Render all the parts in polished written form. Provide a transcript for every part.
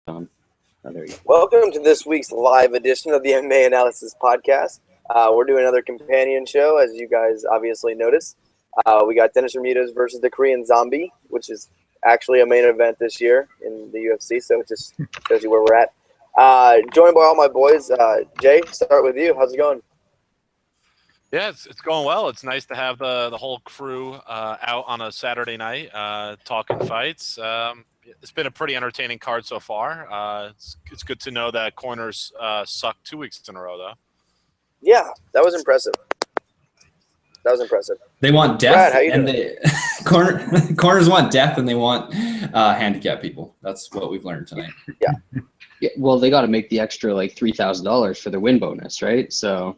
Oh, there you go. Welcome to this week's live edition of the mma-analysis podcast. We're doing another companion show, as you guys obviously noticed. We got Dennis Bermudez versus the Korean Zombie, which is actually a main event this year in the UFC, so it just shows you where we're at. Joined by all my boys. Jay, start with you. How's it going? Yeah, it's going well. It's nice to have the whole crew out on a Saturday night talking fights. It's been a pretty entertaining card so far. It's good to know that corners sucked 2 weeks in a row, though. Yeah, that was impressive. They want death, Brad, how you and doing? corners want death, and they want handicapped people. That's what we've learned tonight. Yeah, well, they got to make the extra like $3,000 for their win bonus, right? So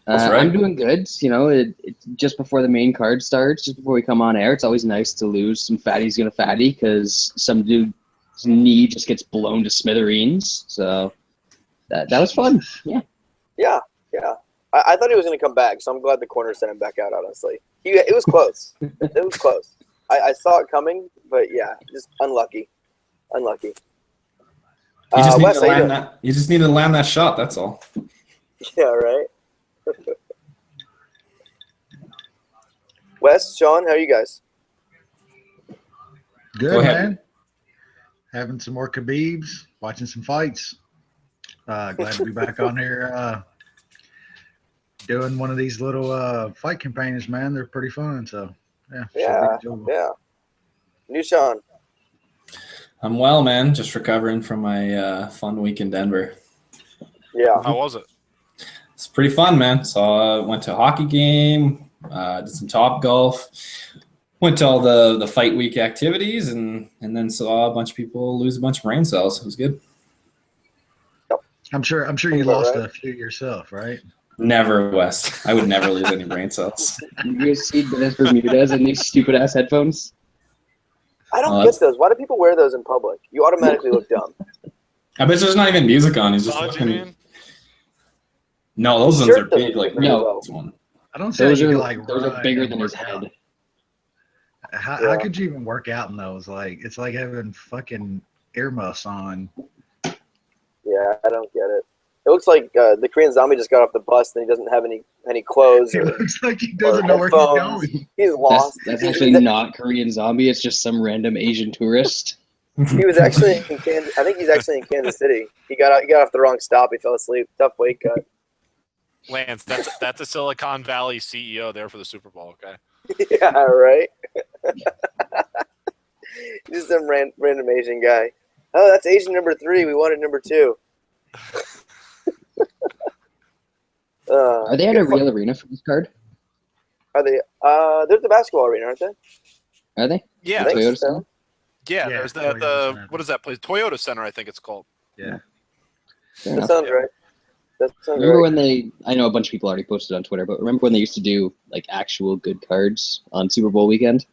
That's right. I'm doing good. You know, it just before the main card starts, just before we come on air, it's always nice to lose some fatties gonna fatty because some dude's knee just gets blown to smithereens. So that was fun. Yeah. I thought he was going to come back, so I'm glad the corner sent him back out, honestly. It was close. It was close. I saw it coming, but yeah, just unlucky. You just need Wes, to how you land doing? that. You just need to land that shot. That's all. Yeah, right? Wes, Sean, how are you guys? Go Good, ahead. man. Having some more Khabibs, watching some fights. Glad to be back on here doing one of these little fight campaigns, man. They're pretty fun, so yeah. should be Yeah, enjoyable. yeah. New Sean. I'm well, man. Just recovering from my fun week in Denver. Yeah. How was it? It's pretty fun, man. So went to a hockey game, did some Top Golf, went to all the fight week activities, and then saw a bunch of people lose a bunch of brain cells. It was good. I'm sure you About lost right. a few yourself, right? Never, Wes. I would never lose any brain cells. You guys see Dennis Bermudez and these stupid ass headphones? I don't Oh, get those. Why do people wear those in public? You automatically look dumb. I bet there's not even music on. He's just Sound you looking. mean? No, those ones Shirt are big. doesn't Like fit very no. well. this one. I don't say Those you are could, like those run are bigger and than his work out. head. How Yeah. could you even work out in those? Like it's like having fucking earmuffs on. Yeah, I don't get it. It looks like the Korean Zombie just got off the bus and he doesn't have any clothes. It Or, looks like he doesn't or know where he's headphones. going. He's lost. That's actually not Korean Zombie. It's just some random Asian tourist. He was actually in Kansas. I think he's actually in Kansas City. He got off the wrong stop. He fell asleep. Tough weight cut. Lance, that's a Silicon Valley CEO there for the Super Bowl, okay? Yeah, right. Just some random Asian guy. Oh, that's Asian number 3. We wanted number 2. Are they at a real arena for this card? Are they? They're at the basketball arena, aren't they? Are they? Yeah, I think Toyota so. Center? yeah. Yeah, There's Toyota the Center. what is that place? Toyota Center, I think it's called. Yeah. Fair That enough. sounds right. That sounds Remember right. when I know a bunch of people already posted on Twitter, but remember when they used to do like actual good cards on Super Bowl weekend?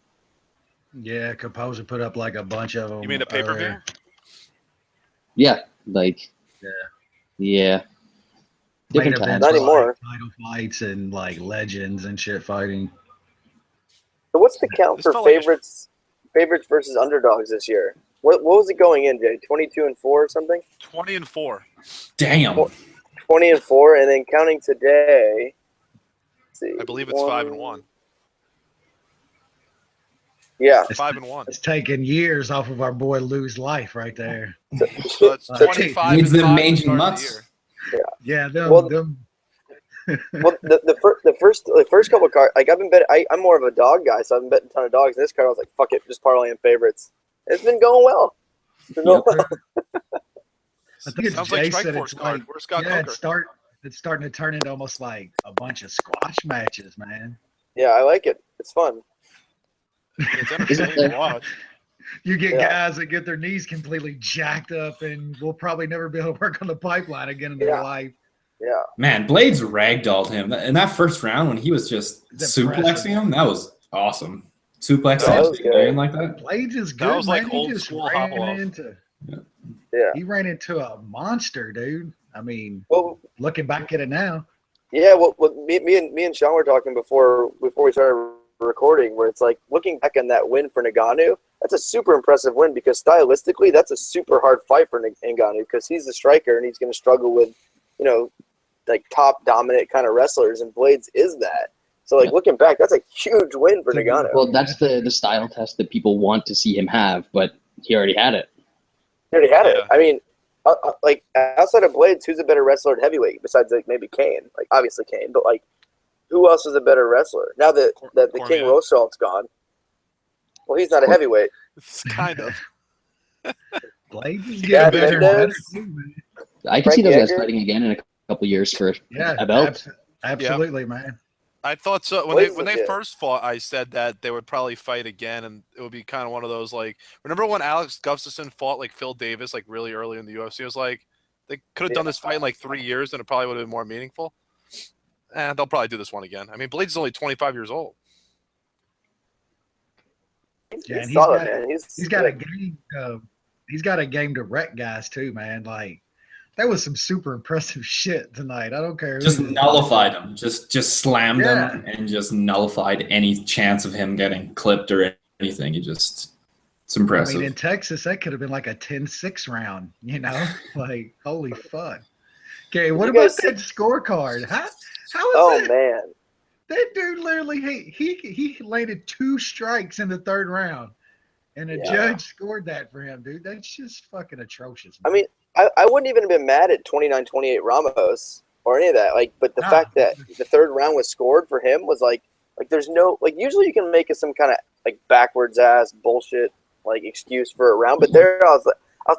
Yeah, Composer put up like a bunch of them. You mean the pay-per-view? Yeah, like Yeah. yeah. Main Different events times. Not were, anymore. like, title fights and like legends and shit fighting. So what's the count This for felt like a- favorites versus underdogs this year? What was it going in, Jay? 22-4 or something? 20-4. Damn. 20-4, and then counting today. Let's see, I believe it's 5-1. Yeah. 5-1. It's taking years off of our boy Lou's life right there. So that's So 25 needs and them 5 mange to start the mutts. year. Yeah, Well, them. Well, the first couple of cards, like I've been betting. I'm more of a dog guy, so I've been betting a ton of dogs. And this card, I was like, fuck it, just parlaying favorites. It's been going well. It's been going well. I think it's Sounds like Jason. Strikeforce It's card. like, Where's Scott yeah, Coker? it's starting to turn into almost like a bunch of squash matches, man. Yeah, I like it. It's fun. It's entertaining to watch. You get Yeah. guys that get their knees completely jacked up and will probably never be able to work on the pipeline again in their Yeah. life. Yeah. Man, Blades ragdolled him in that first round when he was just It's impressive. suplexing him. That was awesome. Suplexing That him was good. secondary like that. Blades is good, That was like man. old He just school ran hop-off. into Yeah. he ran into a monster, dude. I mean, Well, looking back at it now. yeah. Well, me and Sean were talking before we started recording, where it's like looking back on that win for Nagano. that's a super impressive win because stylistically, that's a super hard fight for Ngannou because he's a striker and he's going to struggle with, like top dominant kind of wrestlers, and Blades is that. So, like, looking back, that's a huge win for Ngannou. Well, that's the style test that people want to see him have, but he already had it. He already had it. I mean, like, outside of Blades, who's a better wrestler at heavyweight besides, like, maybe Kane? Like, obviously Kane, but, like, who else is a better wrestler? Now that the King Rosalt's gone, well, he's not a heavyweight. It's kind of. Blades is getting better and better too, man. I can see those guys fighting again in a couple years for a belt. Absolutely, man. I thought so. When they first fought, I said that they would probably fight again, and it would be kind of one of those, like, remember when Alex Gustafsson fought, like, Phil Davis, like, really early in the UFC? It was like, they could have done this fight in, like, 3 years, and it probably would have been more meaningful. And they'll probably do this one again. I mean, Blades is only 25 years old. Yeah, he's got a game. He's got a game to wreck guys too, man. Like, that was some super impressive shit tonight. I don't care. Just nullified him. Just slammed him and just nullified any chance of him getting clipped or anything. It's impressive. I mean, in Texas, that could have been like a 10-6 round, Like, holy fuck. Okay, what about that scorecard? How is that? Man. That dude literally, he landed 2 strikes in the 3rd round. And a judge scored that for him, dude. That's just fucking atrocious, man. I mean, I wouldn't even have been mad at 29-28 Ramos or any of that. Like, but the fact that the 3rd round was scored for him was like there's no, like, usually you can make some kind of like backwards ass bullshit like excuse for a round, but there I was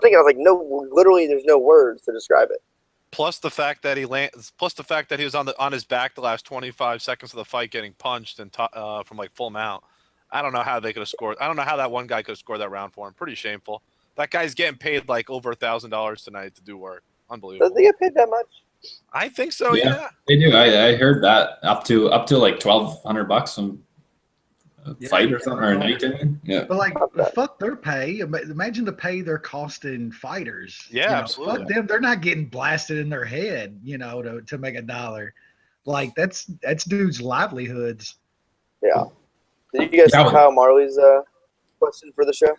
thinking no, literally there's no words to describe it. Plus the fact that he was on his back the last 25 seconds of the fight, getting punched and from like full mount. I don't know how they could have scored. I don't know how that one guy could have scored that round for him. Pretty shameful. That guy's getting paid like over $1,000 tonight to do work. Unbelievable. Does he get paid that much? I think so. Yeah, they do. I heard that up to like $1,200 some fight or something or a night. Yeah. But like, fuck their pay. Imagine the pay they're costing fighters. Yeah, absolutely. Fuck them. They're not getting blasted in their head, to make $1. Like, that's dudes' livelihoods. Yeah. Did you guys see Kyle Marley's question for the show?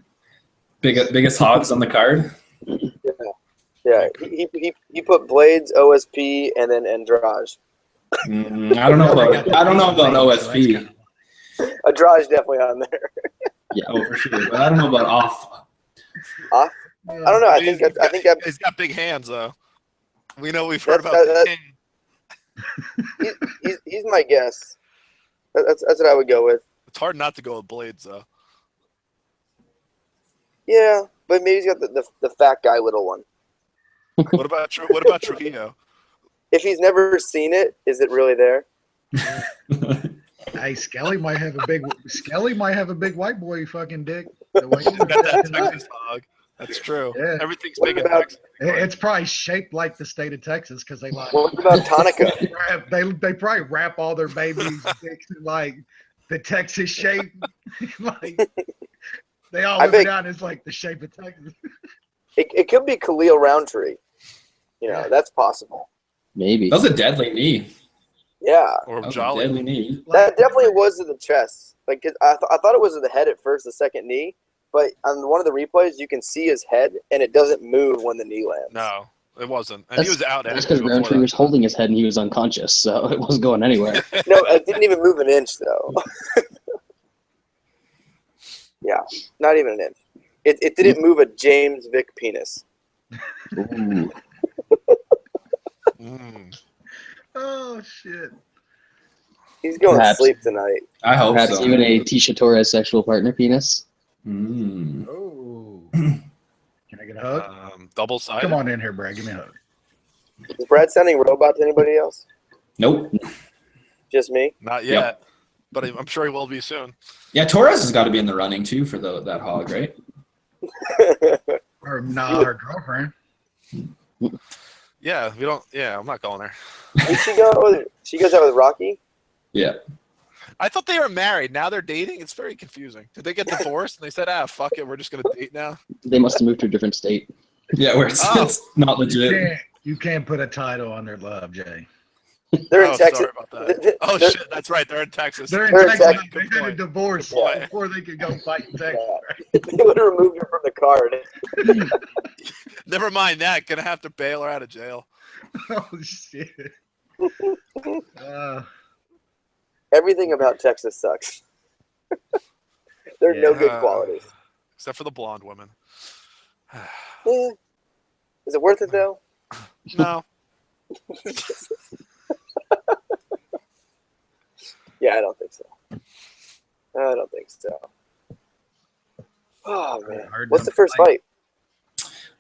Biggest hogs on the card. Yeah. He put Blades, OSP, and then Andrade. I don't know about OSP. Andrade's definitely on there. Yeah, for sure. But I don't know about off. Off? I don't know. I think he's got big hands though. We've heard about that. He's my guess. That's what I would go with. It's hard not to go with Blades though. Yeah, but maybe he's got the fat guy little one. What about Trujillo? If he's never seen it, is it really there? Hey, Skelly might have a big white boy fucking dick. That Texas hog. That's true. Yeah. Everything's big in Texas. It's probably shaped like the state of Texas because they like. What about Tonica? They probably wrap all their babies' dicks in like the Texas shape. Like they all live down as like the shape of Texas. It could be Khalil Roundtree. That's possible. Maybe. That was a deadly knee. Yeah. Or Jolly. Deadly knee. That definitely was to the chest. Like, I thought it was to the head at first, the second knee. But on one of the replays, you can see his head, and it doesn't move when the knee lands. No, it wasn't. And he was out. That's because Roundtree was holding his head, and he was unconscious, so it wasn't going anywhere. No, it didn't even move an inch, though. Yeah, not even an inch. It didn't move a James Vick penis. Ooh. Oh, shit. He's going to sleep tonight. I hope perhaps so. Even a Tisha Torres sexual partner penis. Oh. Can I get a hug? Double-sided. Come on in here, Brad. Give me a hug. Is Brad sounding robot to anybody else? Nope. Just me? Not yet, but I'm sure he will be soon. Yeah, Torres has got to be in the running too for that hog, right? Or not her girlfriend. Yeah, we don't. Yeah, I'm not going there. Did she goes out with Rocky? Yeah. I thought they were married. Now they're dating. It's very confusing. Did they get divorced and they said, fuck it, we're just gonna date now? They must have moved to a different state. Yeah, where it's not legit. You can't put a title on their love, Jay. They're in Oh, Texas. sorry about that. Oh They're- shit, that's right. They're in Texas. They're in They're in Texas. Texas. They Good had a point. divorce Good point. before they could go fight in Texas. They would have removed her from the card. Never mind that. Gonna have to bail her out of jail. Oh shit. Everything about Texas sucks. There are no good Yeah. qualities. Except for the blonde woman. Eh. Is it worth it though? No. Yeah, I don't think so. I don't think so. Oh man, what's the first fight?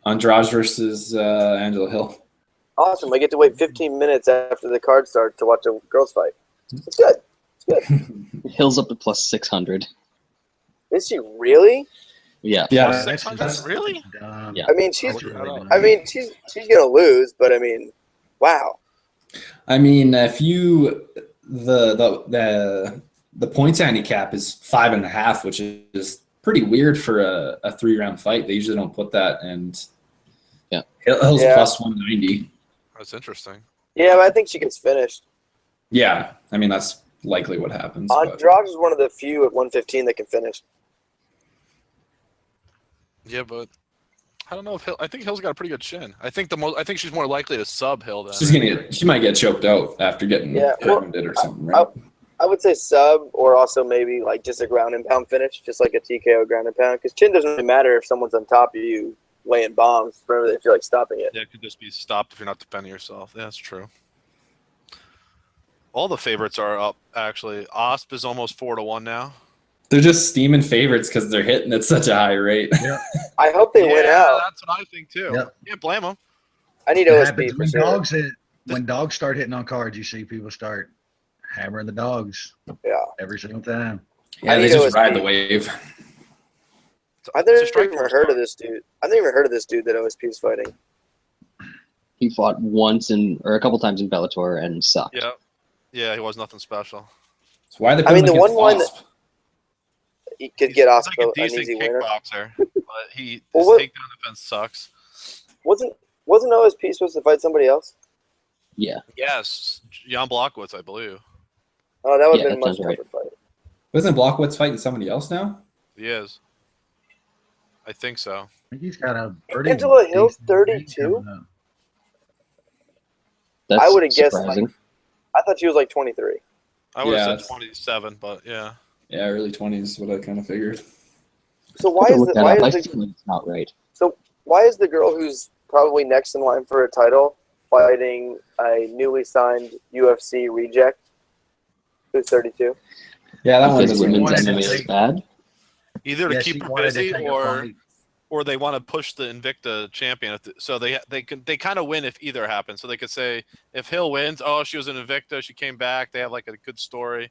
Andrade versus Angela Hill. Awesome. I get to wait 15 minutes after the card starts to watch a girls fight. It's good. It's good. Hill's up to plus 600. Is she really? Yeah. Yeah, 600? Really? Dumb. Yeah. I mean, she's That's really dumb. she's gonna lose, but I mean, wow. I mean, if you the points handicap is 5.5, which is pretty weird for a 3-round fight. They usually don't put that, and Yeah. Hill's Yeah. plus 190. That's interesting. Yeah, but I think she gets finished. Yeah, I mean that's likely what happens. but- Andrade is one of the few at 115 that can finish. Yeah, but I don't know if Hill. I think Hill's got a pretty good chin. I think she's more likely to sub Hill than. She might get choked out after getting Yeah, well, grounded or something, right? I would say sub, or also maybe like just a ground and pound finish, just like a TKO ground and pound. Because chin doesn't really matter if someone's on top of you laying bombs whenever they feel like stopping it. Yeah, it could just be stopped if you're not defending yourself. Yeah, that's true. All the favorites are up, actually. Osp is almost 4-1 now. They're just steaming favorites because they're hitting at such a high rate. I hope they win out. That's what I think, too. Yep. Can't blame them. I need It OSP happens for when sure. dogs hit. When dogs start hitting on cards, you see people start hammering the dogs Yeah. every single time. Yeah, I they need just OSP. ride the wave. I've It's a never strike even force heard card. of this dude. I've never even heard of this dude that OSP is fighting. He fought once or a couple times in Bellator and sucked. Yeah. Yeah, he was nothing special. So why are they I mean, putting the him one against line Wasp? He could get off He's like a an decent easy winner. kickboxer, but his Well, what- takedown defense sucks. Wasn't OSP supposed to fight somebody else? Yeah. Yes, Jan Blachowicz, I believe. Oh, that would Yeah, have been a that much sounds right. tougher fight. Wasn't Blachowicz fighting somebody else now? He is. I think so. I think he's got a pretty. Angela Hill's decent 32? coming up. That's I would have guessed surprising. I thought she was like 23. I would Yeah, have it's- said 27, but yeah. Yeah, early 20s is what I kind of figured. So I why have to is look the, that why up. I is the feel like it's not right. why is the girl who's probably next in line for a title fighting a newly signed UFC reject who's 32? Yeah, that one Because doesn't women's make wanted MMA to is take- bad. Either to Yeah, keep she her wanted to busy take a or fight. they want to push the Invicta champion. So they kind of win if either happens. So they could say if Hill wins, oh, she was an Invicta, she came back. They have like a good story,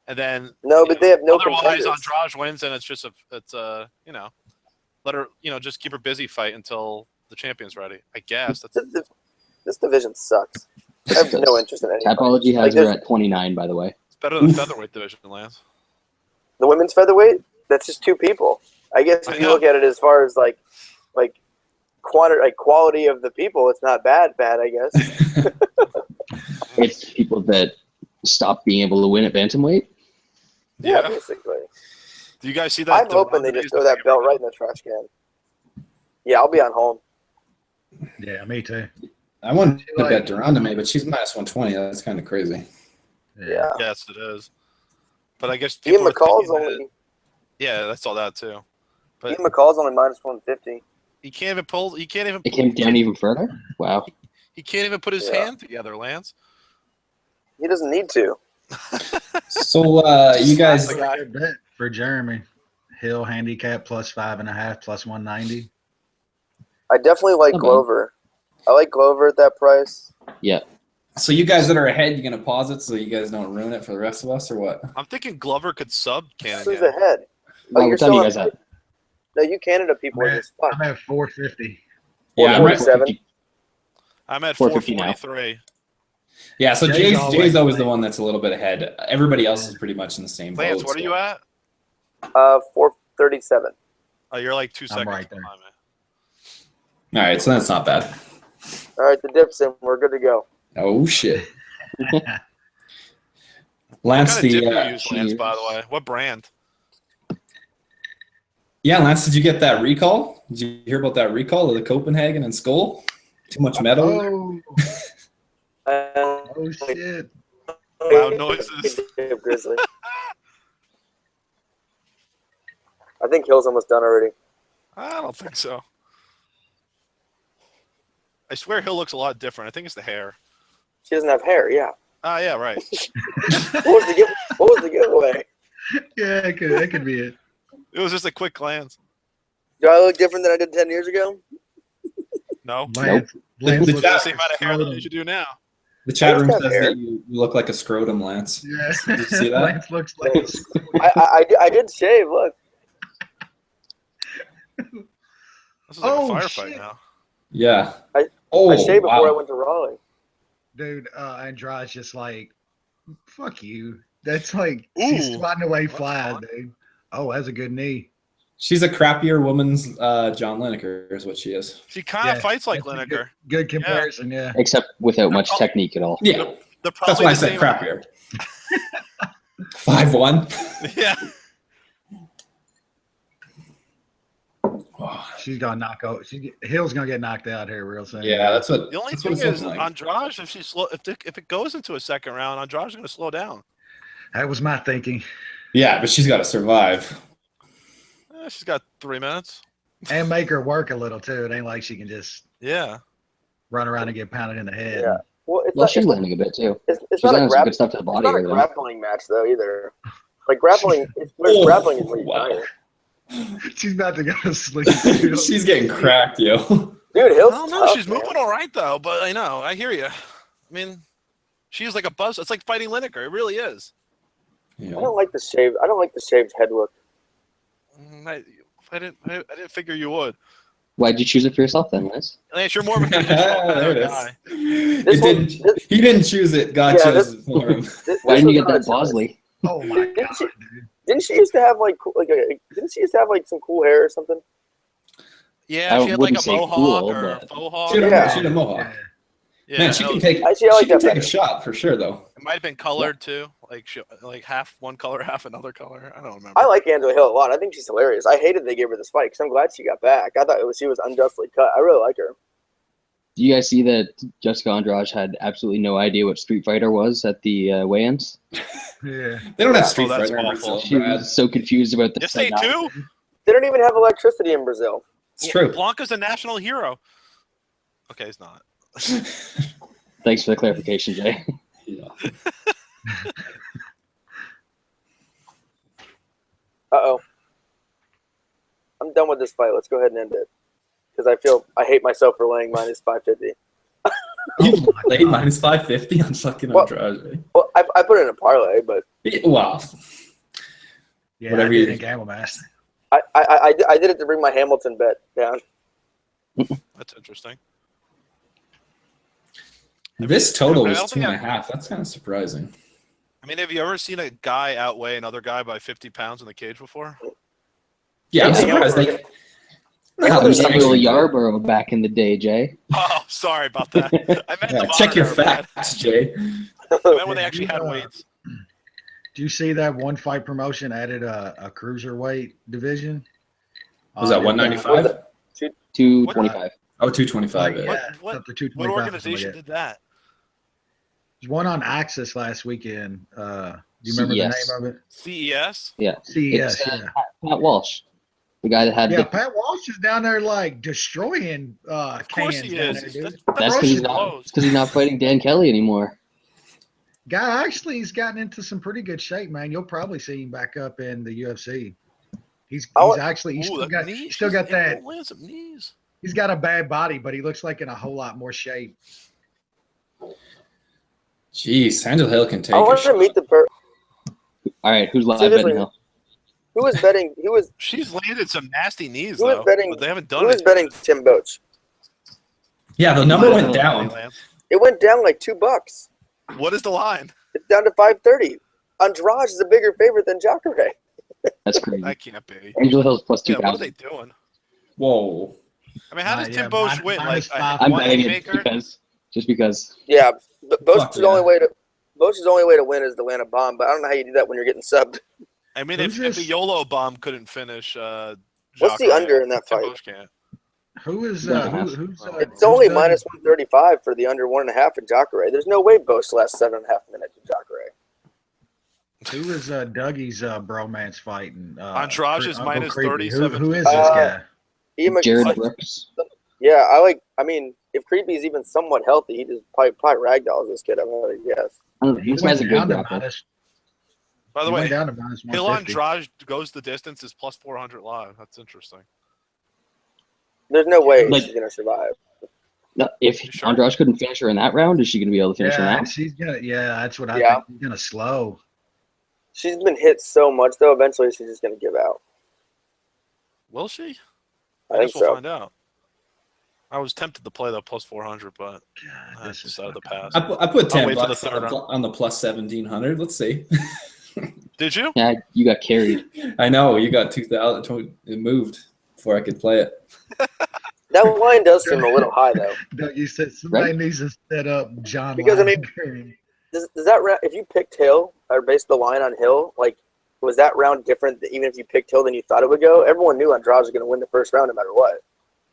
and then No, but they have no otherwise contenders. Andrade wins, and it's let her just keep her busy fight until the champion's ready. I guess that's This division sucks. I have no interest in any. Tapology Like, has her there's- at 29, by the way. it's better than the featherweight division, Lance. The women's featherweight, that's just two people. I guess I if you know. look at it as far as like quality of the people, it's not bad, I guess. It's people that stop being able to win at bantamweight. Yeah, Yeah. basically. Do you guys see that? I'm hoping they just throw that belt right in the trash can. Yeah, I'll be on home. Yeah, me too. I wanted to bet Durandame, but she's minus 120. That's kind of crazy. Yeah. Yes, it is. But I guess Ian people are McCall's thinking that- only Yeah, I saw that too. But Ian McCall's only minus 150. he can't even pull. He can't even. It came down even further. Wow. He can't even put his Yeah. hand together, Lance. He doesn't need to. So you guys, That's the guy. Good bet for Jeremy. Hill handicap plus 5.5 plus 190. I definitely like Okay. Glover. I like Glover at that price. Yeah. so you guys that are ahead, you're gonna pause it so you guys don't ruin it for the rest of us, or what? I'm thinking Glover could sub Who's Canada. ahead? Well, you're what time are you still guys on- at? No, you Canada people are I'm just fun. at 450. Yeah, I'm right. 47. I'm at 450 now. 443. Yeah, so Jay's Jay's always always the one that's a little bit ahead. Everybody else is pretty much in the same boat. Lance, what are you at? 437. Oh, you're like 2 seconds right there. behind me. All right, so that's not bad. All right, the dip's in. We're good to go. Oh shit. Lance, What kind of dip the do you use, Lance, by the way? What brand? yeah, Lance, did you get that recall? Did you hear about that recall of the Copenhagen and Skull? Too much metal. Oh shit! Loud noises. Grizzly. I think Hill's almost done already. I don't think so. I swear Hill looks a lot different. I think it's the hair. She doesn't have hair. Yeah. Ah, yeah, right. What was the giveaway? Yeah, that could be it. It was just a quick glance. Do I look different than I did 10 years ago? No. Lance The looks The chat- same amount of hair that you should do now. The chat room have says hair. that you look like a scrotum, Lance. Yeah. Did you see that? Lance looks like I did shave. Look. This is like Oh, a firefight shit. now. Yeah. I Oh, shaved before I wow. went to Raleigh. dude. Andrade's just like, fuck you. That's like she's Ooh, swatting away that's flies, fun. dude. Oh, that's a good knee. She's a crappier woman's John Lineker is what she is. She kind of Yeah, fights like that's a Lineker. Good comparison, yeah. Except without much technique at all. Yeah, They're that's probably why I the said same- crappier. 5'1". Yeah. She's gonna knock out. Hill's gonna get knocked out here real soon. Yeah, that's what. The only that's thing what it's is, looking like. Andrade, if it goes into a second round, Andrade's going to slow down. That was my thinking. Yeah, but she's got to survive. She's got 3 minutes. And make her work a little too. It ain't like she can just Yeah. run around and get pounded in the head. Yeah. Well, it's Well, not, she's it's, landing a bit too. it's She's not a landing some good stuff to the it's body not a early. grappling match though either. Like grappling, Oh, grappling is when you wow. tired. She's about to go to sleep. dude. She's getting cracked, yo. Dude, I Hill's don't know. tough, She's man. moving all right, though. But I know. I hear you. I mean, she's like a buzz. It's like fighting Lineker. It really is. Yeah. I don't like the shaved. I don't like the shaved head look. I didn't figure you would. Why'd you choose it for yourself then, Liz? Lance, you're more of a traditional kind There of it guy. is. This It one- didn't, this- he didn't choose it. God Yeah, chose it for him. Why didn't you was get not that a choice. Bosley? Oh my god, Didn't she- dude. Didn't she used to have didn't she used to have like some cool hair or something? Yeah, I she had like wouldn't a say mohawk cool, or a but- faux hawk. She had a, Yeah. she had a mohawk. Yeah. Yeah, Man, she no, can take. Actually, I like she can that take a better. shot for sure, though. It might have been colored too, like half one color, half another color. I don't remember. I like Angela Hill a lot. I think she's hilarious. I hated they gave her this fight because I'm glad she got back. I thought she was unjustly cut. I really like her. Do you guys see that Jessica Andrade had absolutely no idea what Street Fighter was at the weigh-ins? Yeah. They don't have Yeah. Street Oh, that's Fighter in awful. Brazil, She Brad. was so confused about the Yes, they do. They don't even have electricity in Brazil. It's true. Blanca's a national hero. Okay, it's not. Thanks for the clarification, Jay. Yeah. Uh-oh. I'm done with this fight. Let's go ahead and end it. Because I hate myself for laying minus 550. You played minus 550 on fucking What? Andrade. Well, I put it in a parlay, but Wow. Yeah, Whatever I you did think. in Gamble Master. I did it to bring my Hamilton bet down. That's interesting. This total I was don't think 2.5. That's kind of surprising. I mean, have you ever seen a guy outweigh another guy by 50 pounds in the cage before? Yeah, I'm Yeah. surprised. Like, Yeah, how That there's was actually- Emil Yarborough back in the day, Jay. Oh, sorry about that. I meant Yeah, the check your monitor, Brad. facts, Jay. I meant when they actually had weights. Do you see that one fight promotion added a cruiserweight division? Was that 195? 225. Oh, 225. Yeah, Yeah. it's What- up to 225 What or something organization like that. did that? There's one on Axis last weekend. Do you remember CES. the name of it? CES? Yeah. CES, It's, yeah. Pat Walsh, the guy that had Yeah, the. Pat Walsh is down there like destroying Of course cans he down is. there, dude. That's That's because Russian he's not. clothes. Because he's not fighting Dan Kelly anymore. Guy actually he's gotten into some pretty good shape, man. You'll probably see him back up in the UFC. He's Oh, actually he's Ooh, still that got knee, he's still got she's that able to land some knees. he's got a bad body, but he looks like in a whole lot more shape. Jeez, Angela Hill can take I a wanted to shot. meet All right, who's live Seriously. betting now? who was betting. She's landed some nasty knees, Who was though. betting- But they haven't Who done was it. betting Tim Boach? Yeah, the number went Wow. down. It went down like $2. What is the line? It's down to 530. Andrade is a bigger favorite than Jacare. That's crazy. That can't be. Angela Hill's plus Yeah, what are 2,000. they doing? Whoa. I mean, how does Yeah, Tim Bosch min- win? minus Like, five. I'm one betting it haymaker? just because. Yeah, Boach Fuck is the only yeah. way to. Bosch's only way to win is to land a bomb, but I don't know how you do that when you're getting subbed. I mean, Who's if the this? YOLO bomb couldn't finish, What's the under in that fight? Bosch can't. Who is Who's who's It's only Doug? minus 135 for the under 1.5 in Jacare. There's no way Bosch lasts 7.5 minutes in Jacare. Who is Dougie's bromance fighting? Andrade is Uncle minus Creepy. Who 37. is this guy? Jared Brooks. Yeah, I mean, if Creepy's even somewhat healthy, he just probably ragdolls this kid, I'm going to guess. I don't know. He This guy's a went good down to grappler. minus. By the He way, went down to minus Hill 150. Andrade goes the distance is plus 400 live. That's interesting. There's no way Like- she's going to survive. No, if Sure. Andrade couldn't finish her in that round, is she going to be able to finish her Yeah, now? she's gonna. Yeah, that's what I Yeah. think. She's gonna slow. She's been hit so much, though, eventually she's just going to give out. Will she? I think guess we'll so. find out. I was tempted to play the plus 400, but God, I this is decided to fucking- pass. I put I'll 10 wait for the bucks third round. on the plus 1700. Let's see. Did you? Yeah, you got carried. I know you got 2,000. It moved before I could play it. That line does seem a little high, though. Doug, you said somebody Right? needs to set up John. Because, I mean, Lineker. Does that round, if you picked Hill or based the line on Hill, like, was that round different even if you picked Hill than you thought it would go? Everyone knew Andrade was going to win the first round no matter what.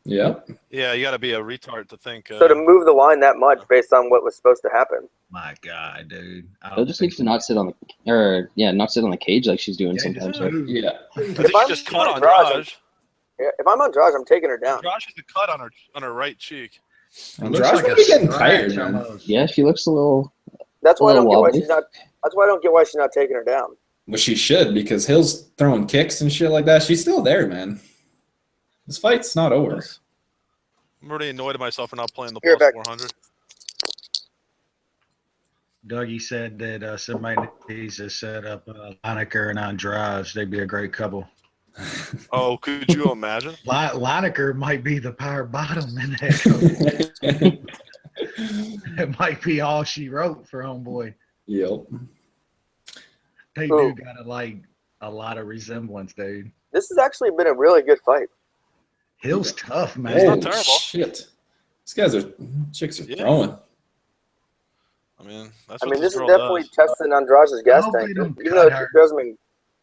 Yeah. Yeah, you got to be a retard to think. So to move the line that much based on what was supposed to happen. My God, dude. I Hill don't just think needs to not sit on the, or yeah, not sit on the cage like she's doing Yeah, just sometimes. Right? move. Yeah. I think If you I'm just cut Andrade, Andrade. Yeah, if I'm Andrade, I'm taking her down. Andrade has a cut on her right cheek. It looks Andrade's like a really getting scratch tired, man. almost. Yeah, she looks a little. That's why I A don't little get why wobbly. she's not. That's why I don't get why she's not taking her down. Well, she should because Hill's throwing kicks and shit like that. She's still there, man. This fight's not over. I'm already annoyed at myself for not playing the Here, plus back. 400. Dougie said that somebody needs to set up Lineker and Andrade. They'd be a great couple. Oh, could you imagine? Lineker might be the power bottom in that couple. It might be all she wrote for homeboy. Yep. They Ooh. do got a lot of resemblance, dude. This has actually been a really good fight. Hill's tough, man. It's not Oh, terrible. shit. These guys are chicks are Yeah. throwing. I mean, that's I what mean, this is girl definitely does. testing Andrade's gas Hopefully tank. don't Even cut though her.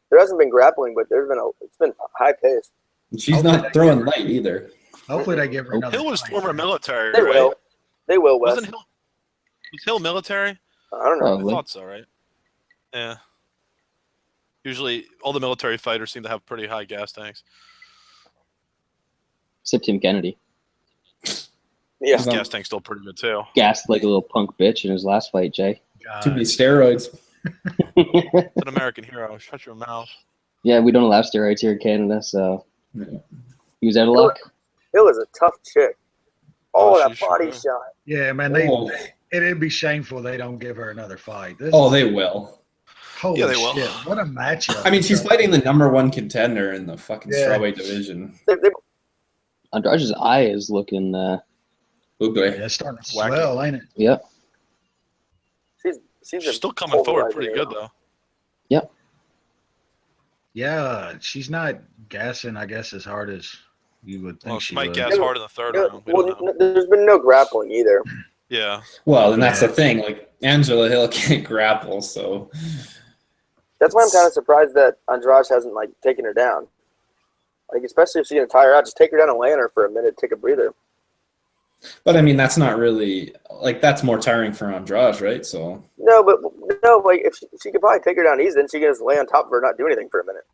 there hasn't been grappling, but it's been high paced. She's Okay. not throwing light either. Hopefully they give her another Hill was fight. former military, They right? will. They will, Wes. Was Hill military? I don't know. I Probably. thought so, right? Yeah. Usually, all the military fighters seem to have pretty high gas tanks. Except Tim Kennedy. Yeah. His gas tank's still pretty good too. Gassed like a little punk bitch in his last fight, Jay. To be God. steroids. It's an American hero. Shut your mouth. Yeah, we don't allow steroids here in Canada, so Yeah. he was out of luck. Hill is a tough chick. Oh, Oh, that she sure body is. shot. Yeah, man. Oh. It'd be shameful they don't give her another fight. This Oh, is- they will. holy Yeah, they will. shit! What a matchup. I mean, she's fighting the #1 contender in the fucking Yeah. strawweight division. They, Andrade's eye is looking. Ugly. Yeah, it's starting to Wacky. swell, ain't it? Yep. she's Still coming forward pretty good though. Yeah, she's not gassing, I guess, as hard as you would think Well, she she might would. gas hard in the third round. We don't know. There's been no grappling either. Yeah. Well, and that's Yeah. the thing. Like Angela Hill can't grapple, so That's why I'm kind of surprised that Andrade hasn't like taken her down. Like especially if she's gonna tire out, just take her down and lay on her for a minute, take a breather. but I mean that's not really like that's more tiring for Andrade, right? So No, like if she could probably take her down easy, then she can just lay on top of her, and not do anything for a minute.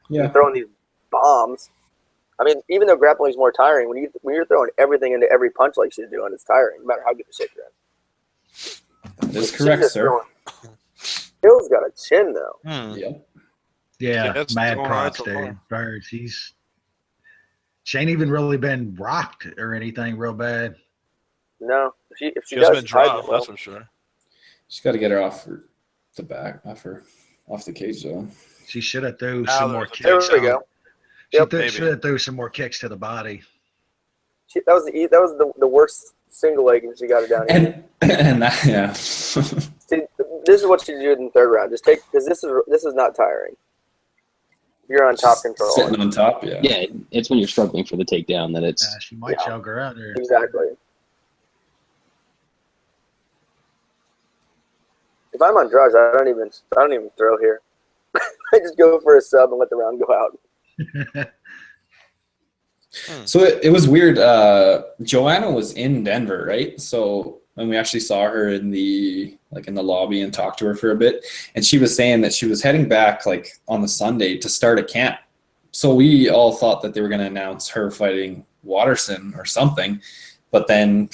yeah. And throwing these bombs. I mean, even though grappling is more tiring, when you're throwing everything into every punch like she's doing, it's tiring, no matter how good the shape you're in. That is She's correct, just sir. throwing- Hill's got a chin though. Yep. Yeah, Yeah, it's mad going all right props, so dude. far. Bird, she ain't even really been rocked or anything real bad. No, if she She hasn't does, been she hides dropped, it well. that's for sure. She's got to get her off off the cage though. She should have threw Now some more there's a- There kicks. we on- go. She Yep. Maybe. should have threw some more kicks to the body. That was the worst single leg, and she got it down. And that yeah. See, this is what you do in the third round. Just take because this is not tiring. You're on top control. Sitting on top, yeah. Yeah, it's when you're struggling for the takedown that it's. She might Yeah. choke her out there. Exactly. If I'm Andrade, I don't even throw here. I just go for a sub and let the round go out. So it was weird. Joanna was in Denver, right? So when we actually saw her in the lobby and talked to her for a bit, and she was saying that she was heading back like on the Sunday to start a camp. So we all thought that they were going to announce her fighting Watterson or something, but then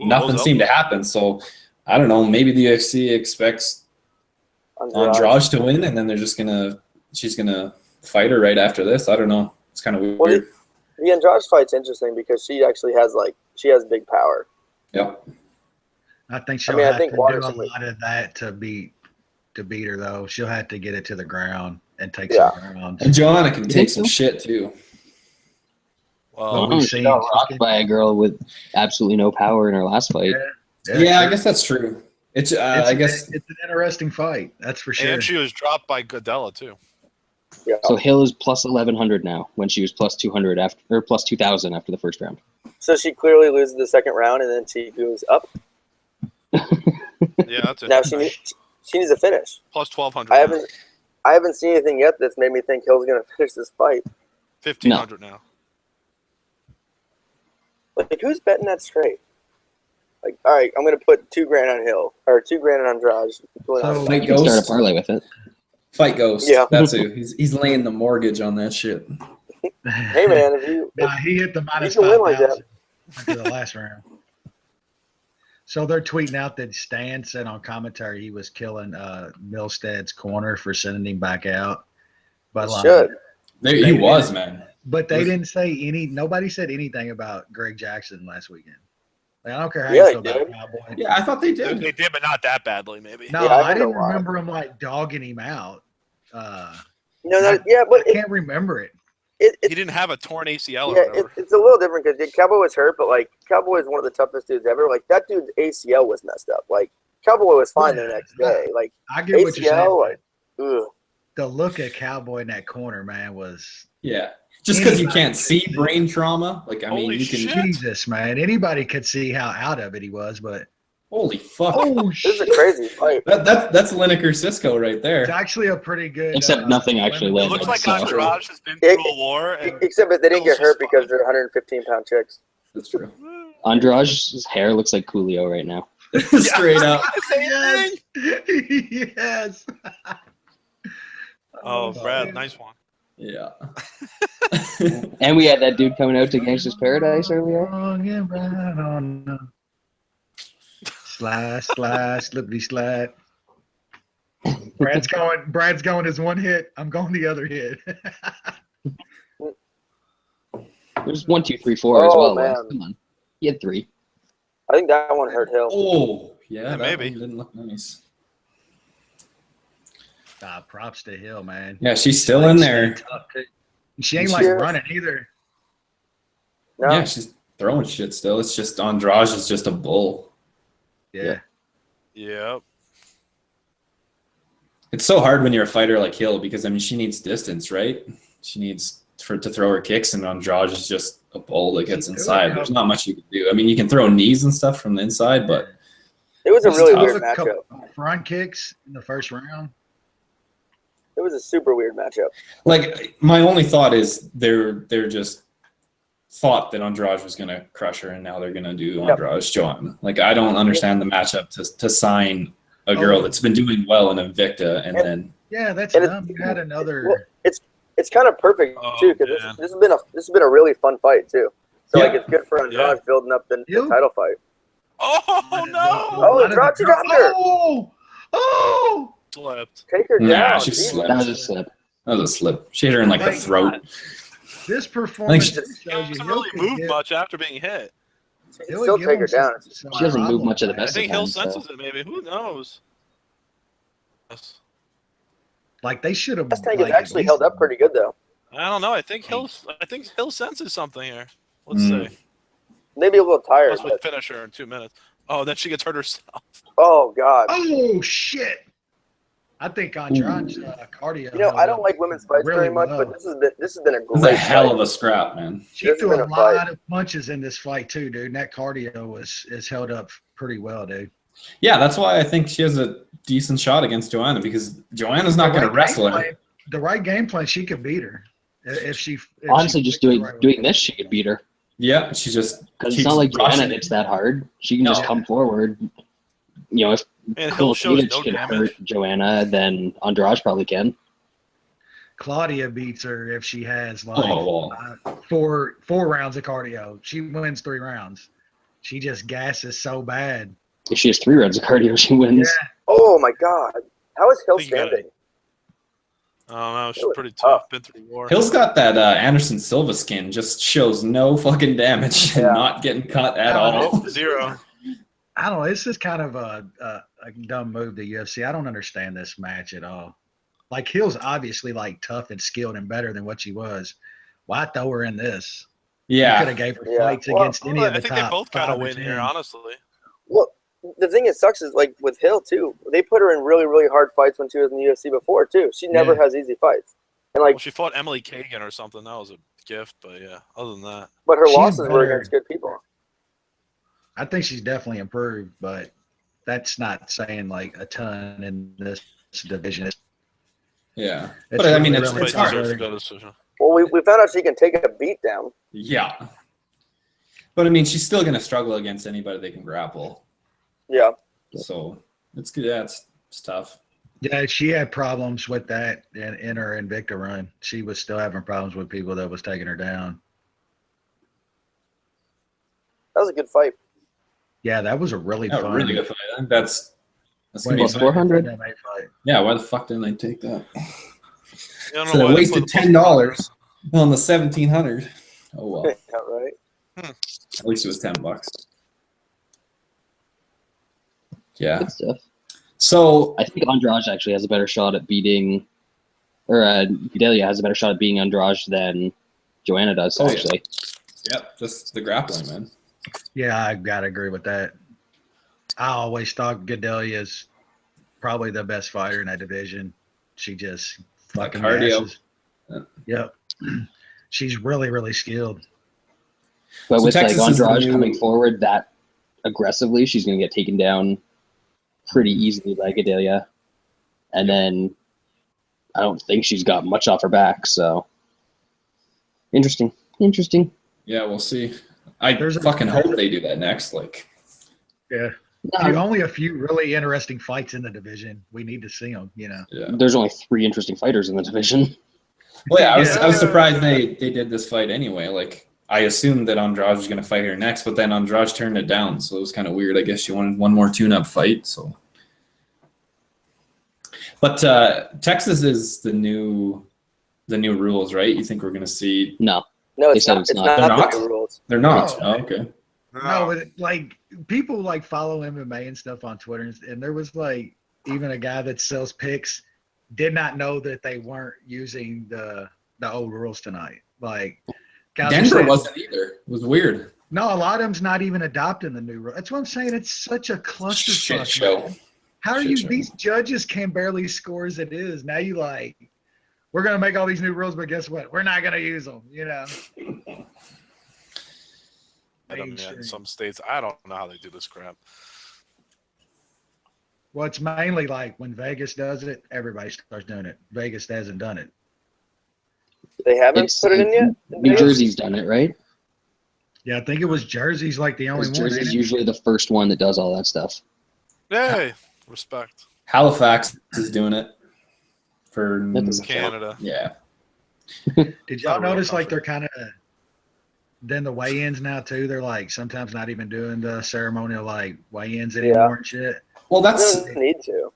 nothing seemed to happen. So I don't know. Maybe the UFC expects Andrade to win, and then she's gonna fight her right after this. I don't know. It's kind of weird. Well, the Andrade fight's interesting because she actually has big power. Yep. I think she'll have to do a Watterson lot of that to beat her, though. She'll have to get it to the ground and take some rounds. And Joanna can take some shit too. Well, we've She seen got rocked by a girl with absolutely no power in her last fight. Yeah, I guess that's true. It's I guess it's an interesting fight. That's for sure. and she was dropped by Godella too. Yeah. So Hill is plus 1,100 now when she was plus 200 or plus 2,000 after the first round. So she clearly loses the second round, and then she goes up. Yeah, that's it. Now she needs a finish. Plus 1,200. I haven't seen anything yet that's made me think Hill's going to finish this fight. 1,500 now. Like, who's betting that straight? Like, all right, I'm going to put $2,000 on Hill or $2,000 on Andrade. So, Fight You can start a Ghost. parlay with it. Fight Ghost. Yeah. That's who. He's laying the mortgage on that shit. Hey man, he hit the minus can win like 5,000 after the last round. So they're tweeting out that Stan said on commentary he was killing Milstead's corner for sending him back out. But He was, man. But they didn't say nobody said anything about Greg Jackson last weekend. Like, I don't care how Yeah, you feel they about did. Cowboy. Yeah, I thought they did. They did, but not that badly, maybe. No, Yeah, I I didn't wonder why. remember him like dogging him out. but I can't remember it. He didn't have a torn ACL or Yeah, whatever. it's a little different because Cowboy was hurt, but like Cowboy is one of the toughest dudes ever. Like that dude's ACL was messed up. Like Cowboy was fine the next day. Like I get what you're saying. ACL, like ugh. The look at Cowboy in that corner, man, was Yeah. Just because you can't see brain trauma, like I mean, Holy you can. shit. Jesus, man. Anybody could see how out of it he was, but Holy fuck! This is a crazy fight. That's Lineker Cisco right there. it's actually a pretty good. Except nothing actually It led looks them, like so- Andrade has been through a war. And Except that they didn't get Hill's hurt just because they're 115-pound chicks. That's true. Andrade's hair looks like Coolio right now. Straight up. Yes. Yes. Oh, Brad, nice one. Yeah. And we had that dude coming out to Gangsta's Paradise earlier. Wrong and right on the slide, slippity slide. Brad's going his one hit. I'm going the other hit. There's 1, 2, 3, 4 as Oh, well. man. Come on. He had 3. I think that one hurt Hill. Oh, yeah, that maybe. one didn't look nice. Props to Hill, man. Yeah, she's still in there. She ain't like running either. No, Yeah, she's throwing shit still. It's just Andrade is just a bull. Yeah. Yep. It's so hard when you're a fighter like Hill because I mean she needs distance, right? She needs to throw her kicks, and Andrade is just a bull that gets inside. There's not much you can do. I mean, you can throw knees and stuff from the inside, but it was a It's really tough. weird A couple matchup. front kicks in the first round. It was a super weird matchup. like my only thought is they're just thought that Andrade was going to crush her, and now they're going to do Andrade Joanna. Like I don't understand the matchup to sign a girl that's been doing well in Invicta, and then Yeah, that's And dumb. You had another. Well, it's kind of perfect Oh, too because man. this has been a really fun fight too. So Yeah. like it's good for Andrade building up the title fight. Oh, no. Oh, Andrade dropped her. Oh! Slipped. Take her Nah, down. she Jesus. slipped. That was a slip. that was a slip. She hit her in like the Like, throat. This performance she- shows He you doesn't Hill really could move get- much after being hit. She can Hill still would give take her him down. some She doesn't move problem, much of the man. I best. think Hill so- senses it, maybe. Who knows? Yes. Like they should have. This tank is actually held up pretty good though. I don't know. I think Hill senses something here. Let's Mm. see. Maybe a little tired. Unless we But, finish her in 2 minutes. Oh, then she gets hurt herself. oh God. Oh shit! I think Andrade's cardio. You know, I don't like women's fights really very much, well. but this has been a This is great a hell fight. of a scrap, man. She This has threw been a a fight. lot of punches in this fight too, dude. And that cardio is held up pretty well, dude. Yeah, that's why I think she has a decent shot against Joanna, because Joanna's not going to wrestle her. The right game plan, she could beat her if she. Honestly, just doing this, she could beat her. Yeah, she just Because it's keeps not like Joanna rushing hits it. that hard. She can just come forward. You know, if And Hill shows no can damage. hurt Joanna, then Andrade probably can. Claudia beats her if she has four rounds of cardio. She wins 3 rounds. She just gasses so bad. If she has 3 rounds of cardio, she wins. Yeah. Oh my God! How is Hill think you gotta- standing? I don't know. She's Really pretty tough. tough. Been through war. Hill's got that Anderson Silva skin, just shows no fucking damage and Yeah. not getting cut at Oh, all. Nope, 0. I don't know. It's just kind of a dumb move to UFC. I don't understand this match at all. Like, Hill's obviously like tough and skilled and better than what she was. Why throw her in this? You could Yeah, have gave her Yeah. fights Well, against any of the I think top they both got to 5 or win here, 10. honestly. Well, the thing that sucks is like with Hill too. They put her in really, really hard fights when she was in the UFC before too. She never has easy fights, and like, Well, she fought Emily Kagan or something. That was a gift, but yeah. Other than that, but her She's losses were better. against good people. I think she's definitely improved, but that's not saying like a ton in this division. yeah. It's But I mean, really, it's really fight hard. deserves a hard. good decision. Well, we found out she can take a beat down. Yeah. But I mean, she's still going to struggle against anybody they can grapple. Yeah. So it's good. Yeah, it's tough. Yeah, she had problems with that in her Invicta run. She was still having problems with people that was taking her down. That was a good fight. Yeah, that was a really Yeah, fun. really good fight. I think that's When gonna Plus be he- 400? MMA fight. yeah. Why the fuck didn't they take that? I don't know So why they they wasted put the plus $10 on the 1,700. Oh well. Yeah, right. At least it was $10. Yeah. Good stuff. So I think Andrade actually has a better shot at beating, or Delia has a better shot at beating Andrade than Joanna does, Oh, yeah. actually. yep, just the grappling, man. Yeah, I gotta agree with that. I always thought Gedelia's probably the best fighter in that division. She just That fucking cardio. gasses. Yep. She's really, really skilled. But So with Texas is the Andrade new- coming forward that aggressively, she's going to get taken down pretty easily by Gedalia. And then I don't think she's got much off her back. So interesting. Yeah, we'll see. I There's a- fucking hope they do that next. Like, Yeah. Only a few really interesting fights in the division. We need to see them, you know. yeah. There's only 3 interesting fighters in the division. Well, yeah, I was Yeah. surprised they did this fight anyway. Like, I assumed that Andrade was going to fight her next, but then Andrade turned it down, so it was kind of weird. I guess she wanted one more tune-up fight. So, but Texas is the new rules, right? You think we're going to see? No. No, They it's said not. it's It's not. not They're the not? new rules. They're not. No. Oh, okay. No, but like people like follow MMA and stuff on Twitter, and there was like even a guy that sells picks did not know that they weren't using the old rules tonight. Like guys were Denver saying- wasn't either. It was weird. No, a lot of them's not even adopting the new rule. That's what I'm saying. It's such a clusterfuck. Shit show. man. How are Shit you? show. These judges can barely score as it is. Now you like, we're gonna make all these new rules, but guess what? We're not gonna use them. You know. I don't know, in some states, I don't know how they do this crap. Well, it's mainly like when Vegas does it, everybody starts doing it. Vegas hasn't done it. They haven't It's- put it in yet. New Jersey's done it, right? Yeah, I think it was Jersey's like the only Because one. Jersey's ain't it? usually the first one that does all that stuff. Hey, respect. Halifax is doing it for That doesn't Canada. yeah. Did y'all Not a real notice like country. they're kind of then the weigh-ins now too? They're like sometimes not even doing the ceremonial like weigh-ins anymore and shit. Well, They that's don't need to.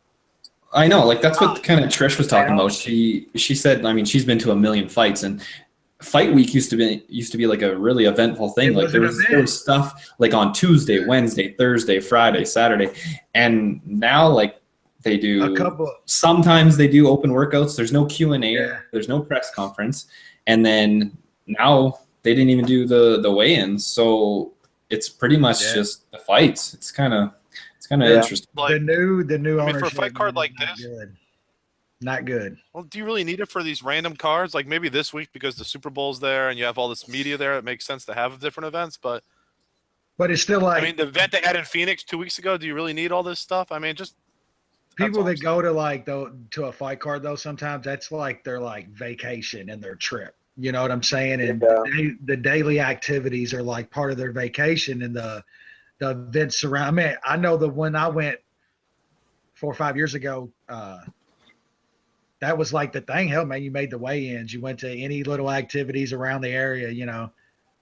I know. Like that's what kind of Trish was talking about. She said, I mean, she's been to a million fights, and fight week used to be like a really eventful thing. It Like was there an was event. stuff like on Tuesday, Wednesday, Thursday, Friday, Saturday, and now like they do. A couple. Sometimes they do open workouts. There's no Q&A. Yeah. There's no press conference, and then now they didn't even do the weigh-ins. So it's pretty much Yeah. just the fights. It's kind of Yeah. interesting. The Like, new I mean, for a ownership, fight card man, like is not this- good. Not good. well, do you really need it for these random cards? Like maybe this week because the Super Bowl's there and you have all this media there, it makes sense to have different events. But But it's still like I mean, the event they had in Phoenix 2 weeks ago. Do you really need all this stuff? I mean, just people that's that all go to a fight card though, sometimes that's like their like vacation and their trip. You know what I'm saying? And Yeah. the daily activities are like part of their vacation, and the events around. I mean, I know that when I went 4 or 5 years ago, that was like the thing. Hell, man, you made the weigh-ins. You went to any little activities around the area, you know.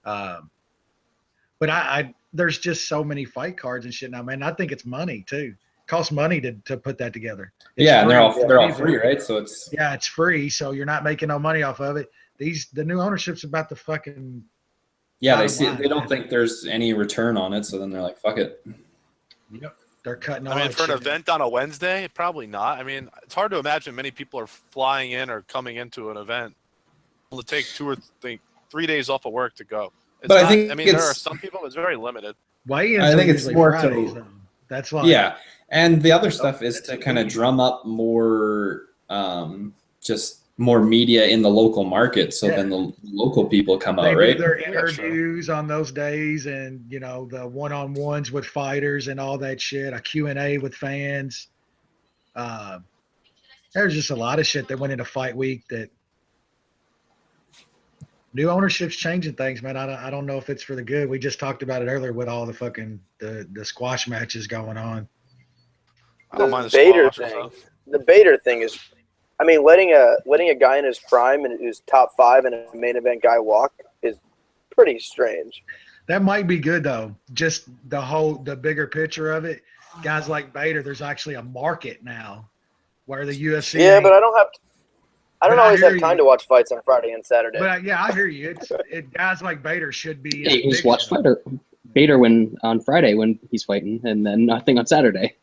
But I there's just so many fight cards and shit now, man. I think it's money too. It costs money to put that together. It's Yeah, and they're all free. free, right? So it's Yeah, it's free, so you're not making no money off of it. The new ownership's about the fucking yeah, they bottom see line, they don't man. think there's any return on it, so then they're like, fuck it. Yep, they're cutting all I mean, that for an shit. event on a Wednesday, probably not. I mean, it's hard to imagine many people are flying in or coming into an event. It'll take 2 or 3 days off of work to go. It's But I not, think I mean, there are it's- some people. It's very limited. Weigh-ins I are think it's usually more Fridays, to though. That's like yeah, and the other stuff is that's to the kind of thing. drum up more, just more media in the local market, so Yeah. then the local people come they out, do right? their Yeah, interviews on those days, and you know the one-on-ones with fighters and all that shit. A Q&A with fans. There's just a lot of shit that went into fight week that new ownership's changing things, man. I don't know if it's for the good. We just talked about it earlier with all the fucking the squash matches going on. I don't mind the Bader squash and thing. stuff. The Bader thing is, I mean, letting a guy in his prime and who's top 5 and a main event guy walk is pretty strange. That might be good though. Just the bigger picture of it. Guys like Bader, there's actually a market now where the UFC. Yeah, but I don't But I always hear have time you. to watch fights on Friday and Saturday. But yeah, I hear you. Guys like Bader should be. Hey, in just big watch shows. Bader when on Friday when he's fighting, and then nothing on Saturday.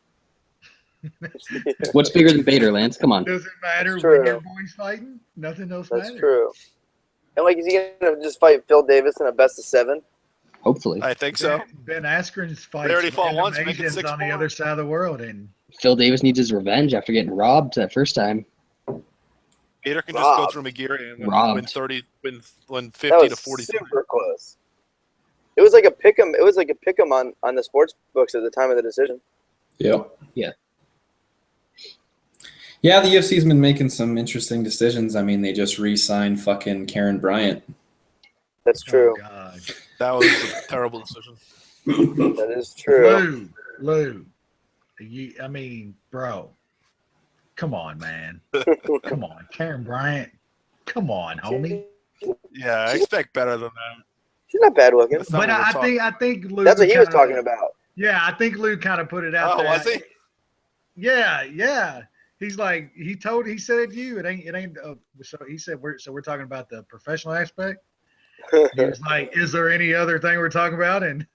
What's bigger than Bader, Lance? Come on. Doesn't matter That's when true. your boy's fighting. Nothing else That's matters. true. And like, is he gonna just fight Phil Davis in a best of 7? Hopefully, I think so. Ben Askren's fights. already fought Brandon once, make it Mason's on the 6-4. other side of the world, and Phil Davis needs his revenge after getting robbed that first time. Bader can just go Robbed. through McGeary and Robbed. win 30, win That 50 to was 40. super close. It was like a pick'em. It was like a pick'em on the sports books at the time of the decision. Yeah. Yeah. Yeah, the UFC's been making some interesting decisions. I mean, they just re-signed fucking Karen Bryant. That's true. Oh God. That was a terrible decision. That is true. Lou. I mean, bro. Come on, man. Come on, Karen Bryant. Come on, homie. Yeah, I expect better than that. She's not bad looking. That's not But what we're I talking- think Lou. That's what he was kinda- talking about. Yeah, I think Lou kind of put it out Oh, there. was he? Yeah. He's like he said it to you. It ain't. So he said we're talking about the professional aspect. He was like, "Is there any other thing we're talking about?" And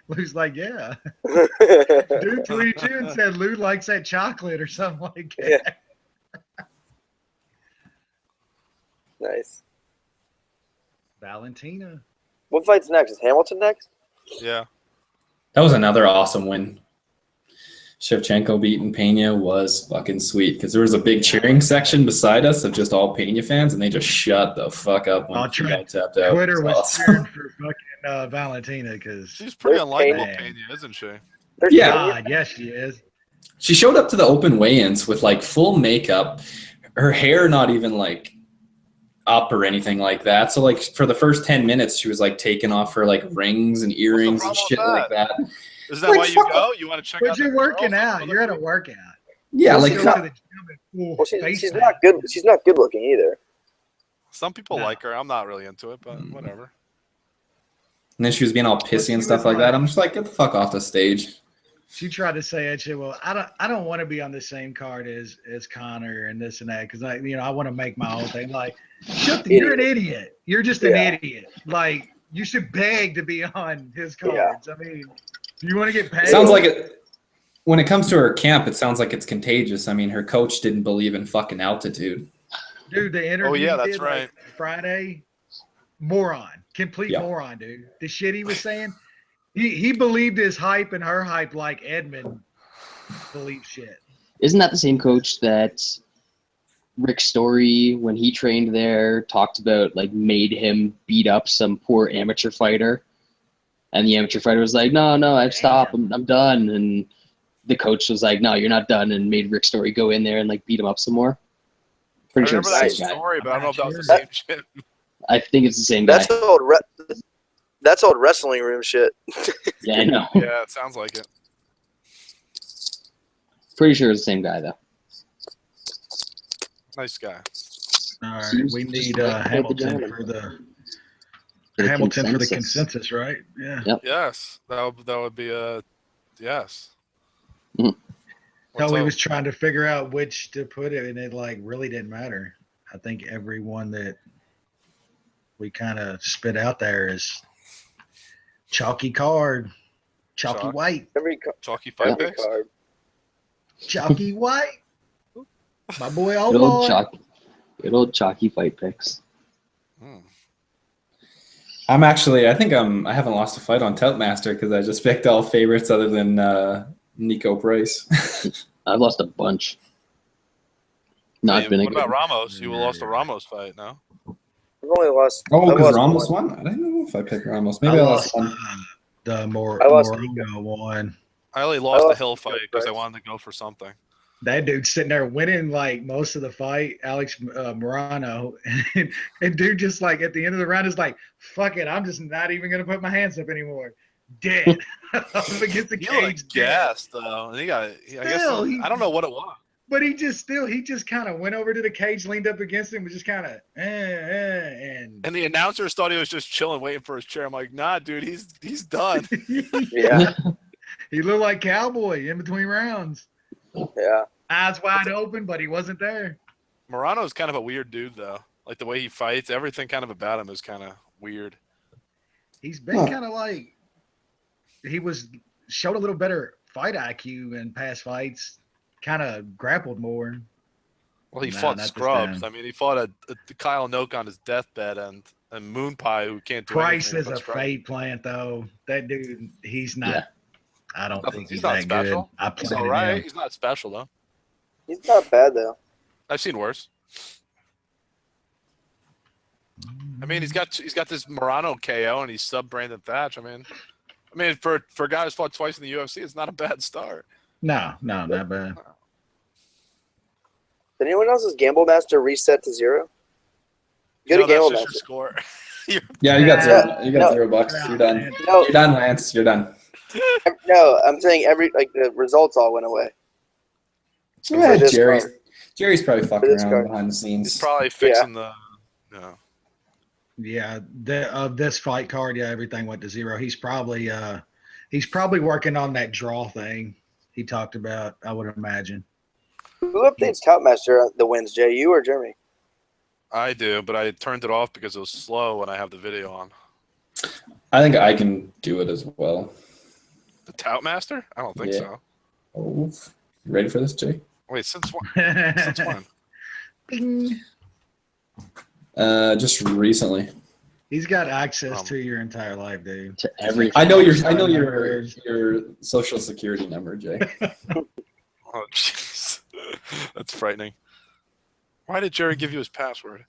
Lou's like, "Yeah." Dude tweeted you and said Lou likes that chocolate or something like that. Yeah. Nice. Valentina. What fight's next? Is Hamilton next? Yeah. That was another awesome win. Shevchenko beating Pena was fucking sweet because there was a big cheering section beside us of just all Pena fans, and they just shut the fuck up when he got tapped out. Twitter It was awesome. cheering for fucking Valentina because She's pretty There's unlikable, Pena. Pena, isn't she? There's Yeah. God, yes, she is. She showed up to the open weigh-ins with like full makeup, her hair not even like up or anything like that. So like for the first 10 minutes, she was like taking off her like rings and earrings and problem shit with like that. Is that Like, why you fuck go? You want to check But out you're the working girls? out. You're at a workout. Yeah, Well, like she's Go not- to the gym in full Well, face she's mask. not good. She's not good looking either. Some people No. like her. I'm not really into it, but whatever. and then she was being all pissy and stuff like that. I'm just like, get the fuck off the stage. She tried to say that shit. Well, I don't want to be on the same card as Connor and this and that because I want to make my own thing. Like, you're an idiot. You're just an Yeah. idiot. Like, you should beg to be on his Yeah. cards. I mean, do you want to get paid? It sounds like it. When it comes to her camp, it sounds like it's contagious. I mean, her coach didn't believe in fucking altitude. Dude, the interview. Oh, yeah, he that's did, like, right. Friday, moron, complete Yeah. moron, dude. The shit he was saying, he believed his hype and her hype like Edmund believed shit. Isn't that the same coach that Rick Story, when he trained there, talked about like made him beat up some poor amateur fighter? And the amateur fighter was like, no, I stop. I'm done. And the coach was like, no, you're not done, and made Rick Story go in there and like beat him up some more. Pretty I sure remember it's the that same guy. story, but I don't know if that was the That- same shit. I think it's the same guy. That's old wrestling room shit. Yeah, I know. Yeah, it sounds like it. Pretty sure it's the same guy though. Nice guy. All right, Seems we just need like the Hamilton gentleman. for the The Hamilton for the consensus. consensus, right? Yeah. Yep. Yes, that would be a yes. Mhm. What's No, we up? was trying to figure out which to put it, and it like really didn't matter. I think everyone that we kind of spit out there is chalky card, chalky Chalk. white, Chalky fight Every picks. card. chalky white. My boy, old Good old boy. good old chalky fight picks. Hmm. I think I haven't lost a fight on Toutmaster because I just picked all favorites other than Nico Price. I've lost a bunch. Not Hey, been a what good. about Ramos? You lost a Ramos fight, no? I've only lost. Oh, I've because lost Ramos one. won? I don't know if I picked Ramos. I Maybe I lost lost one. the I lost Moreno one. I only lost the lost Hill Nico fight because I Price. wanted to go for something. That dude sitting there winning like most of the fight, Alex Morano, and dude just like at the end of the round is like, "Fuck it, I'm just not even gonna put my hands up anymore." Dead up against the He cage. looked dead. gassed though, and I guess Still, I don't know what it was. But he just kind of went over to the cage, leaned up against him, was just kind of and And the announcers thought he was just chilling, waiting for his chair. I'm like, nah, dude, he's done. Yeah, He looked like Cowboy in between rounds, yeah. eyes wide open, but he wasn't there. Morano's kind of a weird dude though. Like the way he fights, everything kind of about him is kind of weird. He's been kind of like showed a little better fight IQ in past fights. Kind of grappled more. Well, he Nah, fought not this scrubs. time. I mean, he fought a Kyle Noak on his deathbed and Moon Pie who can't do Price anything is but a scrub. fade plant though. That dude, he's not. Yeah. I don't think He's he's not that special. good. I He's planted all right. him. He's not special though. He's not bad though. I've seen worse. I mean, he's got this Morano KO and he's sub Brandon Thatch. I mean, for a guy who's fought twice in the UFC, it's not a bad start. No, not bad. Did anyone else's Gamble Master reset to 0? Go No, to Gamble that's just Master. your score. Yeah, you got zero. You got No. $0. You're done. No, You're done, Lance. You're done. no. I'm saying the results all went away. Yeah, For this Jerry's probably fucking this around card. behind the He's scenes. probably fixing the. No. Yeah, this fight card, yeah, everything went to 0. He's probably working on that draw thing he talked about. I would imagine. Who updates Toutmaster the wins, Jay? You or Jeremy? I do, but I turned it off because it was slow when I have the video on. I think I can do it as well. The Toutmaster? I don't think Yeah. so. Oh, you ready for this, Jay? Wait, since when? Since when? Bing. Just recently. He's got access to your entire life, dude. To everything. I know your Numbers. your social security number, Jay. Oh, jeez. That's frightening. Why did Jerry give you his password?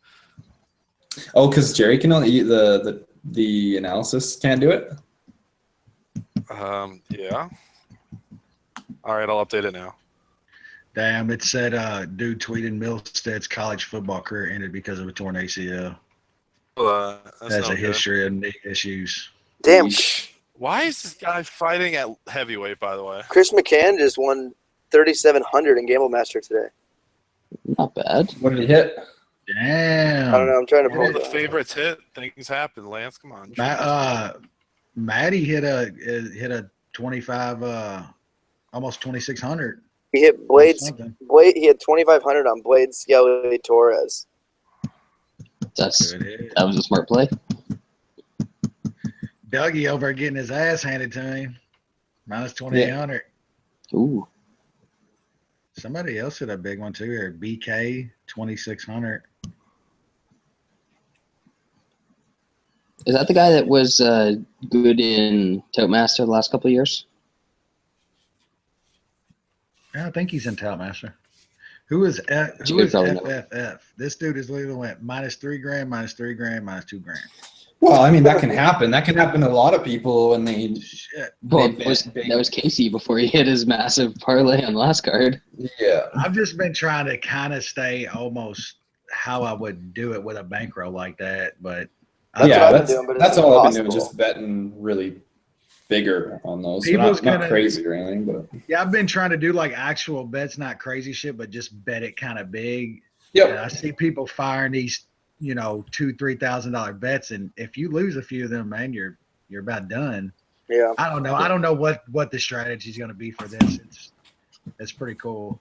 Oh, because Jerry can only the analysis can't do it. Yeah. All right, I'll update it now. Damn, it said dude tweeted Milstead's college football career ended because of a torn ACL. That's Has no a good. history of knee issues. Damn, Yeesh. Why is this guy fighting at heavyweight, by the way? Chris McCann just won 3,700 in Gamble Master today. Not bad. What did he hit? Damn. I don't know. I'm trying to pull All it the up. favorites hit. Things happen, Lance. Come on. Maddie hit a 25, almost 2,600. He hit Blades. Something. He had 2,500 on Blade Skelly Torres. Good hit. That was a smart play. Dougie over getting his ass handed to him. Minus 2,800. Ooh. Somebody else hit a big one too here. BK 2,600. Is that the guy that was good in Toutmaster the last couple of years? I think he's in Toutmaster. Who is Probably not. FFF? This dude has literally went minus 3 grand, minus 3 grand, minus 2 grand. Well, I mean, that can happen. That can happen to a lot of people when they. Shit. Well, They that was Casey before he hit his massive parlay on the last card. Yeah. I've just been trying to kind of stay almost how I would do it with a bankroll like that, but That's yeah, what I've been doing, but it's that's all I've been doing, impossible. just betting really bigger on those. So People's not gonna- crazy or anything, but yeah, I've been trying to do like actual bets, not crazy shit, but just bet it kind of big. yep. And I see people firing these, $2,000-3,000 bets, and if you lose a few of them, man, you're about done. Yeah. I don't know. I don't know what the strategy is going to be for this. It's pretty cool.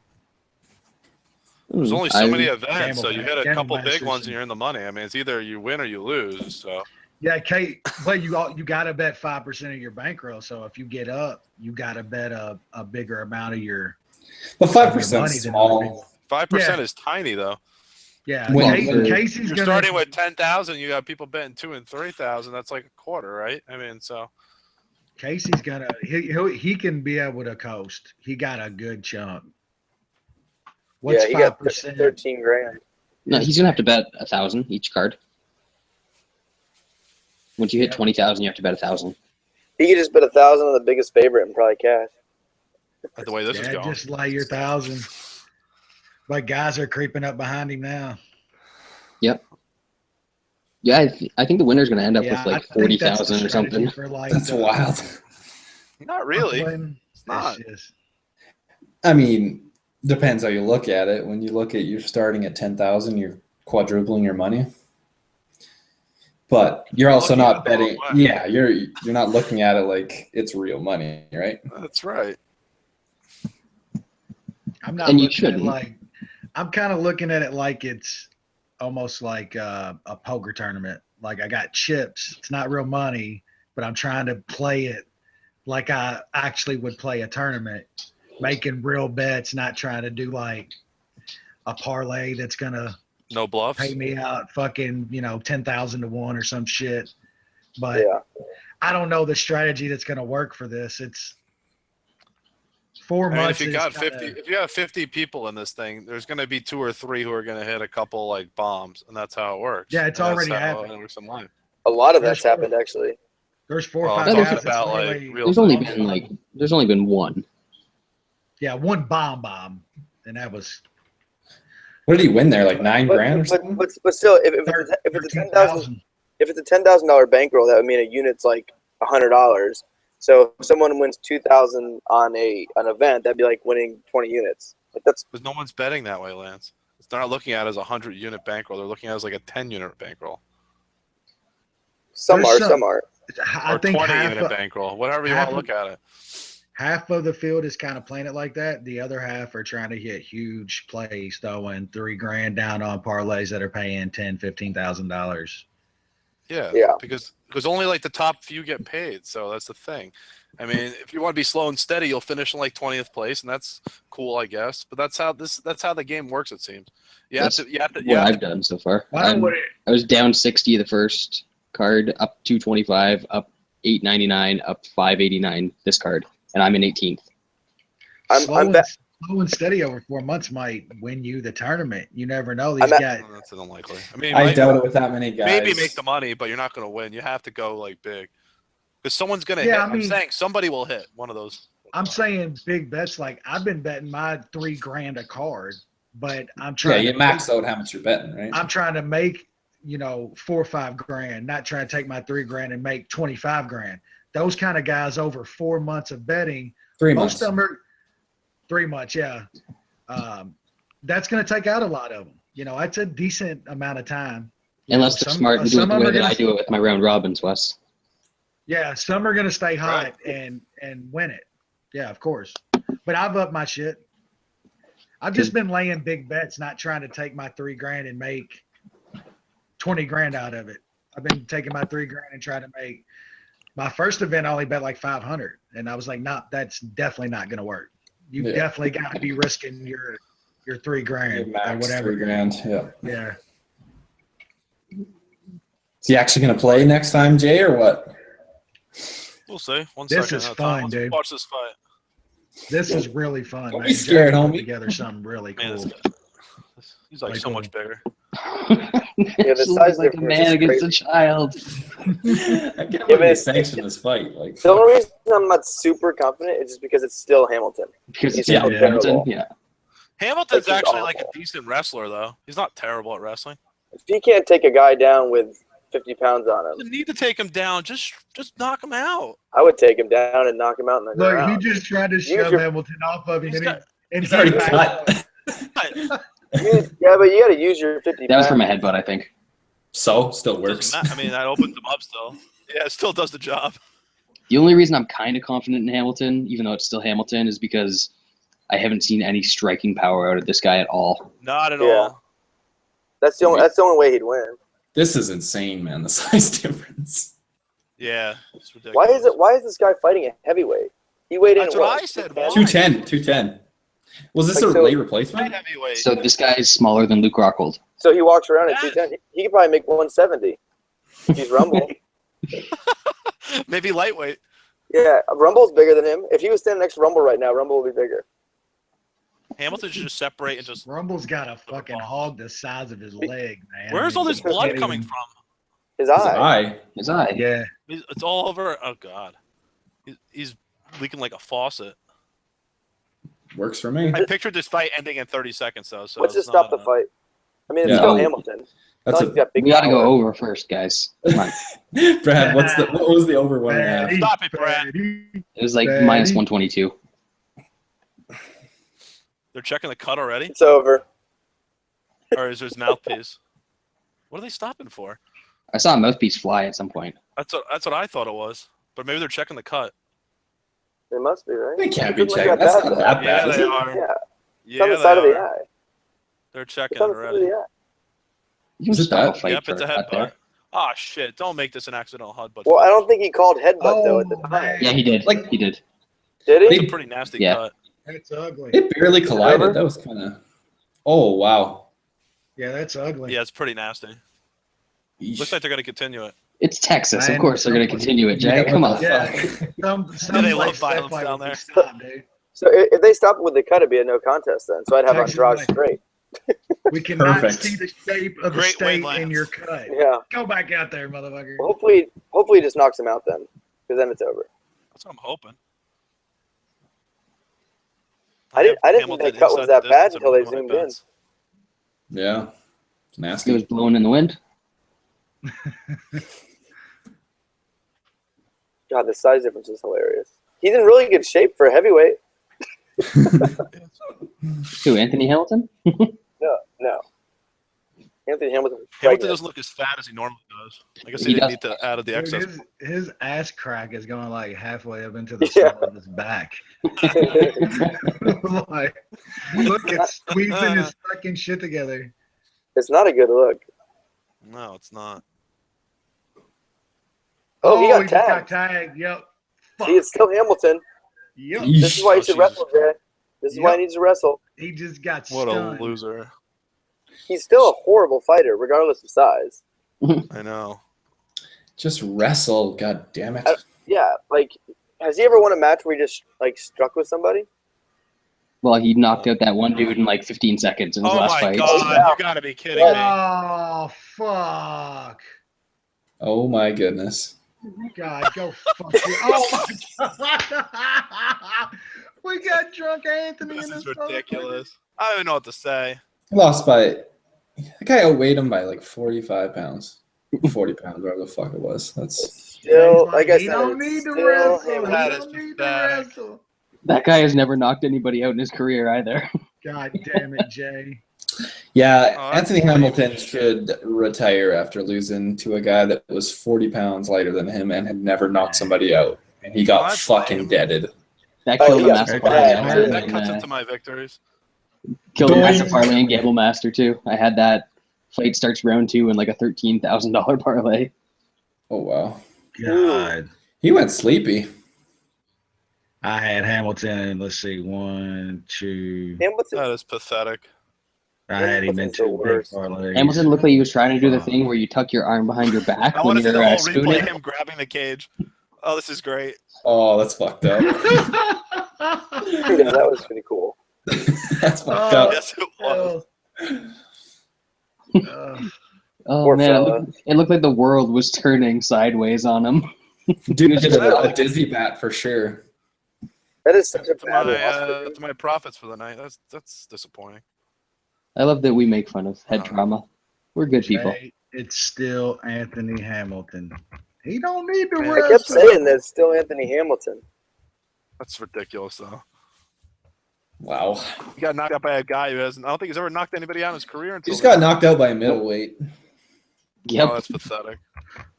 There's only so many events, Gamble so you back- hit a gamble couple big masters ones and- and you're in the money. I mean, it's either you win or you lose. So Yeah, Kate, but you got to bet 5% of your bankroll. So if you get up, you got to bet a bigger amount of your But 5% money is than other small. people. 5% Yeah. is tiny, though. Yeah, Well, Casey's You're gonna starting with 10,000. You got people betting 2,000 and 3,000. That's like a quarter, right? I mean, so Casey's gonna he can be able to coast. He got a good chunk. What's Yeah, he got 5%? 13 grand. No, he's gonna have to bet 1,000 each card. Once you hit 20,000, you have to bet 1,000. He could just bet 1,000 on the biggest favorite and probably cash. the way this is Yeah, going. just lay your 1,000. But guys are creeping up behind him now. Yeah, I think the winner's gonna end up Yeah, with like I think that's the 40,000 or strategy something. for, like, That's the wild. Not really. Brooklyn. It's not. It's just- I mean, depends how you look at it. When you look at you're starting at 10,000, you're quadrupling your money. But you're also Looking at not it the wrong betting. way. Yeah, you're not looking at it like it's real money, right? That's right. I'm not And you looking at it shouldn't. like I'm kind of looking at it like it's almost like a poker tournament. Like I got chips. It's not real money, but I'm trying to play it like I actually would play a tournament, making real bets, not trying to do like a parlay that's gonna No bluffs. pay me out fucking 10,000 to 1 or some shit. But Yeah. I don't know the strategy that's gonna work for this. It's 4 I mean, months. if you is got kinda- 50, if you have 50 people in this thing, there's going to be 2 or 3 who are going to hit a couple like bombs, and that's how it works. Yeah, it's And that's already how happened. It works in life. A lot of There's that's happened, actually. There's 4 or Well, 5 I'm talking guys that's about, like, literally- real There's only time. been one. Yeah, one bomb, and that was What did he win there? Like 9 grand or something? But still, if it's a 10,000 if it's a $10,000 bankroll, that would mean a unit's like $100. So if someone wins 2,000 on an event, that'd be like winning 20 units. Like that's Because no one's betting that way, Lance. They're not looking at it as a 100-unit bankroll. They're looking at it as like a 10-unit bankroll some There's are, some aren't. I or think 20-unit bankroll, whatever you half want to look at it. half of the field is kind of playing it like that. The other half are trying to hit huge plays, throwing $3,000 down on parlays that are paying $10,000, $15,000. Yeah, Yeah. because only like the top few get paid. So that's the thing. I mean, if you want to be slow and steady, you'll finish in like 20th place, and that's cool, I guess. But that's how the game works. It seems. You have to. What I've done so far. Why don't we- I was down 60 the first card, up 225, up 899, up 589 this card, and I'm in 18th. I'm bet. slow and steady over 4 months might win you the tournament. You never know. I'm These at- guys. That's unlikely. I mean, I doubt it with that many guys. maybe make the money, but you're not going to win. You have to go like big, because someone's going to Yeah, hit. I I'm mean- saying somebody will hit one of those. I'm saying big bets. Like I've been betting my $3,000 a card, but I'm Yeah, trying. you to max out how much you're betting, right? I'm trying to make, $4 or $5,000, not trying to take my $3,000 and make $25,000. Those kind of guys over 4 months of betting, 3 most months. of them are 3 months. Yeah. That's going to take out a lot of them. That's a decent amount of time. Unless they're smart and do it some the of way them are that I gonna- do it with my round robins, Wes. Yeah. Some are going to stay hot Right. and win it. Yeah, of course. But I've upped my shit. I've just been laying big bets, not trying to take my $3,000 and make $20,000 out of it. I've been taking my $3,000 and trying to make my first event. I only bet like 500, and I was like, "Nah, that's definitely not going to work. You Yeah. definitely got to be risking your $3,000 or Max whatever." 3 grand. Yeah. Yeah, Is he actually going to play next time, Jay, or what? We'll see. One This second is at a fun, time. Let's dude. watch this fight. this is really fun. Don't man. be scared, Jeff put homie. Together something really Man, cool. he's like Really so cool. much bigger. the She'll size be like a difference man is against crazy. a child. I can't believe they sanctioned this fight. Like, The only reason I'm not super confident is just because it's still Hamilton. Because it's He's Hamilton, terrible. yeah. Hamilton's Like, he's actually like a awful. decent wrestler, though. He's not terrible at wrestling. If he can't take a guy down with 50 pounds on You him, need to take him down. Just knock him out. I would take him down and knock him out in the Look, ground. he just tried to Use shove your- Hamilton off of him, He's got- and he's already backed cut. up. Yeah, but you got to use your 50 That was pounds. from a headbutt, I think. So, still works. Doesn't matter. I mean, that opens him up still. Yeah, it still does the job. The only reason I'm kind of confident in Hamilton, even though it's still Hamilton, is because I haven't seen any striking power out of this guy at all. Not at Yeah. all. That's the only way he'd win. This is insane, man. The size difference. Yeah, it's ridiculous. Why is this guy fighting a heavyweight? He weighed in That's at what I said. Why? 210. Was this Like, a so- late Light replacement? heavyweight. So this guy is smaller than Luke Rockhold. So he walks around at Yes. 210. He could probably make 170. He's Rumble. Maybe lightweight. Yeah, Rumble's bigger than him. If he was standing next to Rumble right now, Rumble would be bigger. Hamilton should just separate and just. Rumble's got a fucking hog the size of his leg, man. Where's all this blood coming from? His His eye. eye. His eye. Yeah. It's all over. Oh God, he's leaking like a faucet. Works for me. I pictured this fight ending in 30 seconds though. So What's to it's stop not, the fight? I mean, it's Yeah. still Oh. Hamilton. It's That's not like he's got big We got to go power. over first, guys. Come on. Brad, what was the over 1.5? Fatty, Stop it, Brad. fatty. It was like Fatty. minus 122. They're checking the cut already, It's over. or is his mouthpiece? What are they stopping for? I saw a mouthpiece fly at some point. That's what I thought it was. But maybe they're checking the cut. It must be, right? They can't It be doesn't look checking. That's not that Yeah, bad, is they it? are. Yeah, it's Yeah, on the they side of the are. eye. They're It's checking on it the side of already. the eye. You can Is it stop a that? fight Yep, for it's a a cut headbutt. there. Ah, shit! Don't make this an accidental headbutt. Well, I don't think he called headbutt though at the Oh, time. man. Yeah, he did. Like- he did. Did It's he? a pretty nasty Yeah. cut. That's ugly. It barely over? collided. That was kind of. Oh, wow. Yeah, that's ugly. Yeah, it's pretty nasty. Yeesh. Looks like they're gonna continue it. It's Texas. Of Man, course they're going to continue it, Jay. Yeah, Come what on. the Yeah. fuck? Some they love like violence that fight down would be there. stopped, dude. So if they stopped with the cut, it'd be a no contest then. So I'd have Texas Andrade way. straight. We cannot Perfect. see the shape of the Great state weight in lance. your cut. Yeah. Go back out there, motherfucker. Well, hopefully he just knocks him out then, because then it's over. That's what I'm hoping. I didn't have think Hamilton that cut was inside that the bad distance until they of one of zoomed my in. bets. Yeah. It's It nasty. was blowing in the wind. God, the size difference is hilarious. He's in really good shape for a heavyweight. Who, Anthony Hamilton? No. Anthony Hamilton. was Hamilton pregnant. doesn't look as fat as he normally does. I guess He he didn't does. need to add the Dude, excess. his ass crack is going like halfway up into the Yeah. small of his back. Like, look, it's squeezing his fucking shit together. It's not a good look. No, it's not. Oh, he got just got tagged. tagged. Yep. Fuck. See, it's still Hamilton. Yep. This is why he Oh, should Jesus. wrestle, Jay. This is why he Yep. needs to wrestle. He just got What stunned. a loser. He's still a horrible fighter, regardless of size. I know. Just wrestle. God damn it. Yeah, like, has he ever won a match where he just, like, struck with somebody? Well, he knocked out that one dude in like 15 seconds in his Oh last my fight. God! Yeah. You gotta be kidding me. Oh, fuck. Oh, my goodness. God, go fuck you. Oh, my God. We got drunk Anthony This in is this ridiculous. I don't even know what to say. He lost by. The guy outweighed him by like 45 pounds. 40 pounds, whatever the fuck it was. That's. Still, like I he said, don't it's need to still wrestle. He Hamilton. That is don't need to pathetic. wrestle. That guy has never knocked anybody out in his career either. God damn it, Jay. Yeah, Oh, that's Anthony lame. Hamilton should retire after losing to a guy that was 40 pounds lighter than him and had never knocked somebody out. And he got That's fucking lame. deaded. That Oh, killed he the got Master bad, Parlay. too. That cuts into my victories. Killed the Master Boing. Parlay and Gamble Master too. I had that. Fight starts round 2 in like a $13,000 parlay. Oh, wow. God. He went sleepy. I had Hamilton, let's see, 1, 2. Hamilton. That is pathetic. I had him in Hamilton's the 2 big worst. parlays. Hamilton looked like he was trying to do the thing where you tuck your arm behind your back I when want to see you're the whole spooning. replay. Him grabbing the cage. Oh, this is great. Oh, that's fucked up. Yeah, that was pretty cool. That's fucked Oh. up. Yes, it was. Oh Poor man, fella. it looked like the world was turning sideways on him. Dude did a like- dizzy bat for sure. That is such a to bad my loss for him. to my profits for the night. That's disappointing. I love that we make fun of head Uh-huh. trauma. We're good people. Hey, it's still Anthony Hamilton. He don't need to Man, I rest. kept saying that it's still Anthony Hamilton. That's ridiculous, though. Wow. He got knocked out by a guy who hasn't. I don't think he's ever knocked anybody out in his career He until. just got knocked out by a middleweight. Yep. Oh, that's pathetic.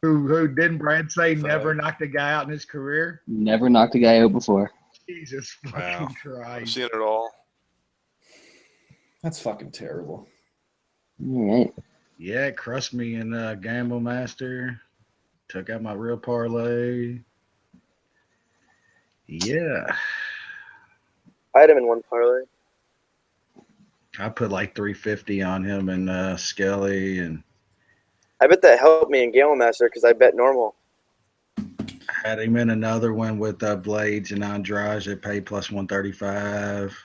Who didn't Brad say Sorry. never knocked a guy out in his career? Never knocked a guy out before. Jesus Wow. fucking I've Christ. seen it all. That's fucking terrible. All right. Yeah, it crushed me in Gamble Master. Took out my real parlay. Yeah. I had him in one parlay. I put like 350 on him and Skelly, and I bet that helped me in Gamble Master because I bet normal. had him in another one with Blades and Andrade. They paid plus 135.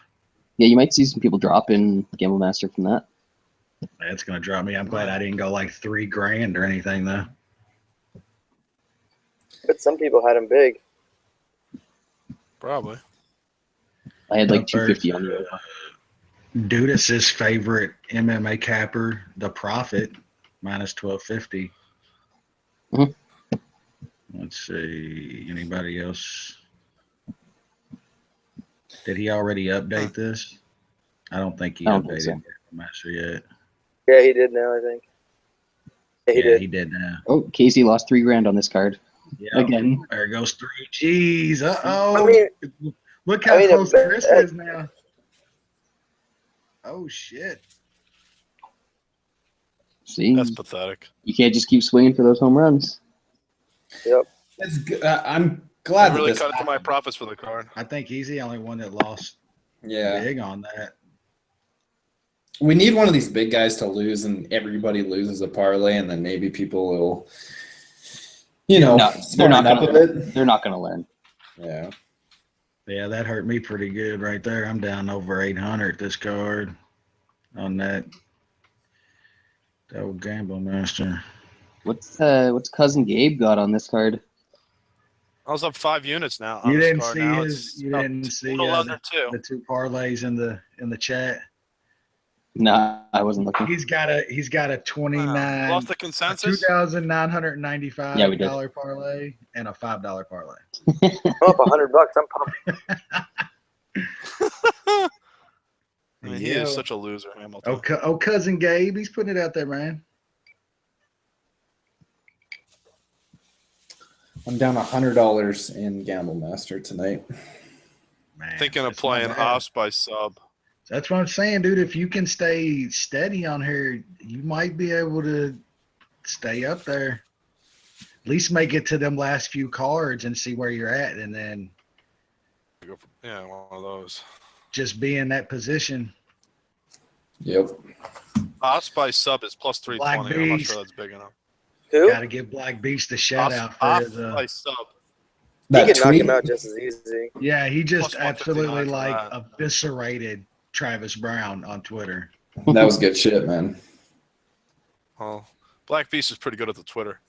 Yeah, you might see some people drop in Gamble Master from that. That's gonna drop me. I'm glad I didn't go like $3,000 or anything though. But some people had him big. Probably. I had like Up there. 250 on you. Dudas's favorite MMA capper, the Prophet, minus 1250. Mhm. Let's see. Anybody else? Did he already update this? I don't think he I don't think updated so. Gamble Master yet. Yeah, he did now, I think. Yeah, he did. He did now. Oh, Casey lost $3,000 on this card Yeah. again. There goes 3 Gs. Uh-oh. I mean, Look how I mean, close it- Chris is now. Oh, shit. See, That's pathetic. you can't just keep swinging for those home runs. Yep. That's good. I'm I glad really that this cut it to my happened. profits for the card. I think he's the only one that lost Yeah. big on that. We need one of these big guys to lose and everybody loses a parlay and then maybe people will, No, they're smarten not up a gonna. bit. They're not going to learn. Yeah. Yeah, that hurt me pretty good right there. I'm down over 800 this card on that old Gamble Master. What's cousin Gabe got on this card? I was up 5 units now. On You this didn't card. see Now his. it's You up didn't a see little under 2. the two parlays in the chat. Nah, I wasn't looking. He's got a 29 Lost the consensus. $2,995 Yeah, we did. parlay and a $5 parlay. I'm up $100. I'm pumped. I mean, he Yeah. is such a loser, Hamilton. Oh, cousin Gabe, he's putting it out there, man. I'm down $100 in Gamble Master tonight. Man, Thinking of that's playing not bad. Os by sub. That's what I'm saying, dude. If you can stay steady on here, you might be able to stay up there. At least make it to them last few cards and see where you're at, and then Yeah, one of those. just be in that position. Yep. Os by sub is plus 320. I'm not Beast. sure that's big enough. Who? Got to give Black Beast a shout out for Os his. by sub. He That could knock tweet, him out just as easy. Yeah, he just Plus 159 absolutely for like that. eviscerated Travis Brown on Twitter. that was good shit, man. Well, Black Beast is pretty good at the Twitter.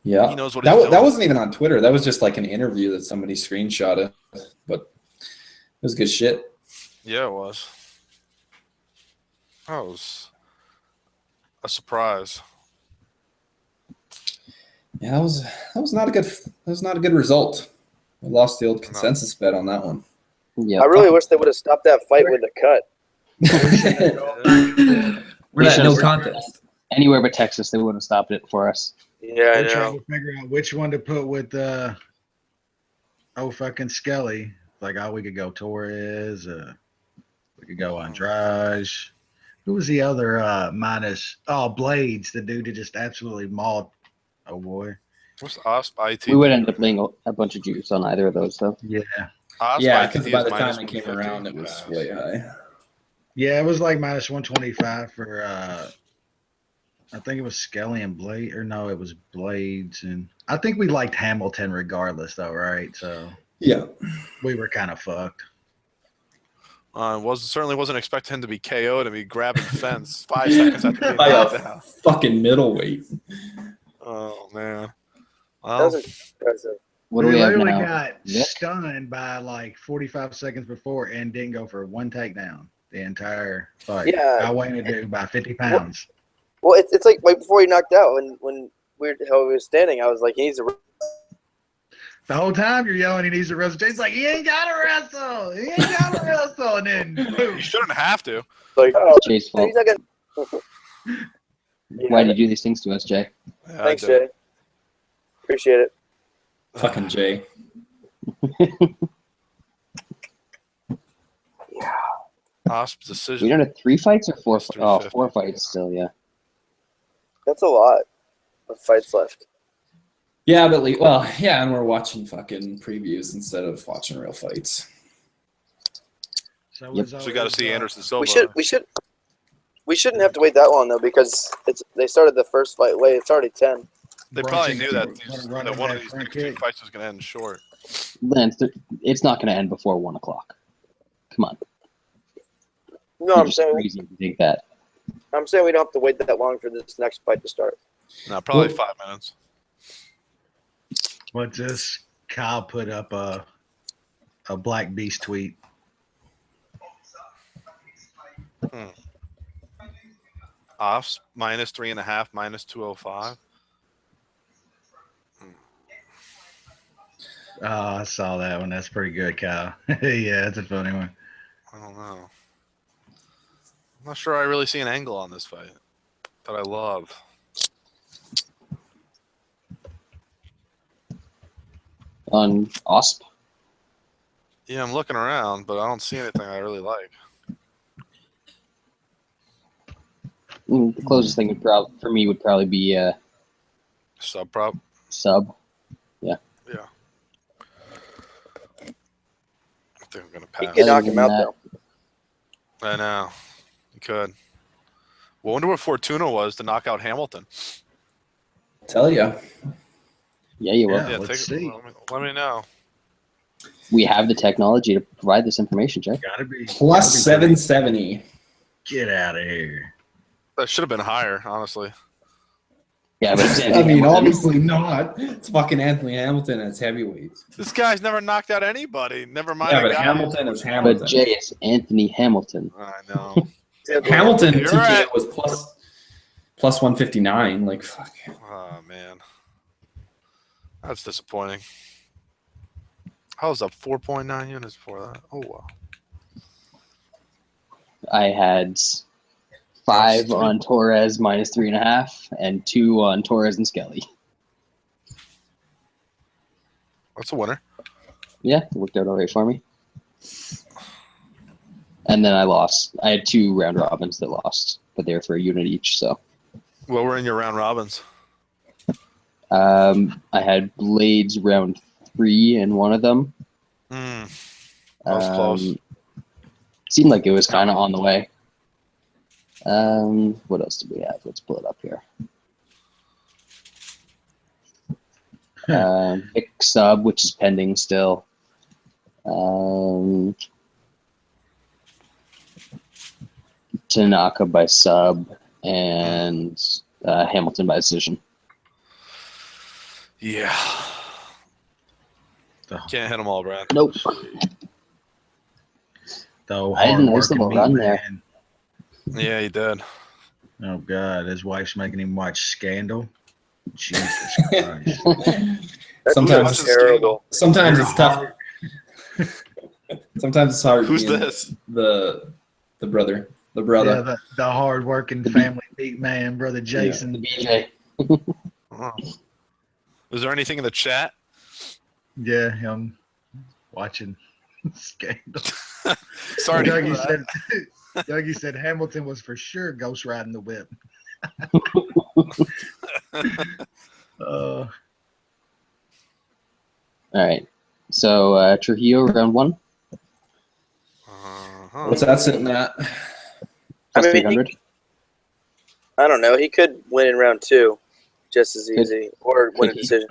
Yeah. He knows what that, he's that doing. wasn't even on Twitter. That was just like an interview that somebody screenshotted. But it was good shit. Yeah, it was. That was a surprise. Yeah, that was not a good result. We lost the old consensus bet on that one. Yeah. I really wish they would have stopped that fight with a cut. We're at no should've- contest. Anywhere but Texas, they would have stopped it for us. Yeah, I We're trying know. to figure out which one to put with fucking Skelly. Like, we could go Torres, we could go Andrade. Who was the other minus? Oh, Blades, the dude who just absolutely mauled. Oh boy. What's Os by IT? We would end up laying a bunch of juice on either of those, though. Yeah. Os Yeah, by because ITT by is the time minus it came 150. around, it was way high. Yeah, it was like minus 125 for I think it was Skelly and Blade, or no, it was Blades, and I think we liked Hamilton regardless, though, right? So Yeah. we were kind of fucked. Certainly wasn't expecting him to be KO'd and be grabbing fence 5 seconds after being By knocked a out. fucking middleweight. Oh man. That Well, was impressive. What do He we have literally now? got Vic? stunned by like 45 seconds before and didn't go for one takedown the entire fight. Yeah. Outweighing the dude by 50 pounds. Well, it's like right before he knocked out when how he was standing, I was like, he needs to. The whole time you're yelling he needs to wrestle. Jay's like, he ain't got to wrestle. He ain't got to wrestle. And then, boom. you shouldn't have to. Like, oh, Jay's fault. he's not gonna. Why do you do these things to us, Jay? Yeah, Thanks, I did. Jay. Appreciate it. Fucking Jay. Osp's We decision. don't have 3 fights or 4? It's Oh, 350. 4 fights still, yeah. That's a lot of fights left. Yeah, but and we're watching fucking previews instead of watching real fights. So Yep. as So we got to always, see Anderson Silva. We shouldn't have to wait that long though because they started the first fight late. It's already 10. They probably knew that one of these next 2 fights was going to end short. Lance, it's not going to end before 1 o'clock. Come on. No, You're I'm just saying crazy if you think that. we don't have to wait that long for this next fight to start. No, probably 5 minutes. What's this? Kyle put up a Black Beast tweet. Offs -3.5, -205. Oh, I saw that one. That's pretty good, Kyle. Yeah, that's a funny one. I don't know. I'm not sure I really see an angle on this fight that I love. On OSP, Yeah, I'm looking around, but I don't see anything I really like. the closest thing would for me would probably be Sub prop. sub. Yeah. I think I'm gonna He pass. can knock Other him than out that- though. I know. You could. Well, I wonder what Fortuna was to knock out Hamilton. Tell ya. Yeah, you will. Yeah. Let's see. Let me know. We have the technology to provide this information, Jay. Gotta be Plus gotta be 770. Get out of here. That should have been higher, honestly. Yeah, but it's I mean, obviously not. It's fucking Anthony Hamilton and it's heavyweight. This guy's never knocked out anybody. Never mind. Yeah, a but guy- Hamilton is Hamilton. But Jay, it's Anthony Hamilton. I know. Hamilton You're TKO right. was plus 159. Like, fuck. Oh man, that's disappointing. I was up 4.9 units before that. Oh wow. I had 5 on Torres -3.5 and 2 on Torres and Skelly. That's a winner. Yeah, it worked out all right for me. And then I lost. I had 2 round robins that lost, but they were for a unit each. So What were in your round robins? I had Blades round 3 in one of them. That was close. Seemed like it was kind of on the way. What else do we have? Let's pull it up here. Big sub, which is pending still. Tanaka by sub and Hamilton by decision. Yeah. Can't hit them all, Brad. Nope. Though I had a nice hard-working little meat run there. man. Yeah, you did. Oh God, his wife's making him watch Scandal. Jesus Christ. Sometimes Who's it's terrible. Sometimes it's tough. Sometimes it's hard. Who's being this? The brother. The Yeah, brother. the hard-working family meat man, brother Jason. The BJ. Oh. Is there anything in the chat? Yeah, him watching Scandal. Sorry to hear Dougie that. said, Dougie said Hamilton was for sure ghost riding the whip. All right. So Trujillo round 1 Uh-huh. What's that sitting at? plus I mean, 300. I don't know. He could win in round 2 just as Could. easy or win a Could he? decision.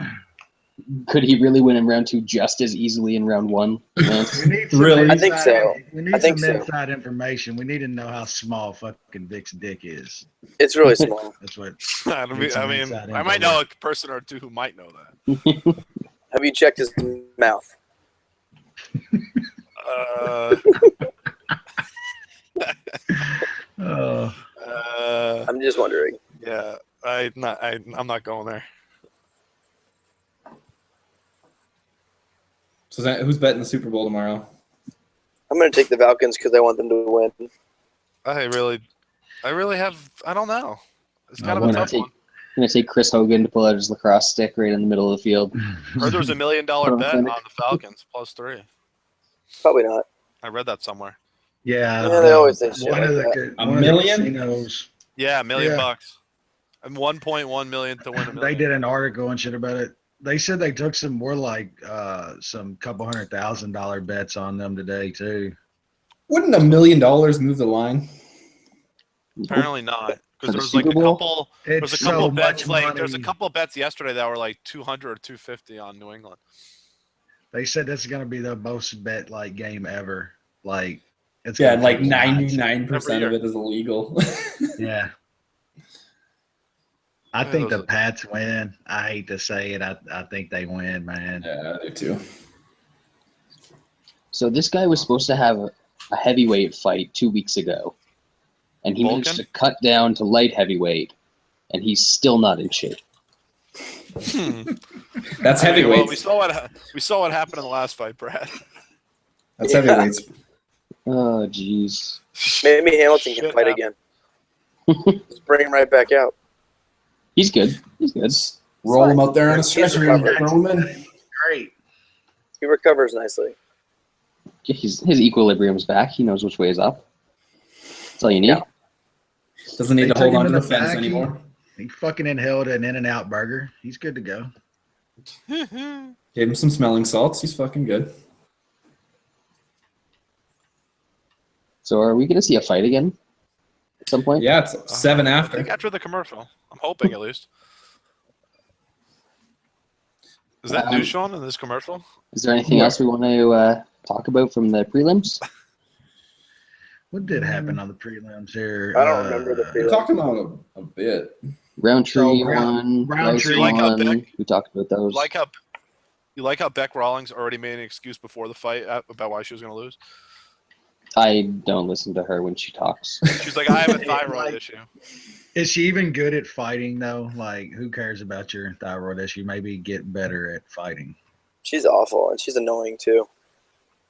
Could he really win in round 2 just as easily in round 1? Man? We need some Really? I think so. We I need think some so. inside information. We need to know how small fucking Vic's dick is. It's really small. That's what. I Need some mean, inside I might info. know a person or two who might know that. Have you checked his mouth? Oh, I'm just wondering. Yeah, I'm not going there. So who's betting the Super Bowl tomorrow? I'm going to take the Falcons because I want them to win. I really don't know. It's kind I of a wanna tough take- one. I'm going to take Chris Hogan to pull out his lacrosse stick right in the middle of the field. Heard there's $1 million bet on the Falcons +3. Probably not. I read that somewhere. yeah. Yeah, they always say shit one like of that. A one of the million? casinos. Yeah, $1 million Yeah. bucks. And 1.1 million to win $1 They million. did an article and shit about it. They said they took some more like some couple $100,000 bets on them today too. Wouldn't $1 million move the line? Apparently not, For because the there was like Super a Bowl? couple. It's There's a so couple much bets money. like there's a couple bets yesterday that were like 200 or 250 on New England. They said this is gonna be the most bet like game ever. Like it's Yeah, gonna and like take shots. 99% of it is illegal. Yeah. I Yeah, think those the are- Pats win. I hate to say it. I think they win, man. Yeah, I do too. So this guy was supposed to have a heavyweight fight 2 weeks ago, and he managed Vulcan? to cut down to light heavyweight, and he's still not in shape. That's I mean, well, heavyweights. we saw what happened in the last fight, Brad. That's Yeah. heavyweights. Oh, jeez. Maybe Hamilton can Shit fight happened. again. Just bring him right back out. He's good. He's good. Roll fine. him out there on a He's stretcher and recovered. throw him in. Great. He recovers nicely. His equilibrium's back. He knows which way is up. That's all you need. Yeah. Doesn't need They to hold took him on to in the the fence back. anymore. He fucking inhaled an In-N-Out burger. He's good to go. Gave him some smelling salts. He's fucking good. So are we going to see a fight again at some point? Yeah, it's 7 I after. think after the commercial. I'm hoping at least. Is that new, Sean, in this commercial? Is there anything else we want to talk about from the prelims? What did happen on the prelims here? I don't remember the We prelims. talked about it a bit. Roundtree So, won. Roundtree- Rice Like how won. Beck- We talked about those. You like how Beck Rawlings already made an excuse before the fight about why she was going to lose? I don't listen to her when she talks. She's like, I have a thyroid Like- issue. Is she even good at fighting though? Like, who cares about your thyroid issue? Maybe get better at fighting. She's awful, and she's annoying too.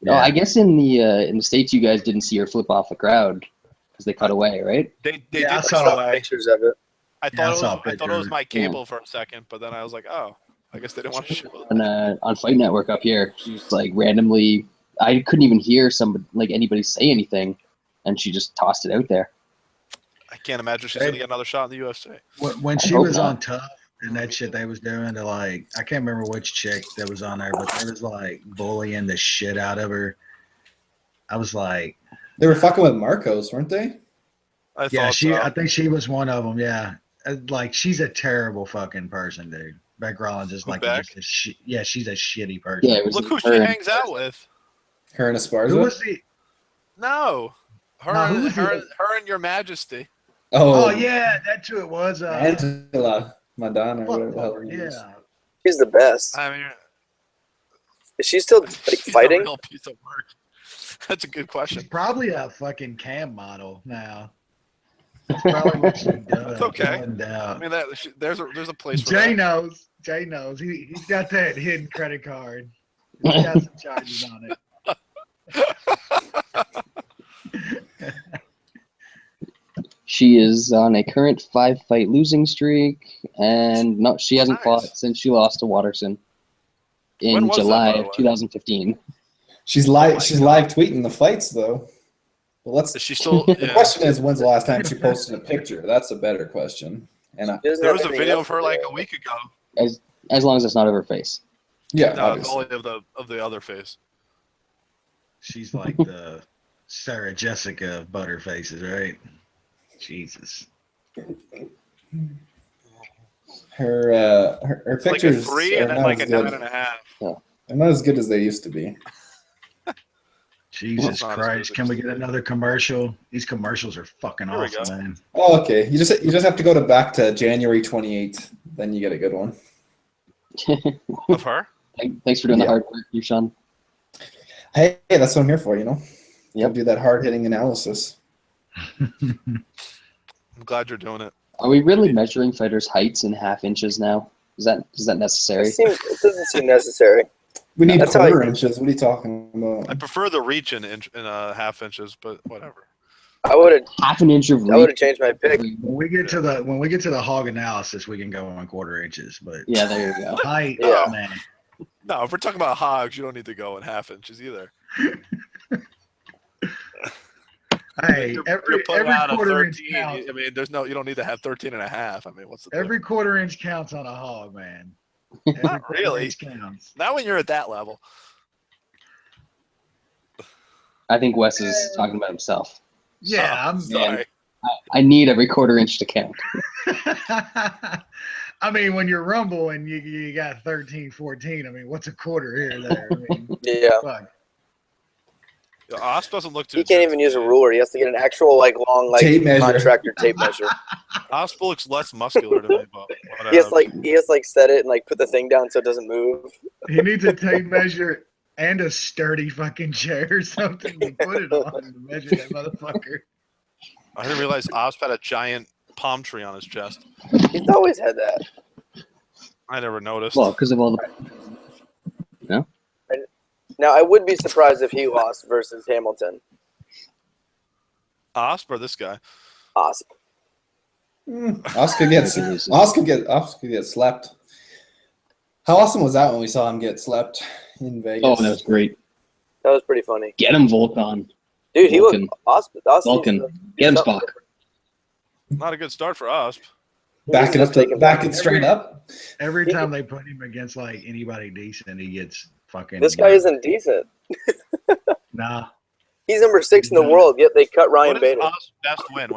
No, I guess in the States you guys didn't see her flip off the crowd because they cut away, right? They Yeah, I did saw cut Saw away. pictures of it. I Yeah, I thought saw a it was picture. my cable for a second, but then I was like, oh, I guess they didn't want to show it. On Fight Network up here, she's like randomly. I couldn't even hear anybody say anything, and she just tossed it out there. I can't imagine she's going to get another shot in the UFC. When I she hope was not. on Tough and that shit they was doing to like, I can't remember which chick that was on there, but they was like bullying the shit out of her. I was like, They were fucking with Marcos, weren't they? I yeah, thought she. so. I think she was one of them. Yeah, like she's a terrible fucking person, dude. Beck Rollins is Who, like Beck? just a yeah, she's a shitty person. Yeah, it was Look who her she and- hangs out with. Her and Esparza. Who was the? No. Her, No, who and, was her, the- her and your majesty. Oh yeah, that's who it was. Angela Madonna. Or whatever the hell her name is. Yeah. She's the best. I mean, Is she still like she's a fighting? real piece of work. That's a good question. She's probably a fucking cam model now. That's probably what she does. That's okay. no doubt. I mean, there's a place for Jay that. knows. Jay knows. He's got that hidden credit card. He's got some charges on it. She is on a current 5-fight losing streak, and no, she hasn't Nice. fought since she lost to Watterson When in was that, July by the of way? 2015. She's Oh live. my she's God. live tweeting the fights though. Well, let's. Is she still? The Yeah. question is, when's the last time she posted a picture? That's a better question. And She doesn't There have was a anything video else of her to like do. a week ago. As long as it's not of her face. yeah, No, it's obviously. only of the other face. She's like the Sarah Jessica of Butterfaces, right? Jesus. her It's like a pictures 3 are and then not like as a good. 9.5. They're not as good as they used to be. Jesus Not as Christ! good Can we as- get another commercial? These commercials are fucking Here we awesome, go. man. Oh, okay. You just have to go back to January 28th. Then you get a good one. Of her? Thanks for doing the Yeah. hard work, you Sean. Hey, that's what I'm here for. You know, Yep. do that hard hitting analysis. I'm glad you're doing it. Are we really measuring fighters' heights in half inches now? Is that necessary? It doesn't seem necessary. We need That's how quarter inches. What are you talking I about? prefer the reach in half inches, but whatever. I would have Half an inch of reach. changed my pick. When we get to the hog analysis, we can go on quarter inches. But Yeah, there you go. height, Yeah. man. No, if we're talking about hogs, you don't need to go in half inches either. Hey, You're every putting out a quarter inch 13. counts. I mean, you don't need to have 13 and a half. I mean, what's the Every difference? quarter inch counts on a hog, man. Every Not quarter really. inch counts. Not when you're at that level. I think Wes is talking about himself. Yeah, Oh, I'm sorry. I need every quarter inch to count. I mean, when you're Rumble and you got 13, 14, I mean, what's a quarter here or there? I mean, Yeah. fuck. Osp doesn't look too. He can't good even to use a me. ruler. He has to get an actual long Tape measure. contractor tape measure. Osp looks less muscular to me, but He has whatever. set it and put the thing down so it doesn't move. He needs a tape measure and a sturdy fucking chair or something to put it on to measure that motherfucker. I didn't realize Osp had a giant palm tree on his chest. He's always had that. I never noticed. Well, because of all the Now I would be surprised if he lost versus Hamilton. Osp or this guy? Osp. Oscar get slept. How awesome was that when we saw him get slept in Vegas? oh, that was great. That was pretty funny. Get him, Volcon. Dude, he Vulcan. looked Osp. Vulcan. Get him, Spock. Not a good start for Osp. back it straight up. Every time they put him against anybody decent, he gets fucking. This guy isn't decent. Nah. He's number 6 in the world, yet they cut Ryan What is Bader. Osp's best win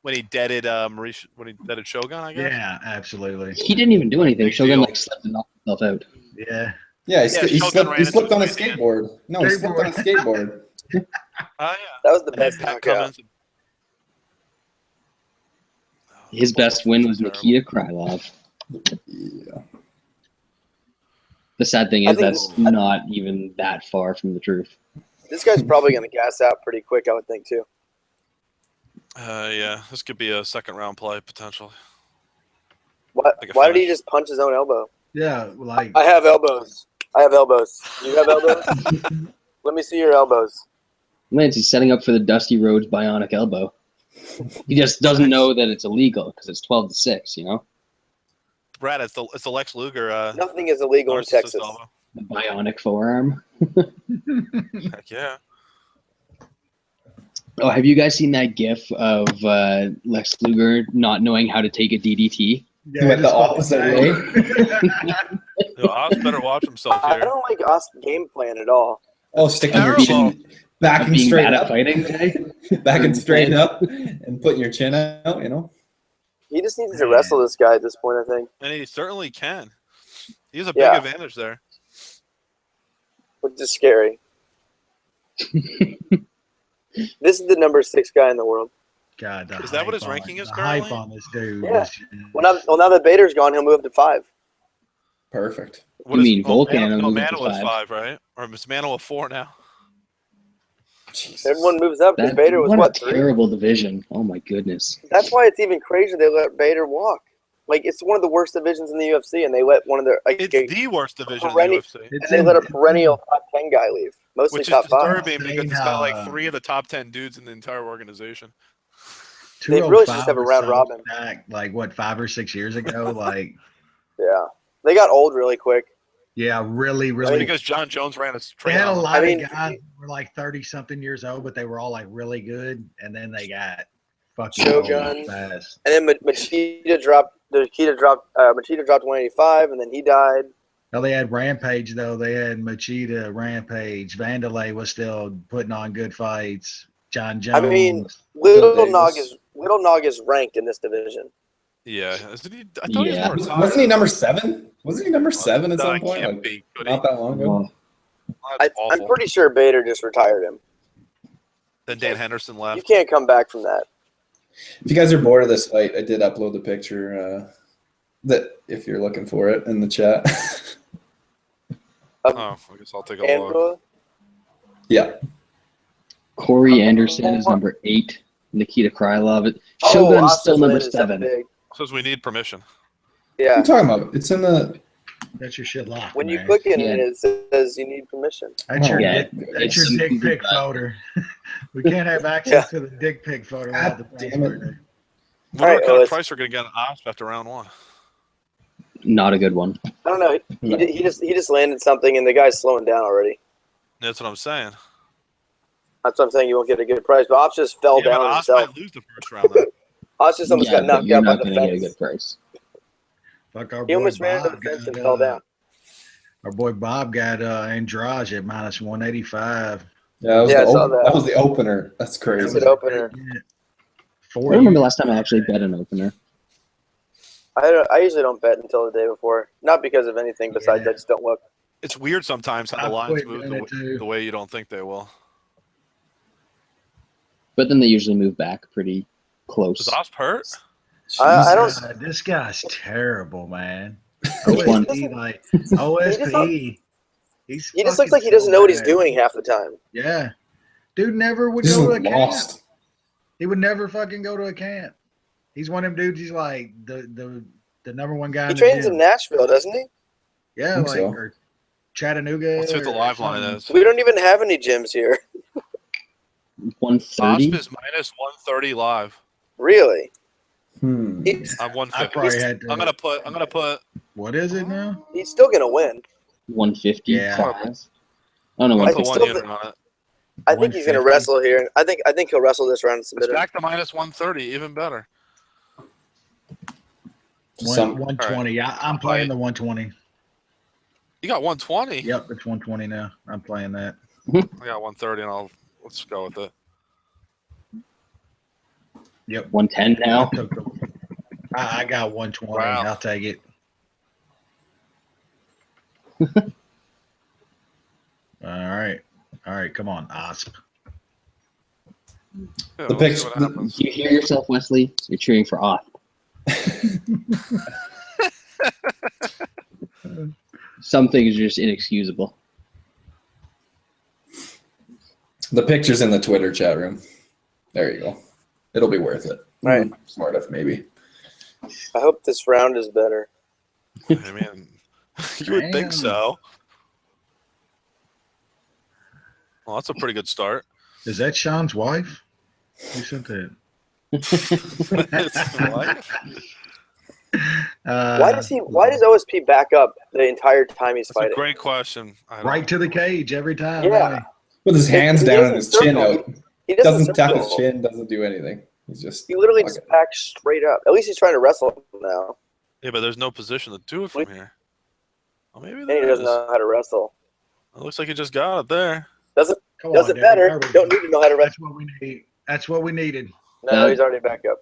when he deaded Maurice when he deaded Shogun? I guess. Yeah, absolutely. He didn't even do anything. Big Shogun deal. slept and knocked himself out. Yeah. Yeah, Shogun he ran slipped into on a his way, man. skateboard. No, he slipped on a skateboard. Yeah. That was the And then best Pat knockout. Cummins. His best win was Nikita Krylov. Yeah. The sad thing I is think- that's not even that far from the truth. This guy's probably going to gas out pretty quick, I would think, too. Yeah, this could be a second round play potentially. Why Like a did he finish. just punch his own elbow? Yeah, I have elbows. You have elbows? Let me see your elbows. Lance, he's setting up for the Dusty Rhodes bionic elbow. He just doesn't know that it's illegal because it's 12-6, you know? Brad, it's the Lex Luger. Nothing is illegal in narcissist Texas. elbow. The bionic forearm. Heck yeah. Oh, have you guys seen that gif of Lex Luger not knowing how to take a DDT? Yeah, Went the just opposite way. Yo, Osp better watch himself I here. don't like Osp's game plan at all. Oh, sticking your Terrible. chin, backing Being straight bad at up, fighting today? backing straight up, and putting your chin out. You know. He just needs to wrestle this guy at this point, I think, And he certainly can. He has a big Yeah. advantage there. which is scary. This is the number 6 guy in the world. God, the Is that what hype his on ranking it. is The currently? hype on this dude. Yeah. is- Well, now that Bader's gone, he'll move up to 5. Perfect. What You is- mean Volkan Mano, and no, move up Mano to was 5. 5, right? Or is Mano a 4 now? Jesus. Everyone moves up because That, Bader was, what a 3? terrible division. Oh, my goodness. That's why it's even crazier they let Bader walk. It's one of the worst divisions in the UFC, and they let one of their It's the worst division in the Perennial- UFC. and they let a perennial top 10 guy leave, mostly Which is top 5. disturbing because it's got like 3 of the top 10 dudes in the entire organization. They really should 205 just have a or round so robin. Back, 5 or 6 years ago. Yeah, they got old really quick. Yeah, really, It's really. because John Jones ran a They train had a on them. lot I mean- of guys who were 30-something years old, but they were all really good, and then they got fucking Shogun. old fast. And then Machida dropped 185, and then he died. Well, they had Rampage though. They had Machida, Rampage. Vandalay was still putting on good fights. John Jones. I mean, Little Davis. Nog is ranked in this division. Yeah, isn't he? I thought he was Yeah. more retired. Wasn't he number 7? Wasn't he number 7 at No, some he point? can't Like, be. Could he? not that long ago. Well, That's I'm awful. pretty sure Bader just retired him. Then Dan Henderson You left. can't come back from that. If you guys are bored of this fight, I did upload the picture that if you're looking for it in the chat. Oh, I guess I'll take a look. Angela? Yeah. Corey Anderson is number 8. Nikita Krylov. Oh, Shogun's Oscar's still number landed something 7. big. Says we need permission. What are Yeah. you talking about? It's in the. That's your shit locked. When you man. click in Yeah. it, it says you need permission. That's your Yeah, dick, that's your it's- dick pic folder. We can't have access to the dick pic folder without the God damn it. password. Wonder Alright, what kind well, of price we're gonna get an OSP after round 1. Not a good one. I don't know. No. He just landed something, and the guy's slowing down already. That's what I'm saying. That's what I'm saying. You won't get a good price. But Ops just fell Yeah, but down OSP himself. might lose the first round. Then. Ops just almost got but knocked you're out by not the going to get a fence. good price. Fuck our He boy almost ran into Bob the fence and got, fell down. our boy Bob got Andrade at minus 185. Yeah, that was, Yeah, I the, saw op- that. that was the opener. That's crazy. That's an opener. I 40. don't remember last time I actually bet an opener. I usually don't bet until the day before. Not because of anything besides Yeah. I just don't look. It's weird sometimes how the I've lines quit move doing it too. the way you don't think they will. But then they usually move back pretty close. Is OSP hurt? I don't. This guy's terrible, man. Which one? OSP, like OSP. He just looks like he doesn't know what he's doing half the time. Yeah, dude never would He's go to a camp. lost. He would never fucking go to a camp. He's one of them dudes. He's like the number one guy. He in the trains gym. in Nashville, doesn't he? Yeah, think like so. or Chattanooga. Let's see what the or live line something. is. We don't even have any gyms here. 130. OSP is minus 130 live. Really? He's I'm I 150. probably had to. I'm gonna put. What is it now? He's still gonna win. 150. Yeah. Class. Oh no, I'm I gonna put still one unit think- on it. I think he's gonna 150. wrestle here. I think he'll wrestle this round and It's submit him. back to minus 130, even better. Some- 120. I'm playing the 120. You got 120. Yep, it's 120 now. I'm playing that. I got 130, and let's go with it. Yep. 110 now. I got 120. Wow. I'll take it. All right. Come on, OSP. Yeah, The we'll picture- see what happens. Do you hear yourself, Wesley? You're cheering for off. Some things are just inexcusable. The picture's in the Twitter chat room. There you go. It'll be worth it. Right. Smart enough, maybe. I hope this round is better. I mean, you would think Damn. so. Well, that's a pretty good start. Is that Sean's wife? Who sent that? What? Why does OSP back up the entire time he's That's a fighting? great question. I don't right to the know. cage every time? Yeah. Hey. With his hands He down doesn't and his chin circle. out. He Doesn't tap his circle. chin, doesn't do anything. He's just He literally fuck just it. backs straight up. At least he's trying to wrestle now. Yeah, but there's no position to do it from here. Oh, maybe And he there doesn't is. know how to wrestle. It looks like he just got it there. Doesn't Come doesn't dude. matter. There we Don't go. need to know how to wrestle. That's what we need. That's what we needed. No, he's already back up.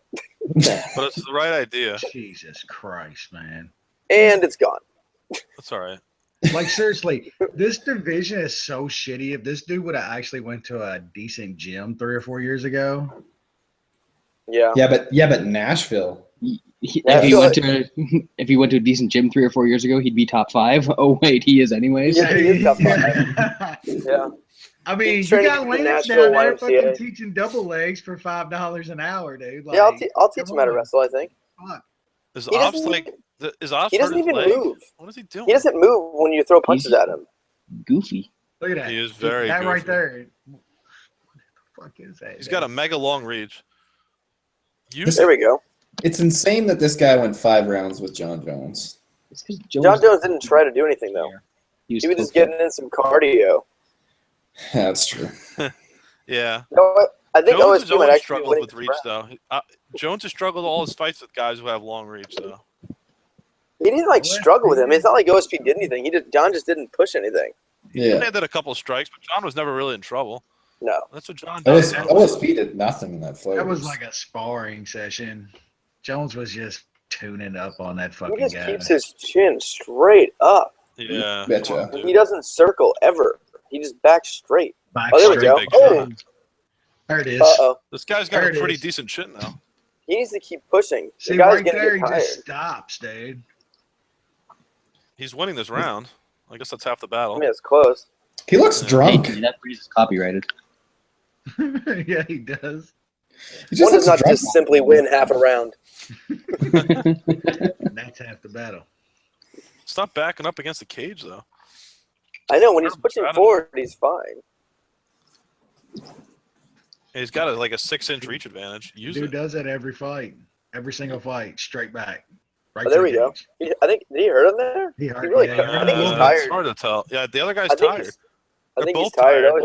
But it's the right idea. Jesus Christ, man. And it's gone. That's all right. Like seriously, this division is so shitty. If this dude would have actually went to a decent gym 3 or 4 years ago, Yeah. Yeah, but Nashville. If he went to a decent gym 3 or 4 years ago, he'd be top 5. Oh wait, he is anyways. Yeah, he is top Yeah. I mean, He's you training got at the Lance Nashville down there YMCA. fucking teaching double legs for $5 an hour, dude. Like, Yeah, I'll teach come him how to on. wrestle, I think. Fuck. Is He Ops doesn't like? Is Ops He hurt doesn't his even leg? move. What is he doing? He doesn't move when you throw punches at him. Goofy. Look at that. He is very That right goofy. there. What the fuck is that? He's got a mega long reach. You There we go. It's insane that this guy went 5 rounds with John Jones. It's 'cause John Jones didn't try to do anything though. He was He was just cooking. getting in some cardio. That's true. yeah. You know what? I think Jones has OSP might always actually struggled win with reach, though. Jones has struggled all his fights with guys who have long reach, though. He didn't like struggle with him. It's not like OSP did anything. John just didn't push anything. He Yeah. landed a couple strikes, but John was never really in trouble. No. That's what John does. OSP did nothing in that fight. That was like a sparring session. Jones was just tuning up on that He fucking just guy. keeps his chin straight up. Yeah. Betcha. come on, dude. He doesn't circle ever. He just backs straight. Back Oh, there we straight. go. Big Oh, shot. There it is. uh-oh. This guy's got There a it pretty is. decent chin now. He needs to keep pushing. See, The guy's right gonna there, get he tired. just stops, dude. He's winning this round. I guess that's half the battle. I mean, it's close. He looks Yeah. drunk. Hey, that freeze is copyrighted. Yeah, he does. He just One does looks not drunk. just simply win half a round. And that's half the battle. Stop backing up against the cage, though. I know when he's pushing Proud of forward, he's fine. He's got like a 6-inch reach advantage. Use Dude it. does that every fight. Every single fight. Straight back. Right Oh, there to we the go. cage. I think did he hurt him there? He hurt. really yeah, cut- he hurt I think him a he's little bit. It's tired. hard to tell. Yeah, the other guy's I think tired. he's They're he's both tired. tired.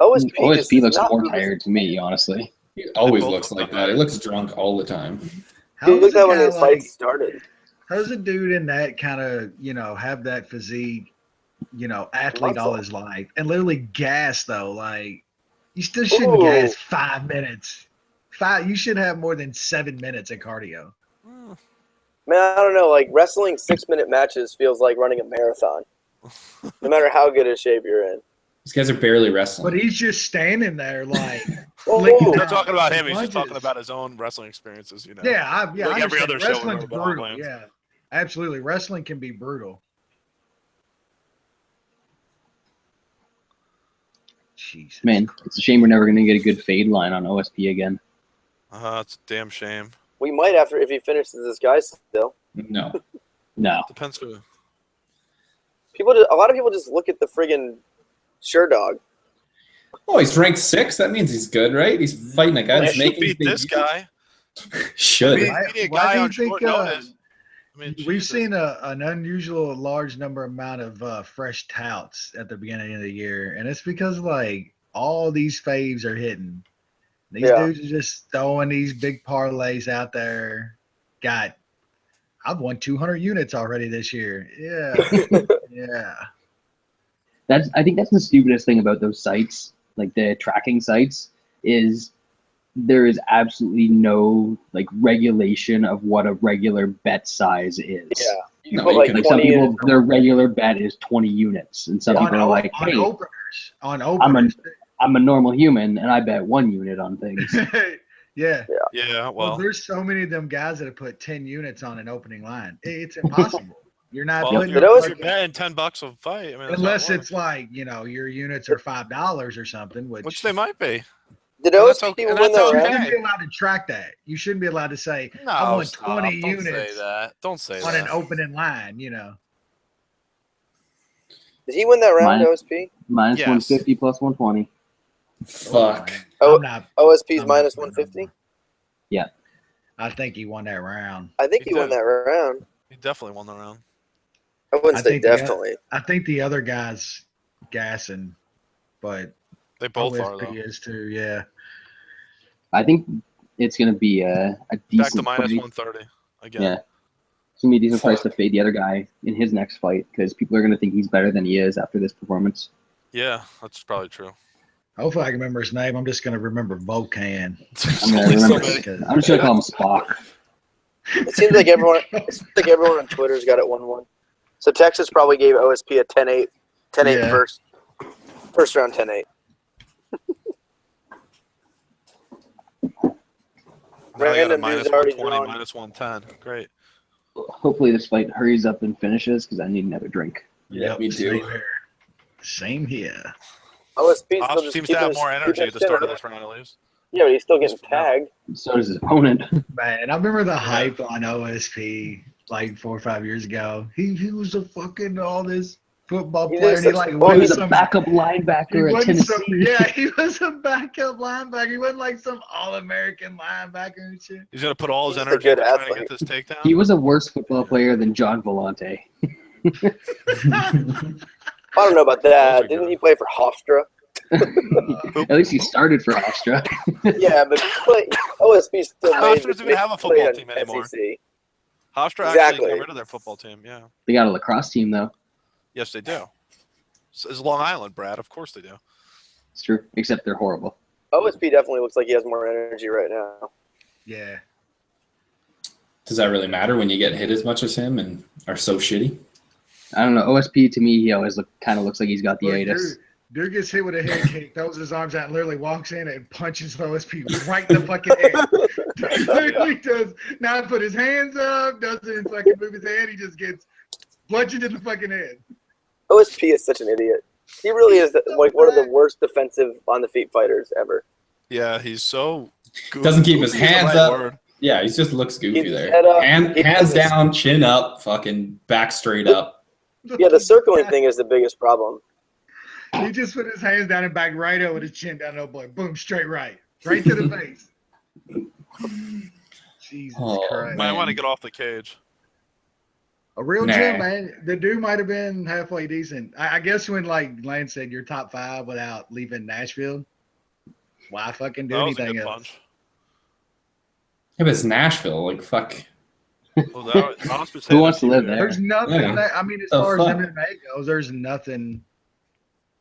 OSP, just OSP is looks not more moving. tired to me, honestly. He always both looks look like tired. that. He looks drunk all the time. How He does looked a that when guy his fight like, started. how does a dude in that kind of, have that physique, athlete all Muscle. his life and literally gas though? Like, you still shouldn't Ooh. gas 5 minutes. You should have more than 7 minutes of cardio. Man, I don't know. Like wrestling 6-minute matches feels like running a marathon. No matter how good a shape you're in. These guys are barely wrestling. But he's just standing there like, Oh, licking He's down not talking about him. He's just lunges. talking about his own wrestling experiences. You know. Yeah, I Like every understand. other show we've Wrestling's ever been on, brutal. man. Yeah, absolutely. Wrestling can be brutal. Jesus. Man, it's a shame we're never going to get a good fade line on OSP again. It's a damn shame. We might after if he finishes this guy still. No. No. Depends who. A lot of people just look at the friggin' sure dog. Oh, he's ranked 6. That means he's good, right? He's fighting a guy He that's should making beat big this deals. guy. Should. Beat Why- a why guy do you on short think, notice. I mean, We've Jesus. seen an unusual large amount of fresh touts at the beginning of the year, and it's because like all these faves are hitting. These Yeah. dudes are just throwing these big parlays out there. I've won 200 units already this year. Yeah, yeah. I think that's the stupidest thing about those sites, like the tracking sites, is there is absolutely no like regulation of what a regular bet size is. Yeah. You No, put you like can- Like some 20 people, in. their regular bet is 20 units, and some people are like, on "Hey, openers, on openers. I'm a normal human, and I bet 1 unit on things." Yeah. Yeah, Well, well, there's so many of them guys that have put 10 units on an opening line. It's impossible. You're not well, putting if But you're, always- if you're betting $10 a fight, I mean, that's how it unless works. it's like, your units are $5 or something, Which they might be. Did And that's OSP okay- and win that's that you okay. round? shouldn't be allowed to track that. You shouldn't be allowed to say, No, I won stop. 20 Don't units say that. Don't say on that. an opening line, Did he win that round, Mine- OSP? Minus Yes. 150 plus 120. Fuck. Oh, I'm not, OSP's I'm minus not- 150? I think he won that round. I think He he won did. that round. He definitely won the round. I wouldn't I say think the- definitely. I think the other guy's gassing, but They both are, OSP though. is too, yeah. I think it's going to be a Back decent to minus price. 130 again. Yeah. It's going to be a decent price to Fuck. fade the other guy in his next fight because people are going to think he's better than he is after this performance. Yeah, that's probably true. Hopefully I can remember his name. I'm just going to remember Volcan. There's I'm going only to so remember. many. I'm just going to call him Spock. It seems like everyone on Twitter's got it 1-1. So Texas probably gave OSP a 10-8. 10-8 Yeah. first round 10-8. Now they got a Random minus dude's already 120, drawn. minus 110. Great. Hopefully this fight hurries up and finishes because I need another drink. Yeah, me too. Same here. Same here. OSP's still Ops just seems to keeping have his- more keeping energy his at the chin start of up. this round, at least. Yeah, but he's still getting Just for now. tagged. So does his opponent. Man, I remember the hype on OSP like 4 or 5 years ago. He was a fucking all this football He player. did And he such- like well, He won was a some. backup He linebacker at won Tennessee. some. Yeah, he was a backup linebacker. He wasn't like some all-American linebacker and shit. He's going to put all his He's a energy good into trying to athlete. get this takedown. He was a worse football player than John Volante. I don't know about Those that. are Didn't good. he play for Hofstra? At least he started for Hofstra. Yeah, but OSP still Hofstra made doesn't even have a football team anymore. SEC. Hofstra actually Exactly. got rid of their football team. Yeah. They got a lacrosse team though. Yes, they do. So it's Long Island, Brad. Of course they do. It's true, except they're horrible. OSP definitely looks like he has more energy right now. Yeah. Does that really matter when you get hit as much as him and are so shitty? I don't know. OSP to me, he always kind of looks like he's got the Look, itis. Dude gets hit with a head kick, throws his arms out, and literally walks in and punches OSP right in the fucking head. Literally does not put his hands up, doesn't fucking move his head. He just gets bludgeoned in the fucking head. OSP is such an idiot. He really is like one of the worst defensive on the feet fighters ever. Yeah, he's so goofy. Doesn't keep his Goofy is the hands right up. word. Yeah, he just looks goofy He's there. head up, he Hands doesn't- down, chin up, fucking back straight up. Yeah, the circling thing is the biggest problem. He just put his hands down and back right up with his chin down, no boy. Boom, straight right to the face. Jesus Oh, Christ. Might man. want to get off the cage. A real Nah. gym, man. The dude might have been halfway decent. I guess when like Lance said you're top 5 without leaving Nashville, why fucking do That was a anything good else? punch. Yeah, but it's Nashville. Like, fuck. Well, that, Who wants to live there? There's nothing. Yeah. I mean, as The far fuck? as MMA goes, there's nothing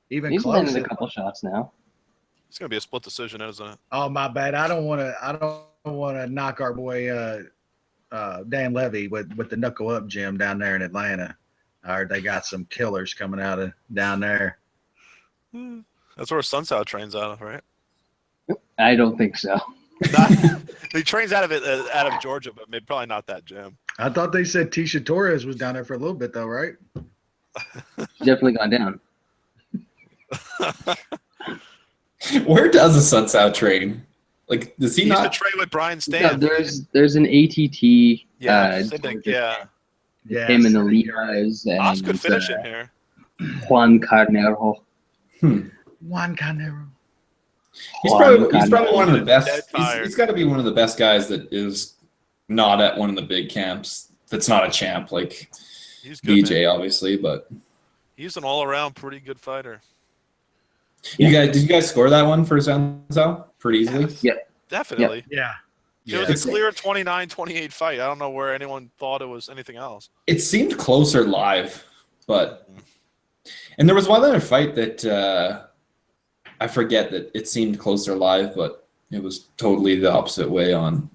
even He's close. landed a To, couple shots now. It's gonna be a split decision, isn't it? oh my bad. I don't want to knock our boy Dan Levy with the Knuckle Up gym down there in Atlanta. I heard they got some killers coming out of down there. That's where Sunsow trains out of, right? I don't think so. He trains out of Georgia, but maybe probably not that gym. I thought they said Tisha Torres was down there for a little bit though, right? She's definitely gone down. Where does a Sunsow train? Like, does he He used to not? train with Brian Yeah, Stan. there's an ATT. Yeah, Siddick, yeah. Yeah. Him and the you're right. Levi's Oz and could finish in here. Juan Carnero. Juan Carnero. He's Juan probably one of the Dead best. tired. He's got to be one of the best guys that is not at one of the big camps. That's not a champ like He's good. DJ, Man. obviously. But He's an all-around pretty good fighter. did you guys score that one for Sunsow pretty easily? Yeah. Definitely. Yeah. It was It's- a clear 29-28 fight. I don't know where anyone thought it was anything else. It seemed closer live, and there was one other fight that I forget that it seemed closer live, but it was totally the opposite way on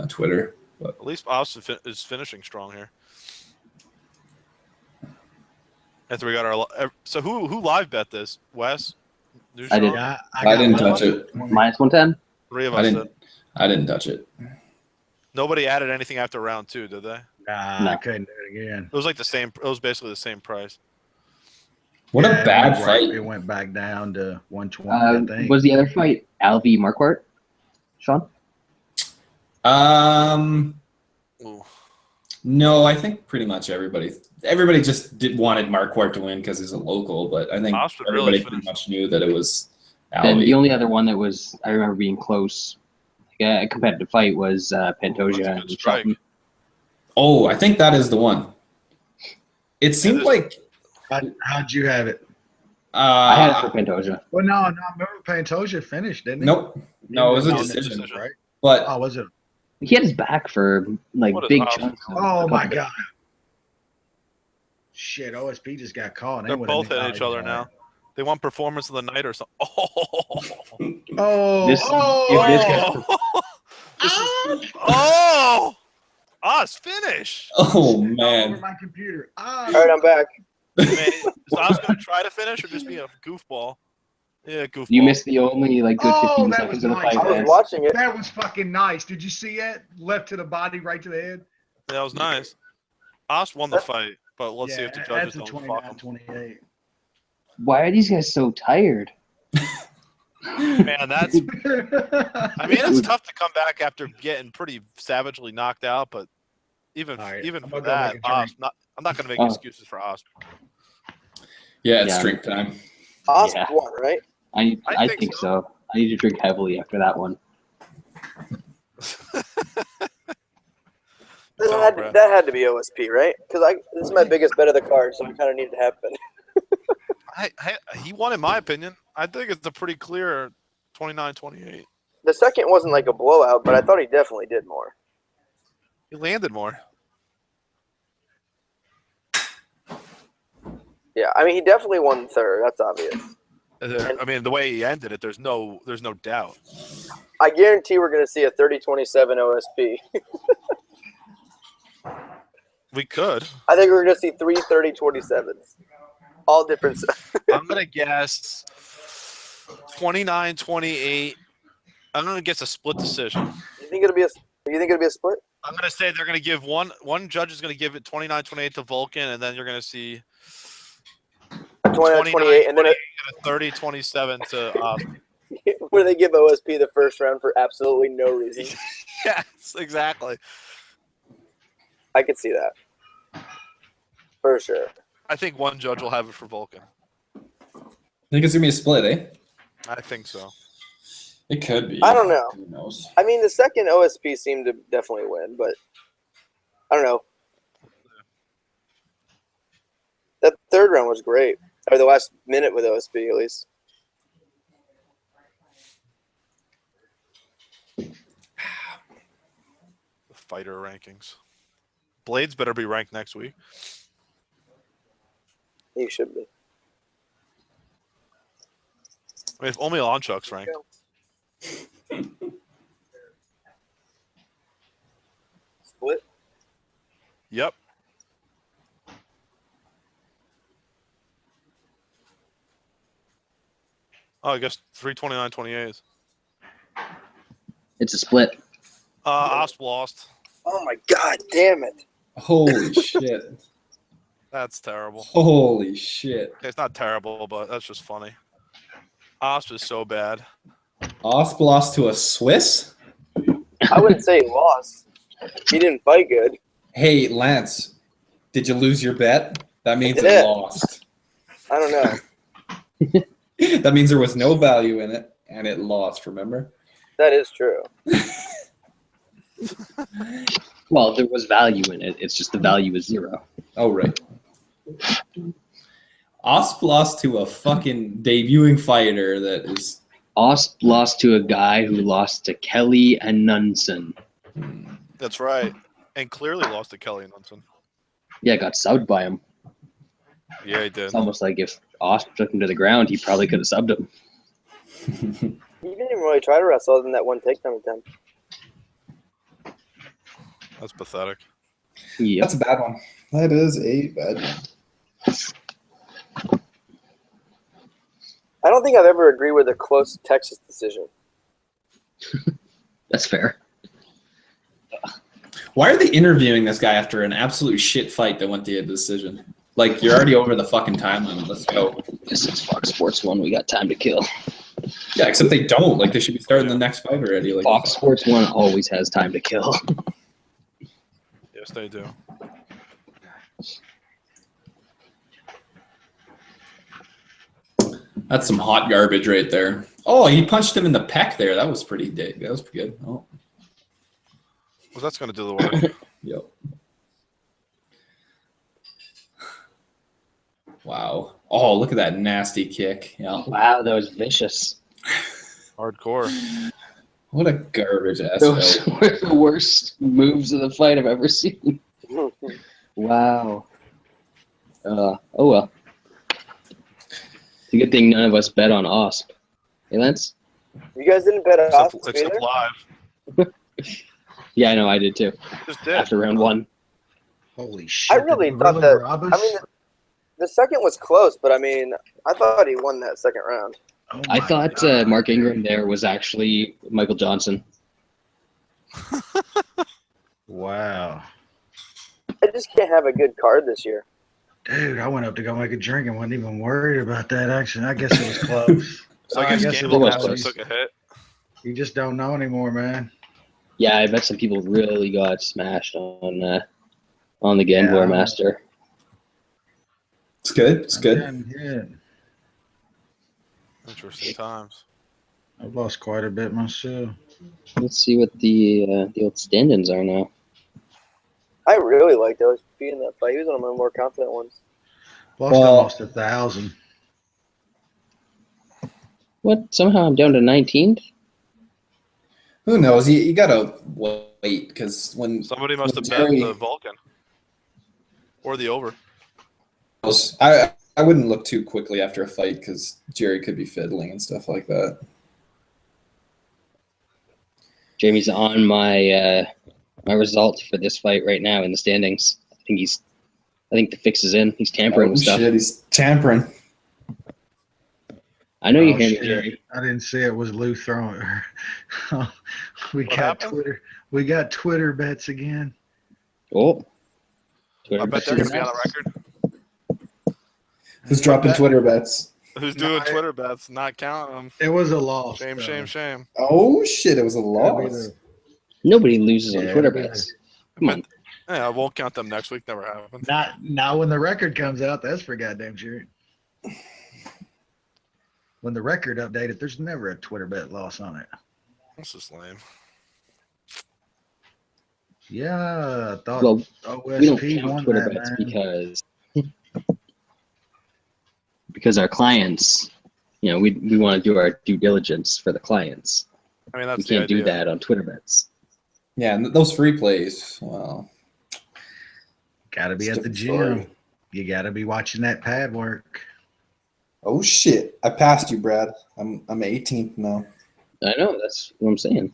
Twitter. But At least Oz is finishing strong here. After we got our so who live bet this? Wes? I did. Yeah, I didn't touch it. Minus 110. 3 of I us didn't. did. I didn't touch it. Nobody added anything after round 2, did they? Nah, No. I couldn't do it again. It was like the same. It was basically the same price. What Yeah, a bad it went fight. It went back down to 120, I think. Was the other fight Alvey Marquardt? Sean? Ooh. No, I think pretty much everybody just wanted Marquardt to win because he's a local, but I think Oz would everybody really pretty finish. much knew that it was Then the Alvey. only other one that was I remember being close, like a competitive fight, was That's a Pantoja good and strike. Shelton. Oh, I think that is the one. It seemed there's- like How'd you have it? I had it for Pantoja. Well, no, I remember Pantoja finished, didn't he? nope. No, it was a No, it was a decision. decision. Right? But Oh, was it? He had his back for like What is big Oz? chunks. of Oh, the my fight. God. Shit, OSP just got caught. and they They're would've both been hitting each other now. They want performance of the night or something. Oh, Oh, This- if this gets- this is, oh, Oz finish. oh over man, my computer. Ah, All right, I'm back. Man, is Oz gonna try to finish or just be a goofball? Yeah, goofball. You missed the only like good Oh, 15 that seconds was of the nice. fight. I was man. watching it. that was fucking nice. Did you see that? Left to the body, right to the head. That was nice. Oz won the fight, but let's see if the judges that's a don't fuck him. 29-28. Why are these guys so tired? Man, that's. I mean, it's tough to come back after getting pretty savagely knocked out, but even All right, even I'm for gonna go that, make a drink. I'm not going to make Oh. excuses for Oz. yeah, it's Yeah. drink time. Oscar Yeah. won, right? I I think think so. I need to drink heavily after that one. Bruh. That had to be OSP, right? Because this is my biggest bet of the card, so it kind of needed to happen. He won, in my opinion. I think it's a pretty clear 29-28. The second wasn't like a blowout, but I thought he definitely did more. He landed more. Yeah, I mean, he definitely won third. That's obvious. I mean, the way he ended it, there's no doubt. I guarantee we're going to see a 30-27 OSP. We could. I think we're going to see 3 30-27s. All different. I'm going to guess 29-28. I'm going to guess a split decision. You think it'll be a split? I'm going to say they're going to give one judge is going to give it 29-28 to Vulcan, and then you're going to see 29-28, and then 30-27 to us. where they give OSP the first round for absolutely no reason. Yes, exactly. I could see that. For sure. I think one judge will have it for Vulcan. Think it's gonna be a split, eh? I think so. It could be. I don't know. Who knows? I mean, the second OSP seemed to definitely win, but I don't know. That third round was great. Or the last minute with OSP, at least. The fighter rankings. Blades better be ranked next week. You should be. I mean, if only Lonchuk's ranked. Split? Yep. Oh, I guess 329-28. It's a split. Osp lost. Oh my god, damn it. Holy shit! That's terrible. Holy shit! Okay, it's not terrible, but that's just funny. Osp is so bad. Osp lost to a Swiss. I wouldn't say he lost. He didn't fight good. Hey, Lance, did you lose your bet? That means did. it lost. I don't know. That means there was no value in it, and it lost. Remember? That is true. Well, there was value in it. It's just the value is 0. Oh, right. Osp lost to a fucking debuting fighter that is. Osp lost to a guy who lost to Kelly and Nunson. That's right. And clearly lost to Kelly Nunson. Yeah, got subbed by him. Yeah, he did. It's almost like if Osp took him to the ground, he probably could have subbed him. He didn't even really try to wrestle other than that one takedown attempt. That's pathetic. Yep. That's a bad one. That is a bad one. I don't think I've ever agreed with a close Texas decision. That's fair. Why are they interviewing this guy after an absolute shit fight that went to a decision? Like, you're already over the fucking time limit. Let's go. This is Fox Sports 1. We got time to kill. Yeah, except they don't. Like, they should be starting the next fight already. Like, Fox Sports 1 always has time to kill. Yes, they do. That's some hot garbage right there. Oh, he punched him in the pec there. That was pretty big. That was pretty good. Oh, Well, that's going to do the work. yep. Wow. Oh, look at that nasty kick. Yeah. Wow, that was vicious. Hardcore. What a garbage ass Those fight. were the worst moves of the fight I've ever seen. Wow. Oh, well. It's a good thing none of us bet on Osp. Hey, Lance? You guys didn't bet on Except, Osp except either? live. Yeah, I know, I did too. Just did. After round 1. Holy shit. I really did they thought that. rob us? I mean, the second was close, but I mean, I thought he won that second round. Oh I my thought God. Mark Ingram there was actually Michael Johnson. Wow. I just can't have a good card this year. Dude, I went up to go make a drink and wasn't even worried about that action. I guess it was close. So I guess it gambling was actually close. took a hit. You just don't know anymore, man. Yeah, I bet some people really got smashed on the Gambler Yeah. Master. It's good. It's good. Yeah, Interesting times. I've lost quite a bit myself. Let's see what the old stand-ins are now. I really liked OSP in that fight. He was one of my more confident ones. Lost Well- almost 1,000. What? Somehow I'm down to 19th? Who knows? You gotta wait because when Somebody must have Jerry- bet the Vulcan. Or the over. I wouldn't look too quickly after a fight because Jerry could be fiddling and stuff like that. Jamie's on my my result for this fight right now in the standings. I think the fix is in. He's tampering with stuff. Shit, he's tampering. I know you hear me, shit. Jerry. I didn't see it was Lou throwing. We What got happened? Twitter. We got Twitter bets again. Oh. I bet they're going to be on the record. Who's dropping bet? Twitter bets? Who's doing Twitter bets? Not counting them. It was a loss. Shame, though. shame, shame. Oh shit, it was a It'll be loss. the- Nobody loses on Yeah, Twitter it'll be bets. Come on. Yeah, I won't count them next week. Never happened. Not when the record comes out. That's for goddamn sure. When the record updated, there's never a Twitter bet loss on it. This is lame. Yeah, I thought Well, we don't OSP count won Twitter that, bets man. because our clients, we want to do our due diligence for the clients. I mean, We that's the can't do idea. that on Twitter bets. Yeah, and those free plays. Well, Got to be it's at the different gym. story. You got to be watching that pad work. Oh shit, I passed you, Brad. I'm 18th now. I know, that's what I'm saying.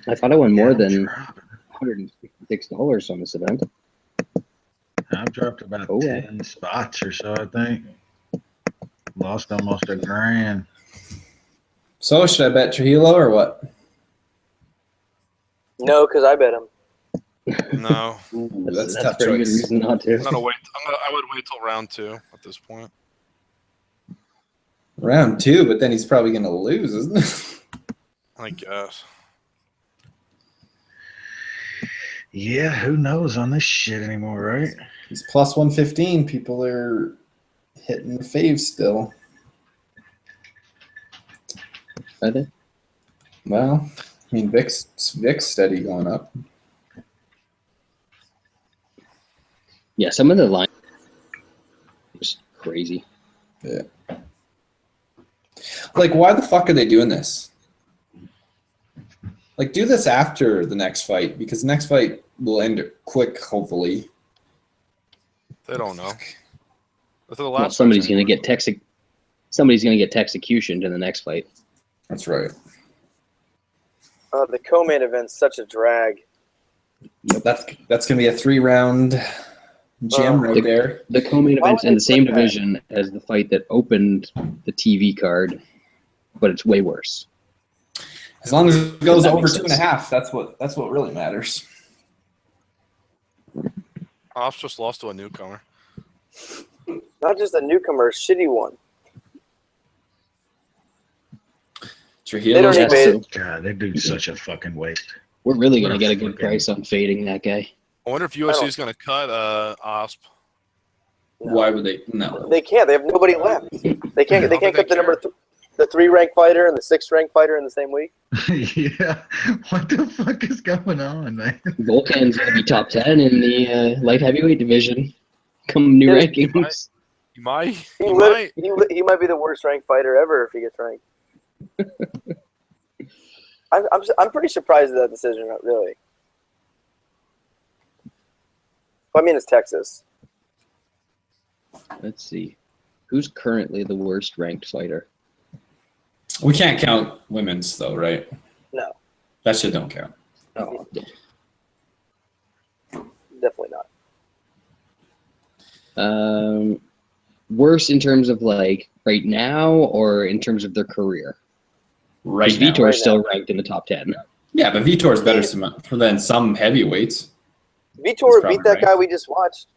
I thought I won more Yeah, I'm than dropping. $156 on this event. I've dropped about Oh, 10 spots or so, I think. Lost almost $1,000. So should I bet Trujillo or what? No, because I bet him. No, That's a tough pretty good choice. reason not to. I would wait till round 2 at this point. Round 2, but then he's probably gonna lose, isn't it? I guess. Yeah, who knows on this shit anymore, right? He's plus 115. People are hitting the faves still. Are they? Well, I mean, Vic's steady going up. Yeah, some of the line is crazy. Yeah. Like, why the fuck are they doing this? Like, do this after the next fight, because the next fight will end quick, hopefully. They don't know. That's the Well, last. somebody's gonna get executioned in the next fight. That's right. The co-main event's such a drag. That's gonna be a 3-round gem right there. The co-main Why event's would in they the same put that? division as the fight that opened the TV card, but it's way worse. As long as it goes That over makes 2.5, that's what really matters. Ops just lost to a newcomer. Not just a newcomer, a shitty one. Trujillo. They don't Yeah, even- so God, that dude's such a fucking waste. we're really What gonna a get a good fucking- price on fading that guy. I wonder if UFC is going to cut OSP. Why would they? No. They can't. They have nobody left. They can't. They can't think cut they the 3-ranked fighter and the 6th-ranked fighter in the same week. Yeah, what the fuck is going on, man? Volkan's gonna be top 10 in the light heavyweight division. Come new Yeah, rankings. He might. He, He lit- might. he might be the worst-ranked fighter ever if he gets ranked. I'm pretty surprised at that decision, really. I mean, it's Texas. Let's see. Who's currently the worst ranked fighter? We can't count women's though, right? No, That shit don't count. Oh, definitely not. worse in terms of like right now or in terms of their career? Right Because now. Vitor's Right still now. ranked in the top 10. Yeah, but Vitor's better than some heavyweights. Vitor probably beat that right. guy we just watched.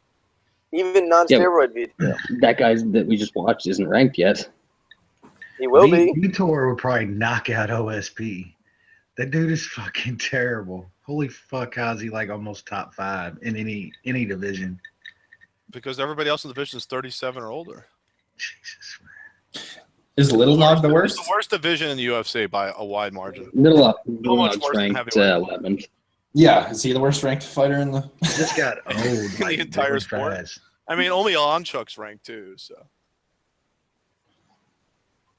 Even non-steroid Vitor. That guy that we just watched isn't ranked yet. He will be. Vitor would probably knock out OSP. That dude is fucking terrible. Holy fuck, how's he like almost top 5 in any division? Because everybody else in the division is 37 or older. Jesus, man. Is Little Nog the It's worst? the worst division in the UFC by a wide margin. Little much Log's worse than ranked heavyweight. 11th. Yeah, is he the worst ranked fighter in the? He just got old. The like, entire really sport? fast. I mean, only Onchuk's ranked too, so.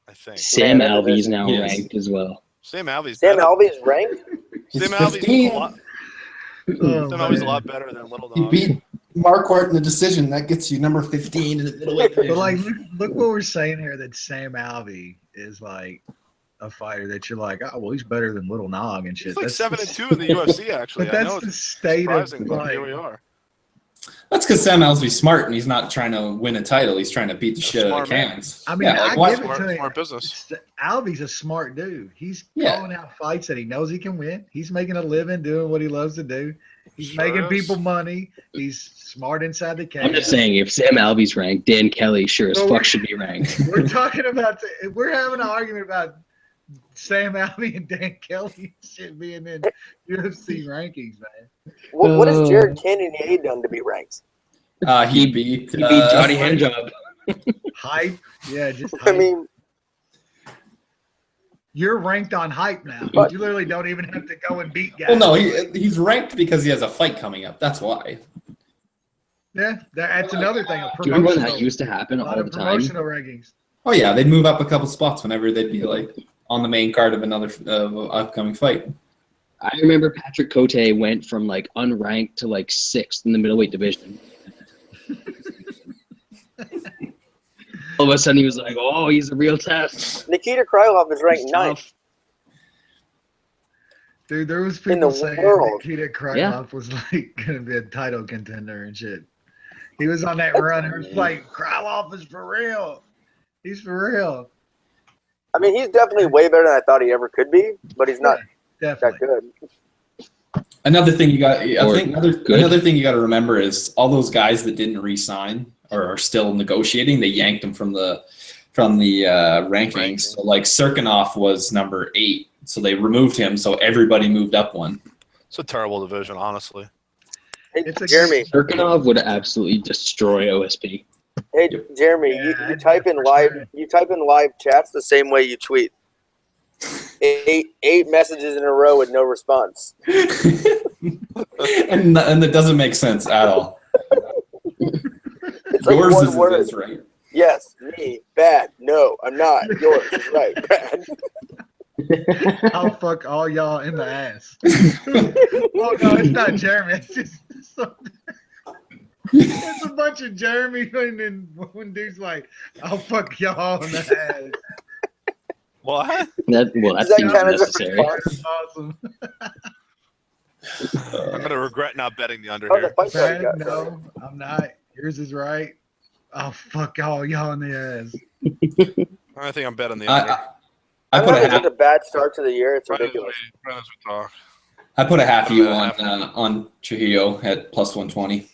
I think. Sam that Alvey's division, now he is. ranked as well. Sam Alvey's Sam better. Alvey's ranked? He's Sam Alvey's 15. a lot, Oh, Sam Alvey's a man. lot better than Little He Nog. beat Marquardt in the decision. That gets you number 15 in the middleweight But division. like, look what we're saying here. That Sam Alvey is like a fighter that you're like, oh well, he's better than Little Nog and shit. He's like That's 7-2 in the UFC, actually. But I that's know the it's state of surprising, but here we like. are. That's because Sam Ellsby's smart and he's not trying to win a title. He's trying to beat the shit out of smart man. cans. I mean, yeah, I why- give it to him. Smart business. Alvy's a smart dude. He's Yeah. calling out fights that he knows he can win. He's making a living doing what he loves to do. He's Sure making is. people money. He's smart inside the cage. I'm just saying, if Sam Alvey's ranked, Dan Kelly sure as Well, fuck should be ranked. We're talking about. We're having an argument about Sam Alvey and Dan Kelly shit being in UFC rankings, man. What has Jared Cannonier done to be ranked? He beat He beat Johnny Handjob. Hype, yeah, just I hype. mean, You're ranked on hype now. But- You literally don't even have to go and beat guys. Well, no, he's ranked because he has a fight coming up. That's why. Yeah, that's another thing. A Do you remember when that promotional- used to happen a lot all of the time? promotional rankings. Oh yeah, they'd move up a couple spots whenever they'd be like on the main card of another upcoming fight. I remember Patrick Cote went from like unranked to like 6th in the middleweight division. All of a sudden, he was like, "Oh, he's a real test." Nikita Krylov is ranked He's 9th. tough. Dude, there was In people the saying world. Nikita Krylov Yeah. was like gonna be a title contender and shit. He was on that run. It was like Krylov is for real. He's for real. I mean, he's definitely way better than I thought he ever could be, but he's not that Definitely. good. Another thing you got, I Or think good. another thing you got to remember is all those guys that didn't re-sign or are still negotiating. They yanked them from the rankings. So like Serkinov was number 8, so they removed him. So everybody moved up one. It's a terrible division, honestly. Hey, It's a- Jeremy, Serkinov would absolutely destroy OSP. hey, Jeremy, Yeah, you type in for live. sure. You type in live chats the same way you tweet. Eight messages in a row with no response. and that doesn't make sense at all. It's like Yours one word. is right. Yes, me, bad. No, I'm not. Yours is right, bad. I'll fuck all y'all in the ass. Oh no, it's not Jeremy. It's just it's a bunch of Jeremy and then one dude's like, I'll fuck y'all in the ass. What? That Is that seems kind of necessary. response? That's awesome. I'm gonna regret not betting the under Oh, the here. fight card Brad, got no, I'm not. Yours is right. I'll fuck all y'all in the ass. I think I'm betting the under. I put a It's half. such a bad start to the year. It's Right as ridiculous. we talk. I put a half U Half. on Trujillo at plus 120.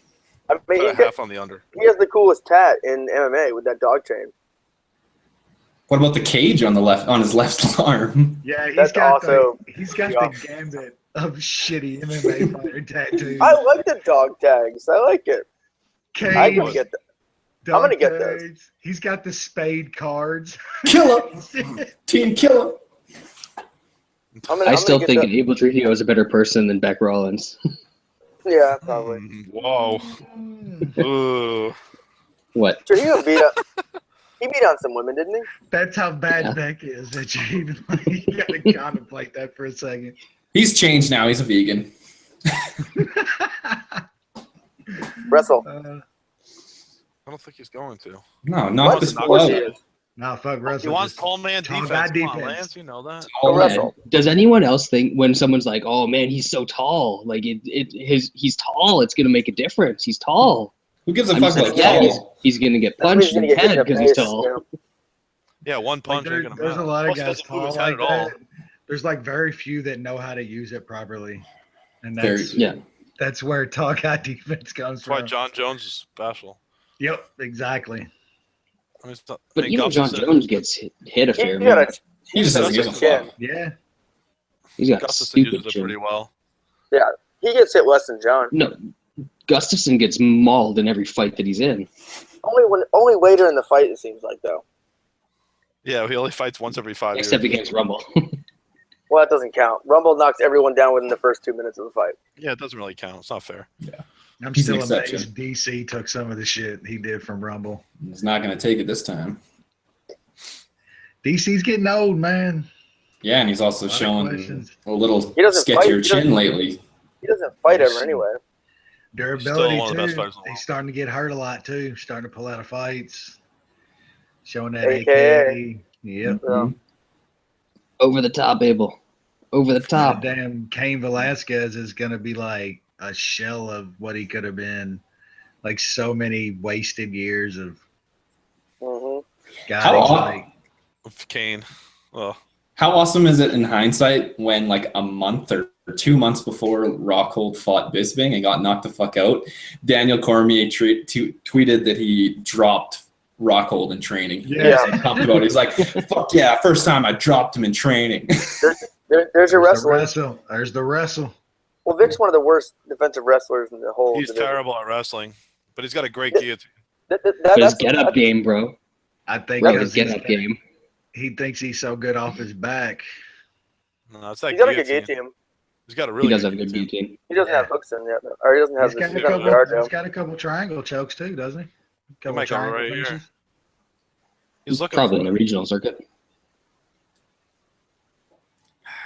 I mean, Put a he's got, half on the under. he has the coolest tat in MMA with that dog chain. What about the cage on his left arm? Yeah, he's That's got also the gambit of shitty MMA fighter tattoos. I like the dog tags. I like it. I Cage, can get that. dog gonna get those. tags. He's got the spade cards. Kill him, team, kill him. I still think that. Abel Trujillo is a better person than Beck Rollins. Yeah, probably. Whoa. Ooh. What? Trujillo he beat on some women, didn't he? That's how bad Yeah. Beck is that you even like, you gotta contemplate that for a second. He's changed now. He's a vegan. Wrestle. I don't think he's going to. No, not What? this Of course he blowout. is. Nah, fuck He Russell. wants just- tall man tall defense. guy Come on, defense. Lance, you know that. Oh, Go wrestle. Does anyone else think when someone's like, "Oh man, he's so tall," like he's tall, it's gonna make a difference. He's tall. Who gives a I'm fuck just about like, yeah, tall? he's gonna get That's when punched he's in gonna the get hit in head the because he's face. tall. you know? Yeah, one Like, punch ain't gonna there's a matter. lot of Plus, he guys doesn't move tall his head like at all. that. There's like very few that know how to use it properly, and Very that's few. Yeah, that's where tall guy defense comes That's why from. John Jones is special. Yep, exactly. I mean, it's not- but I mean, even John Gustafson- Jones gets hit a He fair got amount. a He just doesn't give a chin. fuck. Yeah, He's got a Gustafson uses stupid it chin. pretty well. He gets hit less than John. No, Gustafson gets mauled in every fight that he's in. Only later in the fight it seems like though. Yeah, he only fights once every 5 years. Except against Rumble. Well, that doesn't count. Rumble knocks everyone down within the first 2 minutes of the fight. Yeah, it doesn't really count. It's not fair. I'm He's an still exception. amazed DC took some of the shit he did from Rumble. He's not going to take it this time. DC's getting old, man. Yeah, and he's also A lot of showing questions. a little He doesn't fight. sketchier He chin doesn't- lately. He doesn't fight ever anyway. Durability one of the best too. fighters in the world. He's starting to get hurt a lot too. Starting to pull out of fights. Showing that AKA. AKA. Yep. So, Over the top, Abel. Over the top. Damn, Cain Velasquez is gonna be like a shell of what he could have been. Like so many wasted years of guys. How Kane. Well, How awesome is it in hindsight when like a month or 2 months before Rockhold fought Bisping and got knocked the fuck out, Daniel Cormier tweeted that he dropped Rockhold in training. Yeah. He pumped about it. He's like, fuck yeah, first time I dropped him in training. There's your wrestler. There's the wrestle. Well, Vic's one of the worst defensive wrestlers in the whole he's division. terrible at wrestling, but he's got a great guillotine. But his get-up game, bro. I think Bro, his get-up game. he thinks he's so good off his back. No, it's that He's got a good guillotine. guillotine. He's got a really He does good have a good guillotine. guillotine. He doesn't have hooks in yet, or he doesn't have He's got, the a couple, guard he's though. got a couple triangle chokes too, doesn't he? Couple might come triangle right here. finishes. He's looking Probably for in the regional circuit.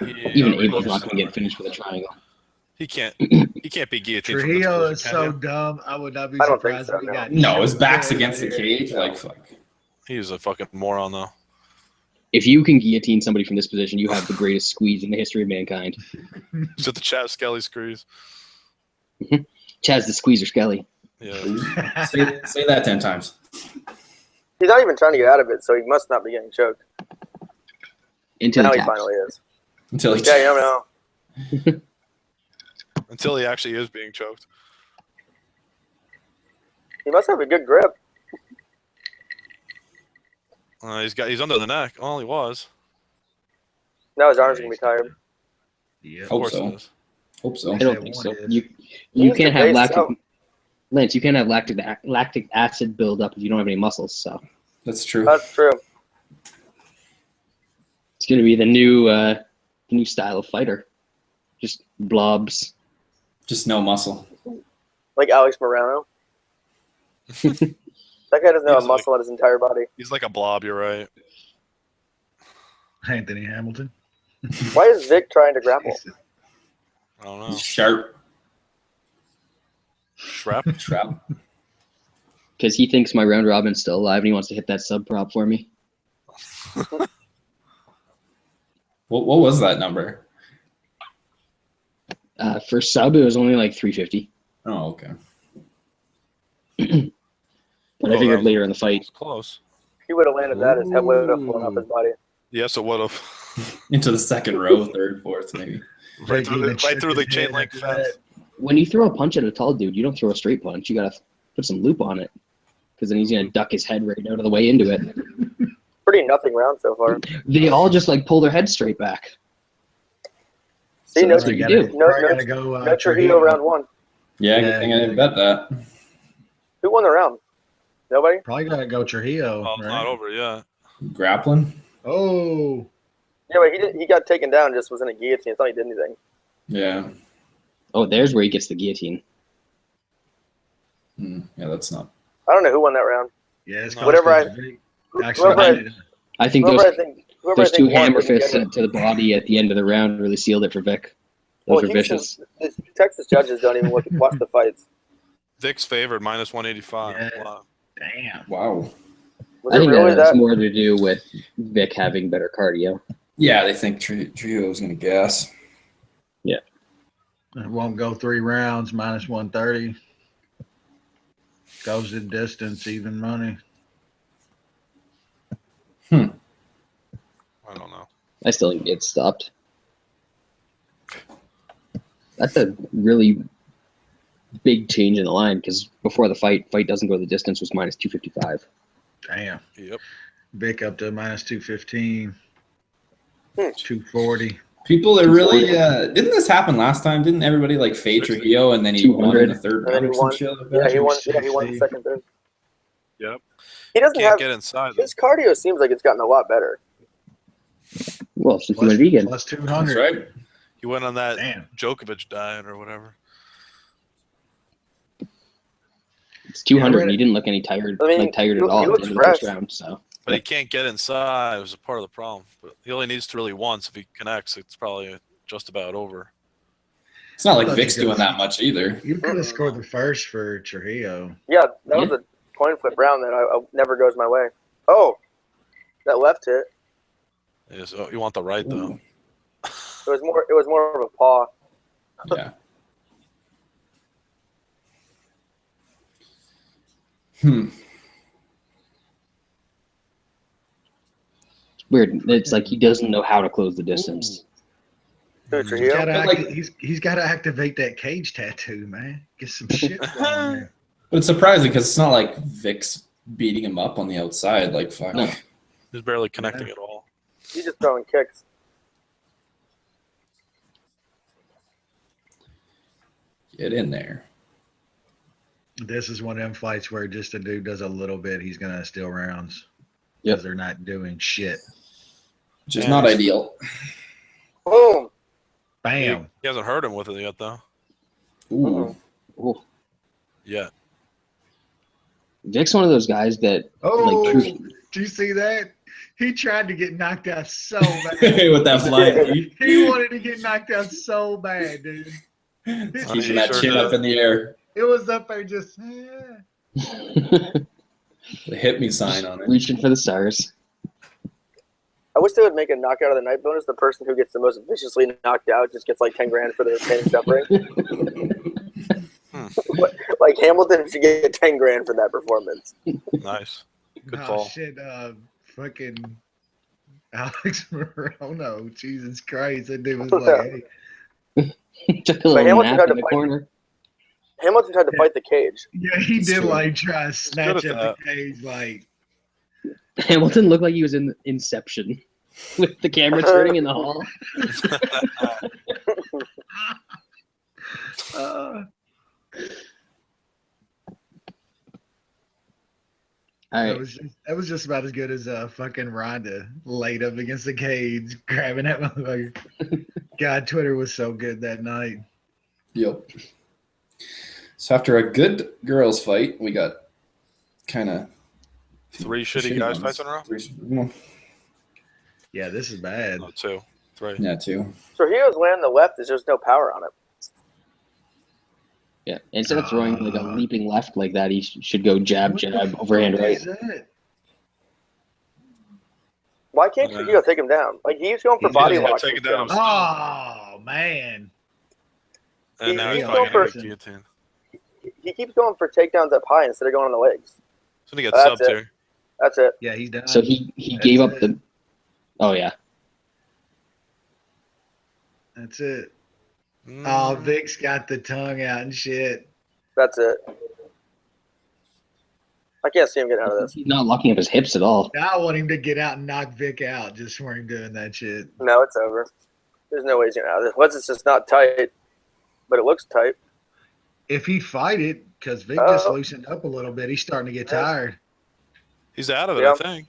Yeah, Even but Abel's not going to get finished with a triangle. He can't be guillotined. from this Trujillo is position, so can you? dumb. I would not be I don't think surprised so, if he no. got No, his shot back's right against the here. cage. Like, fuck. He's a fucking moron, though. If you can guillotine somebody from this position, you have the greatest squeeze in the history of mankind. He's at the Chaz Skelly screws. Chaz the Squeezer Skelly. Yeah. Say that 10 times. He's not even trying to get out of it, so he must not be getting choked. Until Now he he taps. finally is. Until he Yeah, you never know. Until he actually is being choked. He must have a good grip. He's under the neck. Oh, he was. Now his arms are gonna be tired. Yeah. Of Hope course so. it is. Hope so. I don't That think one so. is. You He's can't the have base lactic. out. Lance, you can't have lactic acid build up if you don't have any muscles. So That's true. That's true. it's going to be the new style of fighter. Just blobs. Just no muscle. Like Alex Morano. That guy doesn't have a He's muscle on his entire body. He's like a blob, you're right. Anthony Hamilton. Why is Vic trying to grapple? I don't know. He's sharp. Shrap? Trap. Because he thinks my round robin's still alive and he wants to hit that sub prop for me. What was that number? For sub, it was only like 350. Oh, okay. But I Oh, figured that later in the fight, was close. If he would have landed that, his head would have flown off his body. Yes, it would have. Into the second row, third, fourth, maybe. Right through the chain link fence. when you throw a punch at a tall dude, you don't throw a straight punch. You got to put some loop on it. Because then he's going to duck his head right out of the way into it. Pretty nothing round so far. They all just like pull their head straight back. See, So no, that's what you do. no Trujillo round one. Yeah, good thing I didn't bet that. Who won the round? Nobody? Probably got to go Trujillo. Oh, it's right? not over yet. Grappling? Oh, Yeah, but he got taken down, just was in a guillotine. It's not like he did anything. Yeah. Oh, there's where he gets the guillotine. Yeah, that's not. I don't know who won that round. yeah. It's Whatever I think Whoever those, I think, whoever those I two think won hammer didn't get fists it. to the body at the end of the round really sealed it for Vic. Those were vicious. The Texas judges don't even watch the fights. Vic's favored, minus 185. Yeah. Wow. Damn. Wow. Was I it think really that has that? more to do with Vic having better cardio. Yeah, they think Trio is going to gas. It won't go 3 rounds, minus 130. Goes the distance, even money. I don't know. I still think it's stopped. That's a really big change in the line because before the fight doesn't go the distance was minus 255. Damn. Yep. Vic up to minus 215. 240. People are really. Didn't this happen last time? Didn't everybody like fade Trujillo and then he won in the third And then round he or some won. shit like Yeah, that? he won. Yeah, he won the second, third. Yep. He doesn't Can't have get inside. though. his cardio. Seems like it's gotten a lot better. Well, since he Plus, went vegan. plus That's 200. right. He went on that Damn. Djokovic diet or whatever. It's 200 Yeah, and he didn't look any tired, I mean, like tired he at all at the looks end of the first fresh. round. So But he can't get inside. It was a part of the problem. But he only needs to really once. If he connects, it's probably just about over. It's not like Thought Vic's you could- doing that much either. You could have scored the first for Trujillo. Yeah, that was a coin flip round that I never goes my way. Oh, that left hit. You want the right though. Ooh. It was more of a paw. Yeah. Hmm. Weird. It's like he doesn't know how to close the distance. Who, He's Trujillo? gotta, But, like- he's got to activate that cage tattoo, man. Get some shit going there. But it's surprising because it's not like Vic's beating him up on the outside. Like, fuck. No. He's barely connecting at all. He's just throwing kicks. Get in there. This is one of them fights where just a dude does a little bit, he's gonna steal rounds. Yep. Because they're not doing shit. Which is Yeah, not he's- ideal. Boom. Bam. He hasn't hurt him with it yet though. Ooh. Ooh. Yeah. Vic's one of those guys that Oh, like did you see that? He tried to get knocked out so bad. With that flying knee. He wanted to get knocked out so bad, dude. Keeping that chin up in the air. It was up there just, The hit me sign on it. reaching for the stars. I wish they would make a knockout of the night bonus. The person who gets the most viciously knocked out just gets like 10 grand for their pain and suffering. Like Hamilton should get 10 grand for that performance. Nice. Good oh call. shit, fucking Alex Morono. Jesus Christ. That dude was like, hey. Took a little Hamilton nap had in to the fight- corner. Hamilton tried to fight the cage. Yeah, he That's did true. like try to snatch good at at the cage, like, Hamilton looked like he was in Inception with the camera turning in the hall. uh, All That right. was just about as good as fucking Ronda laid up against the cage, grabbing that motherfucker. God, Twitter was so good that night. Yep. So after a good girls fight, we got kind of Three shitty guys fights in a row? Yeah, this is bad. No, two. Three. Yeah, two. So Rio's land the left is just no power on it. Yeah. Instead of throwing like a leaping left like that, he should go jab, What the jab, fuck overhand right. is that? Why can't Trujillo take him down? Like he's going for He body doesn't locks. take it down. Oh man, And now he's He's fighting going a for- guillotine. He keeps going for takedowns up high instead of going on the legs. So he gets That's subbed it. here. That's it. yeah, he's done. So he That's gave up it. the. Oh yeah. That's it. Mm. Oh, Vic's got the tongue out and shit. That's it. I can't see him getting out of this. He's not locking up his hips at all. Now I want him to get out and knock Vic out just for him doing that shit. No, it's over. There's no way he's getting out of this. Once it's just not tight, but it looks tight. If he fight it, because Vic just Oh. loosened up a little bit, he's starting to get tired. He's out of it, Yeah. I think.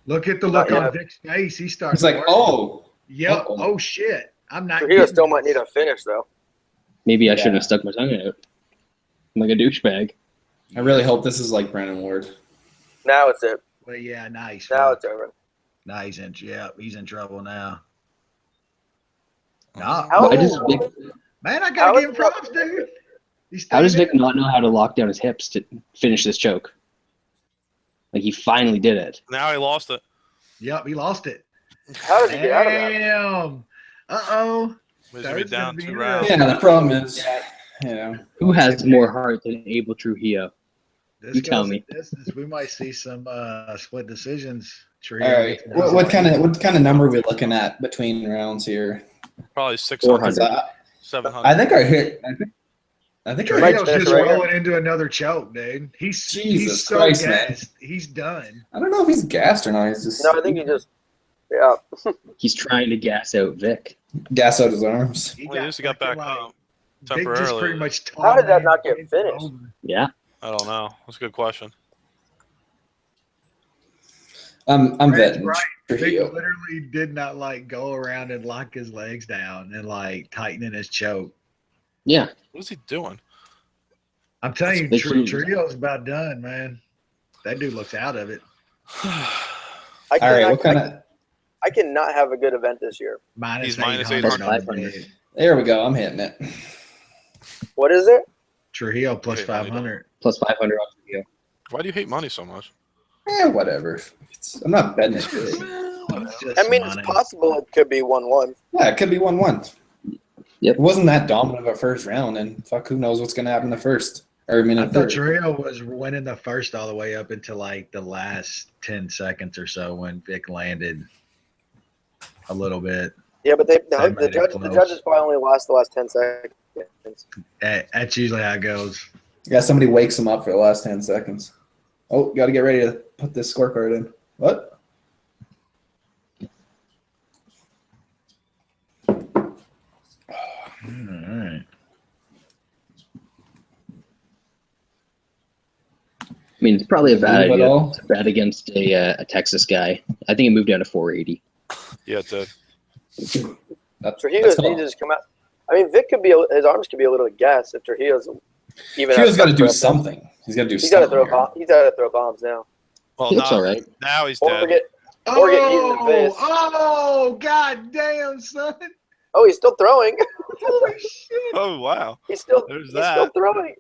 Look at the look Not on yet. Vic's face. He's starting. It's like, to work. oh, Yep. uh-oh. Oh shit. I'm not. Trujillo getting still might this. need a finish though. Maybe I shouldn't Yeah. have stuck my tongue out. I'm like a douchebag. I really hope this is like Brandon Ward. Now it's it. But yeah, nice. Now Vic. it's over. Now he's in. Yeah, he's in trouble now. How- Nah. Why does Oh, Vic? man, I How gotta give him is- props, dude. He's How does staying Vic in. not know how to lock down his hips to finish this choke? Like he finally did it. Now he lost it. Yep, he lost it. How did he get out of that? Damn. Uh-oh. He's gonna be Third's down gonna be 2 in rounds. Yeah, the problem is, Who has more heart than Abel Trujillo? This You tell goes me. the distance. We might see some split decisions. All right. What kind of number are we looking at between rounds here? Probably 600, 400. 700. I think I hit. I think I Right, Trujillo's hit. just right here. rolling into another choke, dude. He's Jesus so Christ, man. gassed. He's done. I don't know if he's gassed or not. He's just No, I think he just. Yeah. He's trying to gas out Vic. gas out his arms. He Well, he just got fucking, back up Vic just temporarily. pretty much How did that taught not him get finished? over. Yeah. I don't know. That's a good question. I'm That's vetting right. Vic Trujillo. literally did not like go around and lock his legs down and like tightening his choke. Yeah. What is he doing? I'm telling you, Vic loses. Trujillo's about done, man. That dude looks out of it. I All right. cannot, What kind of? I cannot have a good event this year. He's minus 800 on 800. the- There we go. I'm hitting it. What is it? Trujillo plus Wait, how do you 500. Plus 500 on Trujillo. Why do you hate money so much? Whatever. I'm not betting it. Just, Big. It's just I mean, money. it's possible it could be 1-1. Yeah, it could be 1-1. Yep. It wasn't that dominant of a first round, and fuck, who knows what's going to happen in the first. Or I mean, I in thought third. Trujillo was winning the first all the way up until like the last 10 seconds or so when Vic landed a little bit. Yeah, but That the made it close. judges probably only lost the last 10 seconds. That's usually how it goes. Yeah, somebody wakes him up for the last 10 seconds. Oh, got to get ready to put this scorecard in. What? All right. I mean, it's probably a bad Move it idea all? to bet against a Texas guy. I think it moved down to 480. Yeah, it did. Trujillo's needs to just come out. I mean, Vic could be his arms could be a little gas if Trujillo's even. Trujillo's got to do pressure. something. He's got to do He's got to something. throw here. bombs. He's got to throw bombs now. Well, He looks all right. now he's Or dead. get hit in the face. Oh, god damn, son. Oh, he's still throwing. Holy shit. Oh, wow. He's still There's throwing.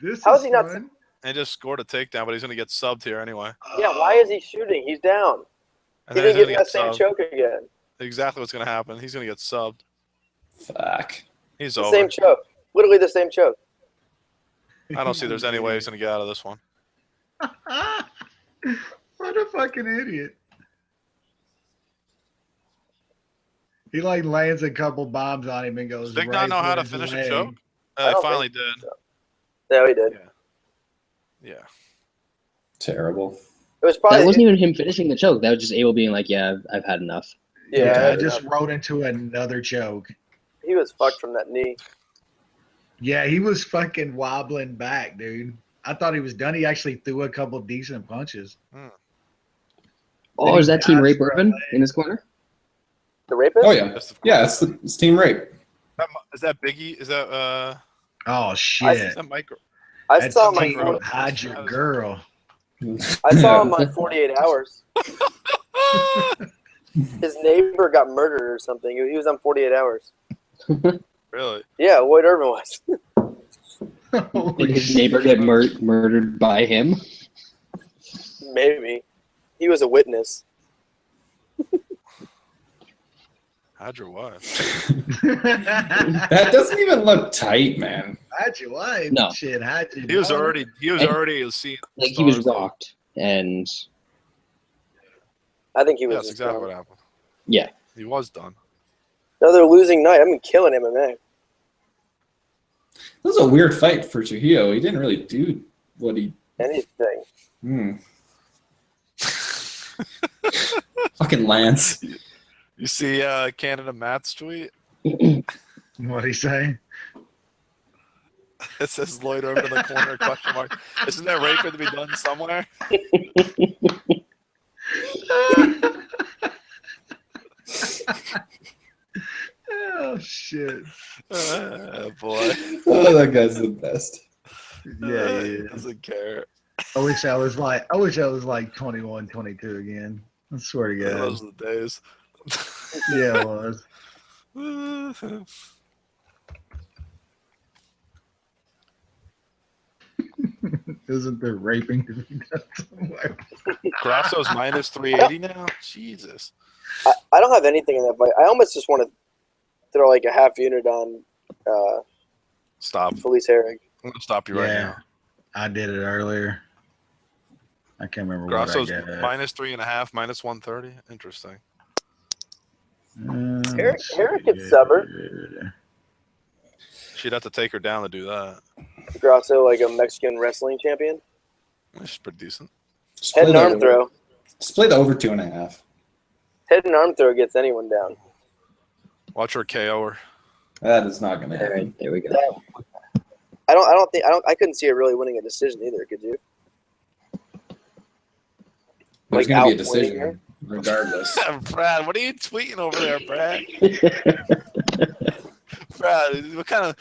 This How is is he not- fun. He just scored a takedown, but he's going to get subbed here anyway. Yeah, why is he shooting? He's down. And He's then gonna he's get that same subbed. choke again. Exactly what's going to happen. He's going to get subbed. Fuck. He's The over. same choke. Literally the same choke. I don't see there's any way he's going to get out of this one. What a fucking idiot. He like lands a couple bombs on him and goes. Does Vic right not know how for to his finish a leg. choke? I don't Finally did. Yeah, he did. Yeah. Terrible. It was probably That wasn't even him finishing the choke. That was just Abel being like, "Yeah, I've had enough." Yeah, I yeah. just rode into another choke. He was fucked from that knee. Yeah, he was fucking wobbling back, dude. I thought he was done. He actually threw a couple decent punches. Oh, Then is he that Team dodged Ray for a Bourbon leg. in his corner? The rapist? Oh, yeah. Yeah, it's Team Rape. Is that Biggie? Is that Oh is shit! that Micro? I That's saw him Team on Hide Your Girl. I saw him on 48 Hours. His neighbor got murdered or something. He was on 48 Hours. Really? Yeah, Lloyd Irvin was. Did Holy his shit. neighbor get murdered by him? Maybe. He was a witness. How'd your wife? That doesn't even look tight, man. Hide your wife. No. Shit, hide your He was daughter. already seeing Like he was stars, though. rocked, and I think he was. Yeah, that's just exactly done. what happened. yeah, He was done. Another losing night. I've been killing MMA. This was a weird fight for Trujillo. He didn't really do what he. Anything. Fucking Lance. You see Canada Matt's tweet? What'd he say? It says Lloyd Irvin in the corner, question mark. Isn't there rape to be done somewhere? Oh shit! Boy. Oh, that guy's the best. Yeah, He yeah. doesn't care. I wish I was like 21, 22 again. I swear to God. Those are the days. Yeah, it was. Isn't there raping to be done somewhere? Grasso's minus 380 now? Jesus. I don't have anything in that fight. I almost just want to throw like a half unit on Stop. Felice Herrig. I'm going to stop you right Yeah, now. I did it earlier. I can't remember what I Grasso's got. minus 3.5, minus 130. Interesting. Herrig gets stubborn. She'd have to take her down to do that. Grasso, like a Mexican wrestling champion. She's pretty decent. Just Head play and the arm over- throw. Just play the over 2.5. Head and arm throw gets anyone down. Watch her KO her. That is not going to all happen. right, there we go. I couldn't see her really winning a decision either. Could you? There's Like going to be a outwinning her? decision, regardless. Brad, what are you tweeting over there, Brad? Brad, what kind of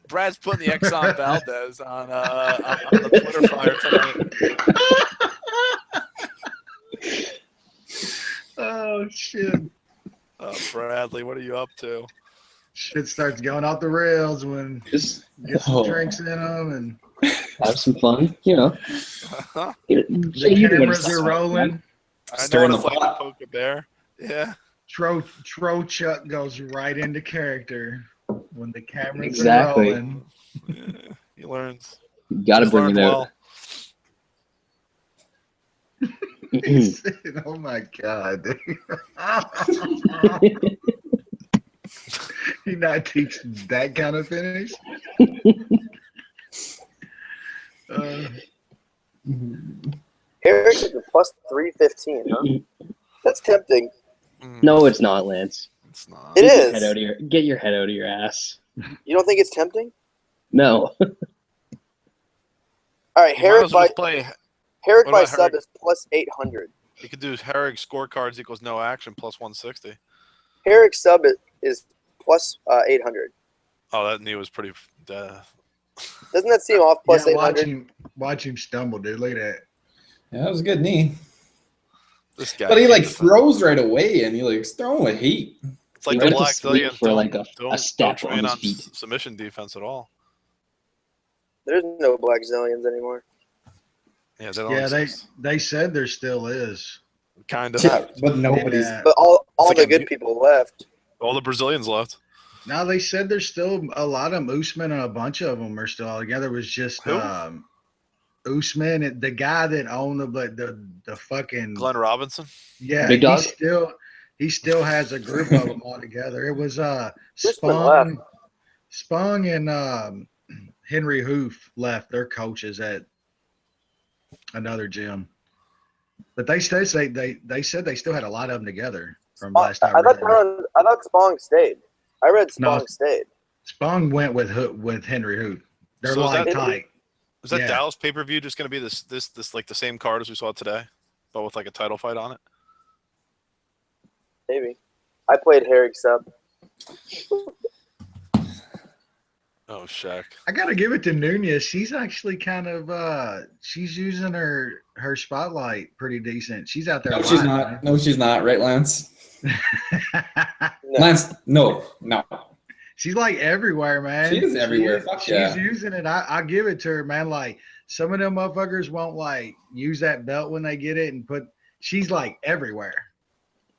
Brad's putting the Exxon Valdez on the Twitter fire tonight. Oh shit! Oh, Bradley, what are you up to? Shit starts going off the rails when Just get some Oh. drinks in them and have some fun, you know. Huh? Shay, the you do cameras what are it's- rolling. I know Stirring what the it's like to pot. poke a bear. Yeah. Tro Chuck goes right into character when the cameras Exactly. are rolling. Yeah, he learns. You gotta He's bring learned it out. well. He said, "Oh my god, dude." He not teaching that kind of finish. Eric's at the plus 315, huh? That's tempting. No, it's not, Lance. It's not. It Get your is. head out of your get your head out of your ass. You don't think it's tempting? No. All right, You might as well just play. Herrick What by about sub Herrick? is plus 800. You could do Herrig scorecards equals no action plus 160. Herrick sub is plus 800. Oh, that knee was pretty. Doesn't that seem off? Plus Yeah, 800. watch him stumble, dude. Look at that. Yeah, that was a good knee. This guy. But he like can't defend. throws right away, and he like throwing with heat. It's like He the went to Black sleep Zillions for don't, like a don't step train on his on feet. submission defense at all. There's no Black Zillions anymore. Yeah, they don't Yeah, exist. they said there still is. Kind of. Yeah, but nobody's. Yeah. But all like the a good mu- people left. All the Brazilians left. Now they said there's still a lot of Usman and a bunch of them are still all together. It was just Who? Usman, the guy that owned the fucking Glenn Robinson. yeah, Big Dog? he still has a group of them all together. It was Usman left. Spung and Henry Hoof left. Their coaches at another gym, but they said they still had a lot of them together from last time. I thought Spong stayed. I read Spong stayed. Spung went with Henry Hoof. They're So is like that- tight. Is that Yeah. Dallas pay per view just going to be this like the same card as we saw today, but with like a title fight on it? Maybe. I played Herrick sub. Oh, Shaq. I gotta give it to Nunez. She's actually kind of she's using her spotlight pretty decent. She's out there. No, a she's lot, not. No, she's not. Right, Lance? man. No. Lance, no. She's like everywhere, man. She is everywhere. Fuck she's yeah. using it. I give it to her, man. Like some of them motherfuckers won't like use that belt when they get it and put. She's like everywhere.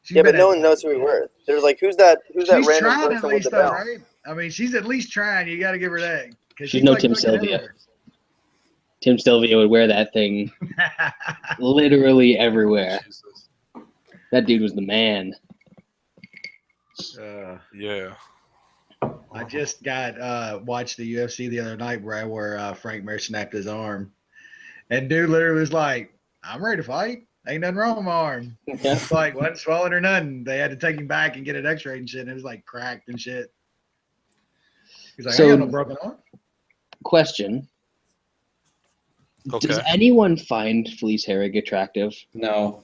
She's Yeah, but been no at- one knows who he was. There's like, who's that She's random trying at person with least, the though, belt? right? I mean, she's at least trying. You got to give her that. 'Cause She's no Tim fucking Sylvia. everywhere. Tim Sylvia would wear that thing literally everywhere. Jesus. That dude was the man. Yeah. I just got watched the UFC the other night, where Frank Mir snapped his arm, and dude literally was like, "I'm ready to fight. Ain't nothing wrong with my arm." Yeah. It's like wasn't swollen or nothing. They had to take him back and get it X-rayed and shit. And it was like cracked and shit. He's like, So- "I got no broken arm." Question. Okay. Does anyone find Felice Herrig attractive? No.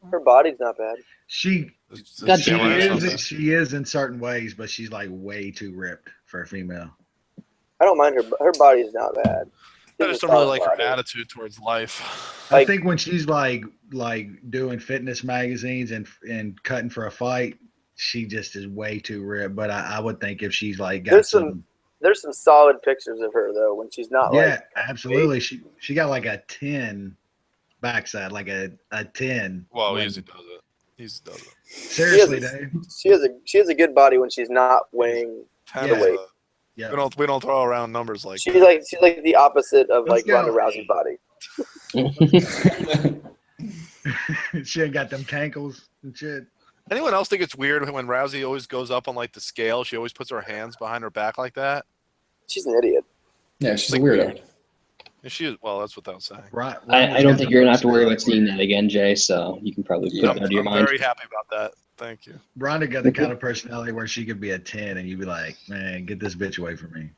Her body's not bad. She God she damn it, Samurai or is something. she is in certain ways, but she's like way too ripped for a female. I don't mind her. Her body's not bad. I She's just a don't really solid like her body. attitude towards life. I Like- think when she's like doing fitness magazines and cutting for a fight, she just is way too ripped. But I would think if she's like got There's some There's some solid pictures of her though when she's not yeah, like absolutely. She got like a 10 backside, like a 10. Well, when- easy does it. Easy does it. Seriously, She has dude. she has a good body when she's not weighing. Ten Yeah. is Weight. Yeah. we don't throw around numbers like She's like the opposite of Let's like Ronda go. Rousey's body. She ain't got them cankles and shit. Anyone else think it's weird when Rousey always goes up on like the scale? She always puts her hands behind her back like that. She's an idiot. Yeah, she's a Like weirdo. And she is, well, that's without saying. Right. I don't think you're gonna have to worry about seeing that again, Jay. So you can probably put it out of your I'm mind. very happy about that. Thank you. Rhonda got the kind of personality where she could be a 10 and you'd be like, man, get this bitch away from me.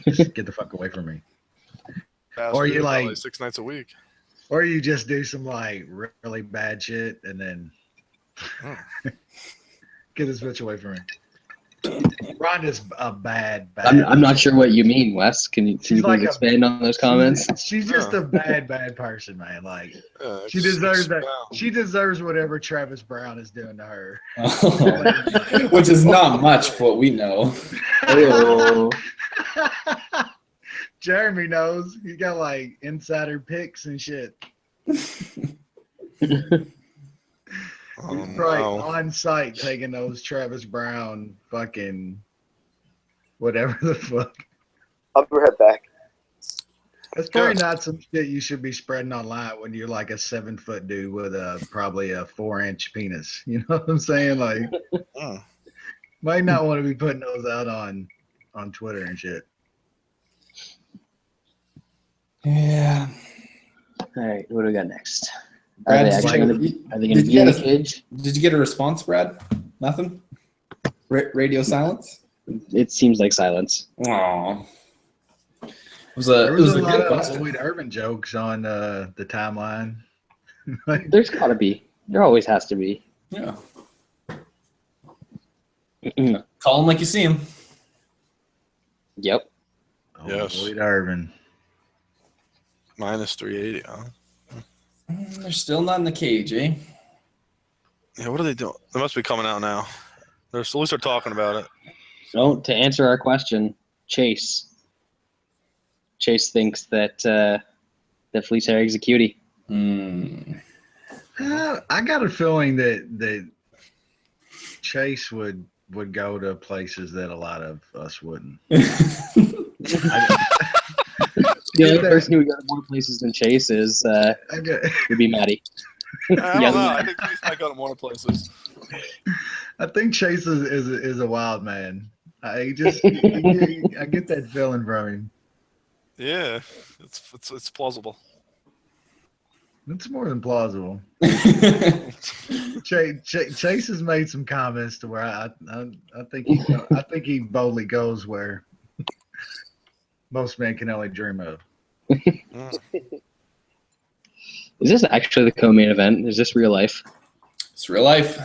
Just get the fuck away from me. Fast Or you food, like- probably 6 nights a week. Or you just do some like really bad shit and then get this bitch away from me. Rhonda's a bad. I'm not sure what you mean, Wes. Can you She's please like a- expand on those comments? She's just a bad person, man. Like she Just deserves that. expound. She deserves whatever Travis Brown is doing to her. Which is not much for what we know. Oh, Jeremy knows. He's got like insider picks and shit. He's probably on site taking those Travis Brown fucking whatever the fuck. I'll be right back. That's probably not some shit you should be spreading online when you're like a 7-foot dude with probably a 4-inch penis. You know what I'm saying? Like, might not want to be putting those out on Twitter and shit. Yeah. All right, what do we got next? Brad, Are they going to be in the cage? Did you get a response, Brad? Nothing? Radio silence? It seems like silence. Aww. It was There was a a lot good of question. Lloyd Irvin jokes on the timeline. There's got to be. There always has to be. Yeah. Call him like you see him. Yep. Oh, Yes. Lloyd Irvin. Minus 380, huh? They're still not in the cage, eh? Yeah, what are they doing? They must be coming out now. They're at least they're talking about it. So to answer our question, Chase thinks that Felice Herrig's a cutie. I got a feeling that Chase would go to places that a lot of us wouldn't. The only person who would go to more places than Chase is would be Maddie. I don't know. I think Chase might go to more places. I think Chase is a wild man. I get that feeling from him. Yeah, it's plausible. It's more than plausible. Chase has made some comments to where I think he boldly goes where most men can only dream of. Is this actually the co-main event? Is this real life? It's real life.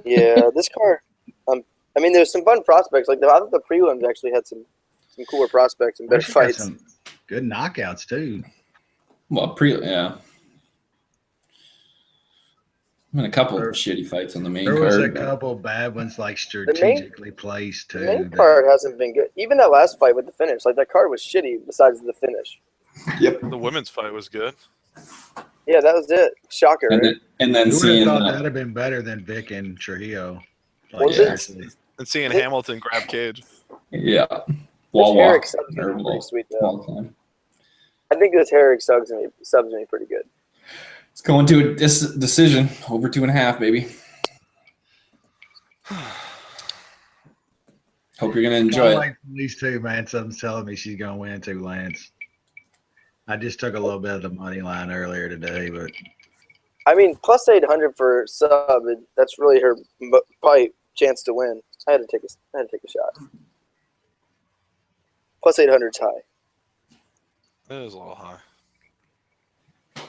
Yeah, this card. I mean, there's some fun prospects. Like I thought the prelims actually had some cooler prospects and better Actually got fights. some good knockouts too. Well, yeah. I mean, a couple of shitty fights on the main There card. was a but- couple bad ones like strategically placed too. The main card hasn't been good. Even that last fight with the finish, like that card was shitty. Besides the finish. Yep. The women's fight was good. Yeah, that was it. Shocker. And Right? then Who would have seeing thought that'd have been better than Vic and Trujillo? Like, Was it? seriously. And seeing Hamilton grab cage. yeah, This wall Herrick walk subs or me wall, pretty sweet though. wall climb. I think this Herrick subs me pretty good. It's going to a decision over 2.5, baby. Hope you're gonna enjoy it. Like these two, man. Something's telling me she's gonna win 2 Lance. I just took a little bit of the money line earlier today, but I mean, plus 800 for sub. That's really her probably chance to win. I had to take a shot. Plus 800's high. It is a little high. I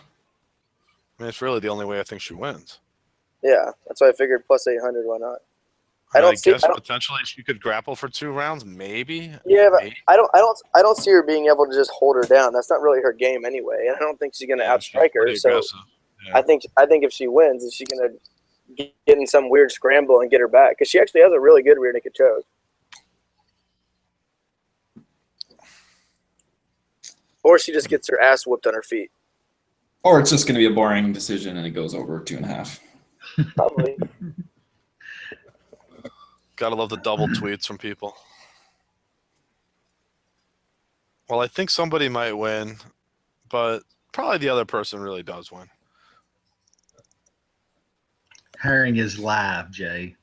mean, it's really the only way I think she wins. Yeah, that's why I figured plus 800. Why not? I don't see- guess I don't- potentially she could grapple for 2 rounds, maybe. Yeah, but Maybe. I don't see her being able to just hold her down. That's not really her game anyway, and I don't think she's gonna Yeah, she's outstrike her. pretty So aggressive. Yeah. I think if she wins, is she gonna get in some weird scramble and get her back? Because she actually has a really good rear naked choke. Or she just gets her ass whooped on her feet. Or it's just gonna be a boring decision and it goes over 2.5. Probably. Gotta love the double tweets from people. Well, I think somebody might win, but probably the other person really does win. Herring is live, Jay.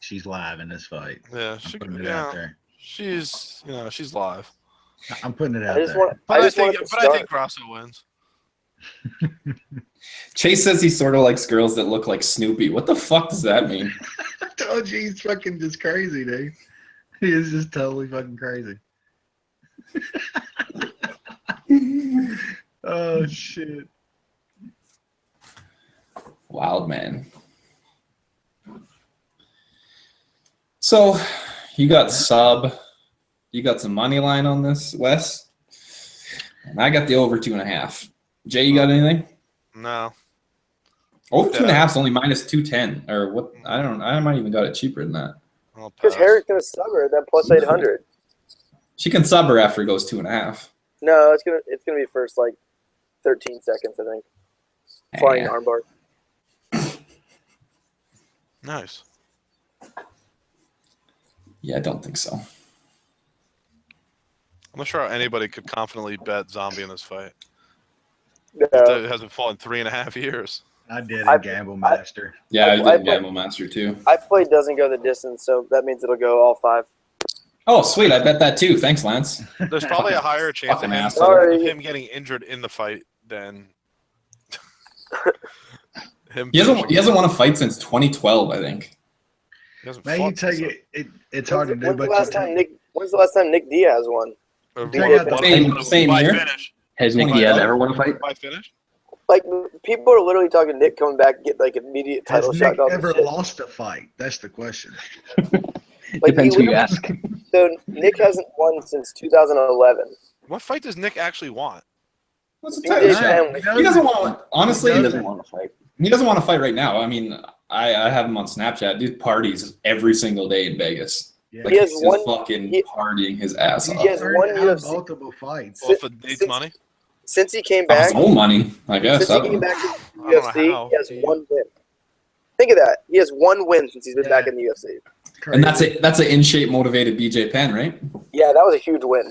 She's live in this fight. Yeah, she Putting could. it out Yeah, there. she's live. I'm putting it out I just there. want. But I just want think, it to but I start. think Grasso wins. Chase says he sort of likes girls that look like Snoopy. What the fuck does that mean? I told you he's fucking just crazy, dude. He is just totally fucking crazy. Oh shit. Wild man. So you got sub. You got some money line on this, Wes. And I got the over 2.5. Jay, you got anything? No. Over 2.5 is only minus 210. Or what? I might even got it cheaper than that. I'll Because pass. Herrick's gonna sub her at that plus 800. She can sub her after it goes 2.5. No, it's gonna be first like 13 seconds, I think. Flying Yeah. armbar. Nice. Yeah, I don't think so. I'm not sure how anybody could confidently bet Zombie in this fight. No. It hasn't fought in 3.5 years. I did in Gamble Master. Yeah, I did I Gamble Master too. I played doesn't go the distance, so that means it'll go all 5. Oh, sweet. I bet that too. Thanks, Lance. There's probably a higher chance Fucking of him, asshole. of him getting injured in the fight than him. He hasn't won a fight since 2012, I think. He hasn't Man, you fought tell since you, it's hard to do, When's but the last time Nick Diaz won? Same by year. finish. Has Nick By Diaz finish. ever won a fight? By finish. Like, people are literally talking Nick coming back and get like immediate has title Nick shot. ever lost a fight? That's the question. Like, Depends he who you literally- ask. So Nick hasn't won since 2011. What fight does Nick actually want? What's the BJ title Penn. shot? He doesn't want. Honestly, He doesn't want to fight. he doesn't want to fight right now. I mean, I have him on Snapchat. Dude parties every single day in Vegas. Yeah. Like He has he's one- just fucking he- partying his ass He's off. has turned one down UFC multiple fights. Well, for Nate's Since- money. Since he came Of back, his own money, I guess. since I he don't came know. back to I the don't know UFC, how. he has one win. Think of that. He has one win since he's been back in the UFC. And that's an in shape, motivated BJ Penn, right? Yeah, that was a huge win.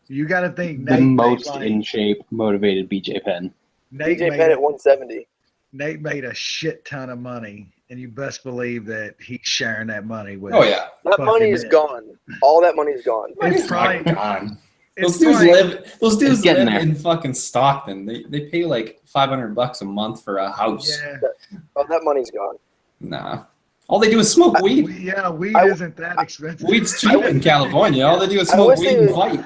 You got to think The Nate most made, like, in shape, motivated BJ Penn. Nate BJ made Penn a- at 170. Nate made a shit ton of money, and you best believe that he's sharing that money with. Oh yeah. That Fucking money is man. gone. All that money is gone. It's probably God. it's Those dudes probably- live. Those dudes It's getting live there. in fucking Stockton. They pay like $500 a month for a house. Yeah, All that money's gone. Nah. All they do is smoke weed. weed I- isn't that expensive. Weed's cheap in California. All they do is I smoke wish weed they and would- fight.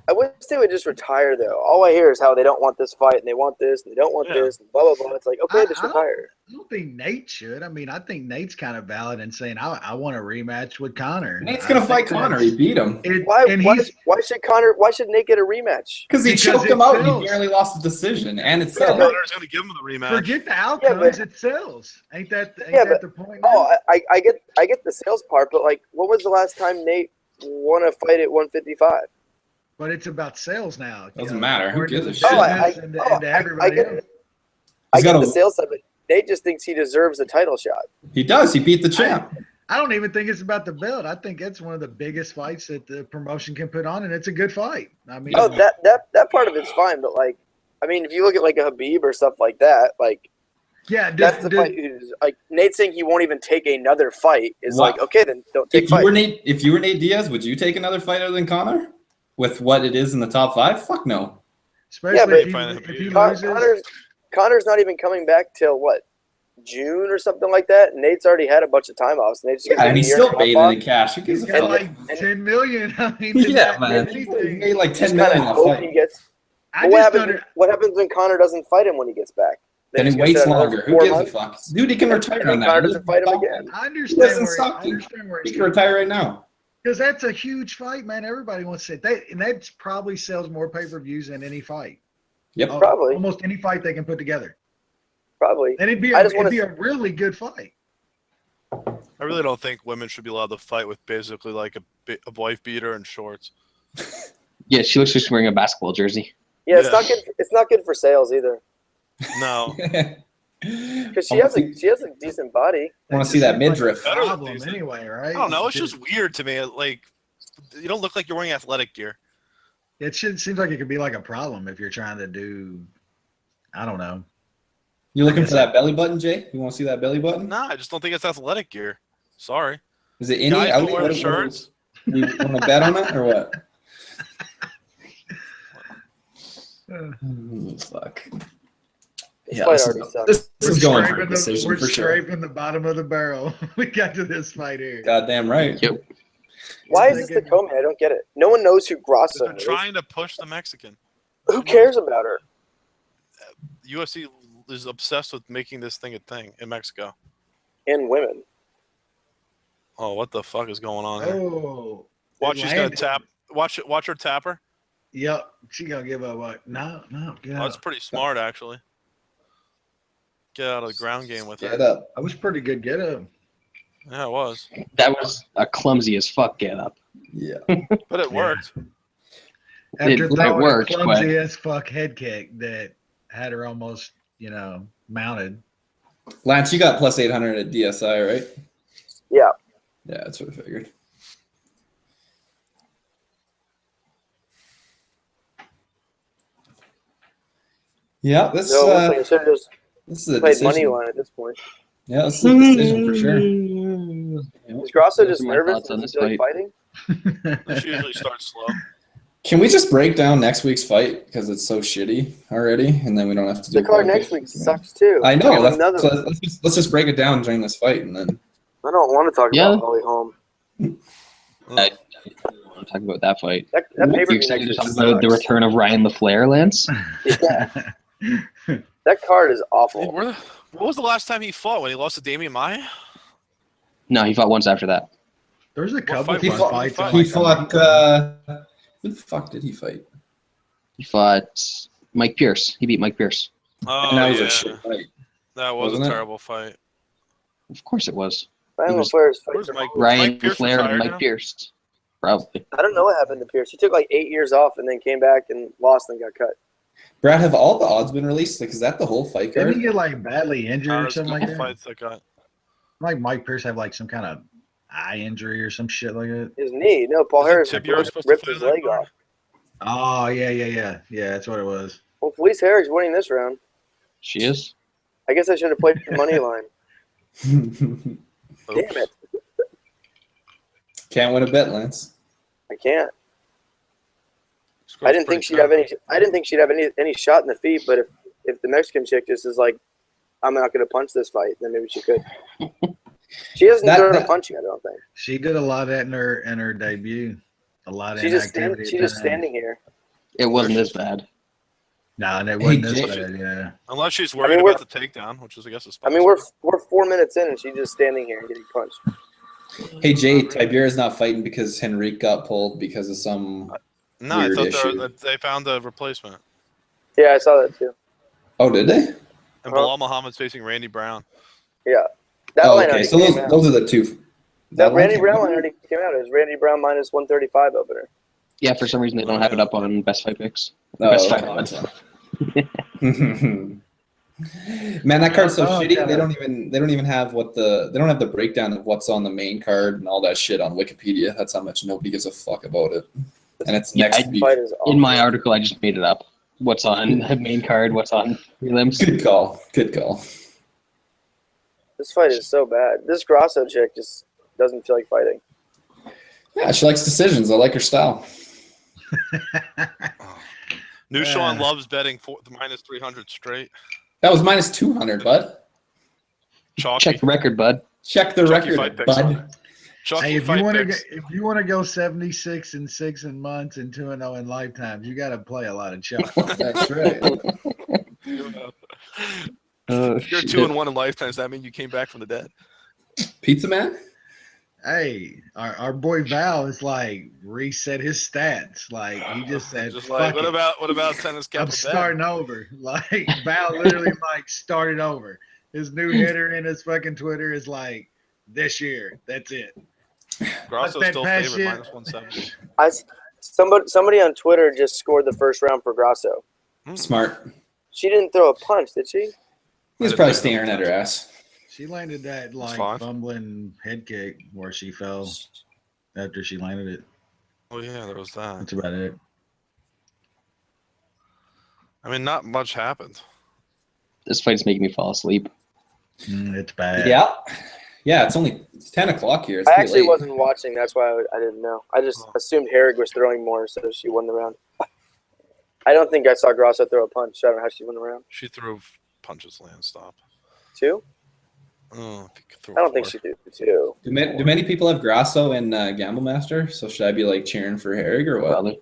I wish they would just retire, though. All I hear is how they don't want this fight, and they want this, and they don't want Yeah. this, and blah, blah, blah. It's like, okay, I- just I don't- retire. I don't think Nate should. I mean, I think Nate's kind of valid in saying I want a rematch with Connor. Nate's I gonna think fight Connor. that's- He beat him Why should Nate get a rematch? because he Because choked it him out and sells. he barely lost a decision. And it's Yeah, selling. but- Connor's going to give him the rematch. Forget the outcomes, but- it sells. Ain't that Yeah, the point? now? Oh, I get the sales part, but like, what was the last time Nate won a fight at 155? But it's about sales now. Doesn't matter. Who According to gives the a shit? business and to everybody I get else. it. I He's get got the a- sales side, but Nate just thinks he deserves a title shot. He does. He beat the champ. I don't even think it's about the belt. I think it's one of the biggest fights that the promotion can put on, and it's a good fight. I mean, Oh, that part of it's fine, but like, I mean, if you look at like a Habib or stuff like that, like yeah, that's the fight. Like Nate saying he won't even take another fight is What? like, okay, then don't take If you fight. were Nate Diaz, would you take another fighter than Connor? With what it is in the top 5? Fuck no. especially Yeah, but- if he Con- loses. Connor's not even coming back till what, June or something like that. Nate's already had a bunch of time offs. Nate's Yeah, and he's still bathing in cash. Who gives He's a got fuck? like and- 10 million. I mean, Yeah, that- man. anything. He made like Just 10 kind of million off hope he fight. gets. I But what just happens? don't. What happens when Connor doesn't fight him when he gets back? Then he he's gonna waits sit another longer. Who 4 gives a months? fuck? Dude, he can retire And on Connor that. doesn't fight him again. I He understand doesn't where. suck. I understand where He he's can retire right now. because that's a huge fight, man. Everybody wants to say that, and that probably sells more pay-per-views than any fight. Yep. Oh, Probably. almost any fight they can put together, Probably. and it'd be I a, just wanna it'd be a really good fight. I really don't think women should be allowed to fight with basically like a wife beater and shorts. Yeah, she looks like she's wearing a basketball jersey. Yeah, it's Yeah. not good. It's not good for sales either. No. Because she has a decent body. I want That to see that just seems like midriff. a Better than problem decent. anyway, right? I don't know. It's just weird to me. Like, you don't look like you're wearing athletic gear. It seems like it could be like a problem if you're trying to do. I don't know. You looking for that belly button, Jay? You want to see that belly button? Nah, I just don't think it's athletic gear. Sorry. Is it any? Guys Out? don't wear shirts. You want to bet on it or what? Fuck. This Yeah, fight this, already is, sucks. this is going for a scraping decision we're for sure. scraping the bottom of the barrel. We got to this fight here. Goddamn right. Yep. Why is this the co-main? I don't get it. No one knows who Grasso They're is. trying to push the Mexican. Who cares about her? UFC is obsessed with making this thing a thing in Mexico. And women. Oh, what the fuck is going on here? Oh, Watch, it she's gonna landed. tap. Watch her tap her. Yep, she gonna give up. What? No, get Oh, that's up. pretty smart, actually. Get out of the ground game with Get her. up. That was pretty good. Get up. Yeah, it was, That was a clumsy as fuck get up. Yeah. but it worked. After It throwing worked, a but- clumsy as fuck head kick that had her almost, mounted. Lance, you got plus 800 at DSI, right? Yeah. Yeah, that's what I figured. Yeah, this No, it looks like I should have just this is a played money decision. line at this point. Yeah, this is a decision for sure. Is Grasso Those just are my nervous thoughts on and this doesn't feel like fighting? She usually starts slow. Can we just break down next week's fight because it's so shitty already, and then we don't have to do The card fight next picks? week sucks too. I know. And That's, so let's just break it down during this fight, and then I don't want to talk Yeah. about Holly Holm. I don't want to talk about that fight. That Are you pay-per-view excited next to week talk about the sucks. return of Ryan LaFlair, Lance? Yeah, that card is awful. What was the last time he fought? When he lost to Damian Maia? No, he fought once after that. There's a couple fight fun was it? fights. He he on fought. like Who the fuck did he fight? He fought Mike Pierce. He beat Mike Pierce. Oh, And that was yeah. a shit fight. That was Wasn't a it? terrible fight. Of course it was. Ryan It was- LaFlair's Where's fights are Mike? awful. Ryan Mike Pierce LaFlair and retired Mike now? Pierce. Probably. I don't know what happened to Pierce. He took like 8 years off and then came back and lost and got cut. Brad, have all the odds been released? Like, is that the whole fight Didn't card? he get like badly injured or There's a something like couple that? fights that got. Like Mike Pierce have like some kind of eye injury or some shit like that. His knee. No, Paul Isn't Harris Tibura supposed to ripped fight his that leg card? off. Oh yeah. That's what it was. Well, Felice Herrig's winning this round. She is. I guess I should have played the money line. Damn it. Can't win a bet, Lance. I can't. Score's I didn't think she'd have any. I didn't think she'd have any shot in the feet. But if the Mexican chick just is like, I'm not going to punch this fight, then maybe she could. She hasn't thrown a punch yet. I don't think. She did a lot of that in her debut. A lot of She's just inactivity. she's just standing here. It wasn't this bad. No, and it wasn't Hey, this Jay. bad. Yeah. Unless she's worried we're- about the takedown, which is, I guess, I mean, we're 4 minutes in and she's just standing here and getting punched. Hey, Jay, Tiberia's not fighting because Henrique got pulled because of some. No, I weird thought issue. they found a replacement. Yeah, I saw that too. Oh, did they? And Bilal Muhammad's facing Randy Brown. Yeah, that Oh, line okay. already So came out. those are the two. That line Randy came Brown out? line already came out. It was Randy Brown minus 135 opener. Yeah, for some reason they don't have it up on Best Fight Picks. Oh, Best okay. Fight Odds. Man, that card's so Oh, shitty. yeah. They don't even have they don't have the breakdown of what's on the main card and all that shit on Wikipedia. That's how much nobody gives a fuck about it. And it's Yeah, next week. Fight is awful. In my article, I just made it up. What's on the main card? What's on prelims? Good call. Good call. This fight is so bad. This Grasso chick just doesn't feel like fighting. Yeah, she likes decisions. I like her style. New Sean loves betting for the minus 300 straight. That was minus 200, bud. Chalky. Check the record, bud. Check the Chalky record, fight picks. bud. Chalky Hey, if fight you want to picks. if you want to go 76-6 in months and 2-0 in lifetimes, you got to play a lot of chalk. That's right. If you're 2-1 in lifetimes, that means you came back from the dead. Pizza Man? Hey, our boy Val is like reset his stats. Like he just said, Just "Fuck like, it. what about tennis cap? I'm starting over." Like Val literally like started over. His new header in his fucking Twitter is like, "This year, that's it." Grosso's that still past favorite, shit. minus 170. Somebody on Twitter just scored the first round for Grasso. Smart. She didn't throw a punch, did she? He was probably staring at her ass. She landed that like fine. bumbling head kick where she fell after she landed it. Oh yeah, there was that. That's about it. I mean, not much happened. This fight's making me fall asleep. It's bad. Yeah. Yeah, it's 10 o'clock here. It's I pretty actually late. wasn't watching. That's why I didn't know. I just assumed Herrig was throwing more, so she won the round. I don't think I saw Grasso throw a punch. I don't know how she won the round. She threw punches, land stop. 2? Oh, I I don't think she did 2. Do many people have Grasso and Gamble Master? So should I be like cheering for Herrig or what? Probably.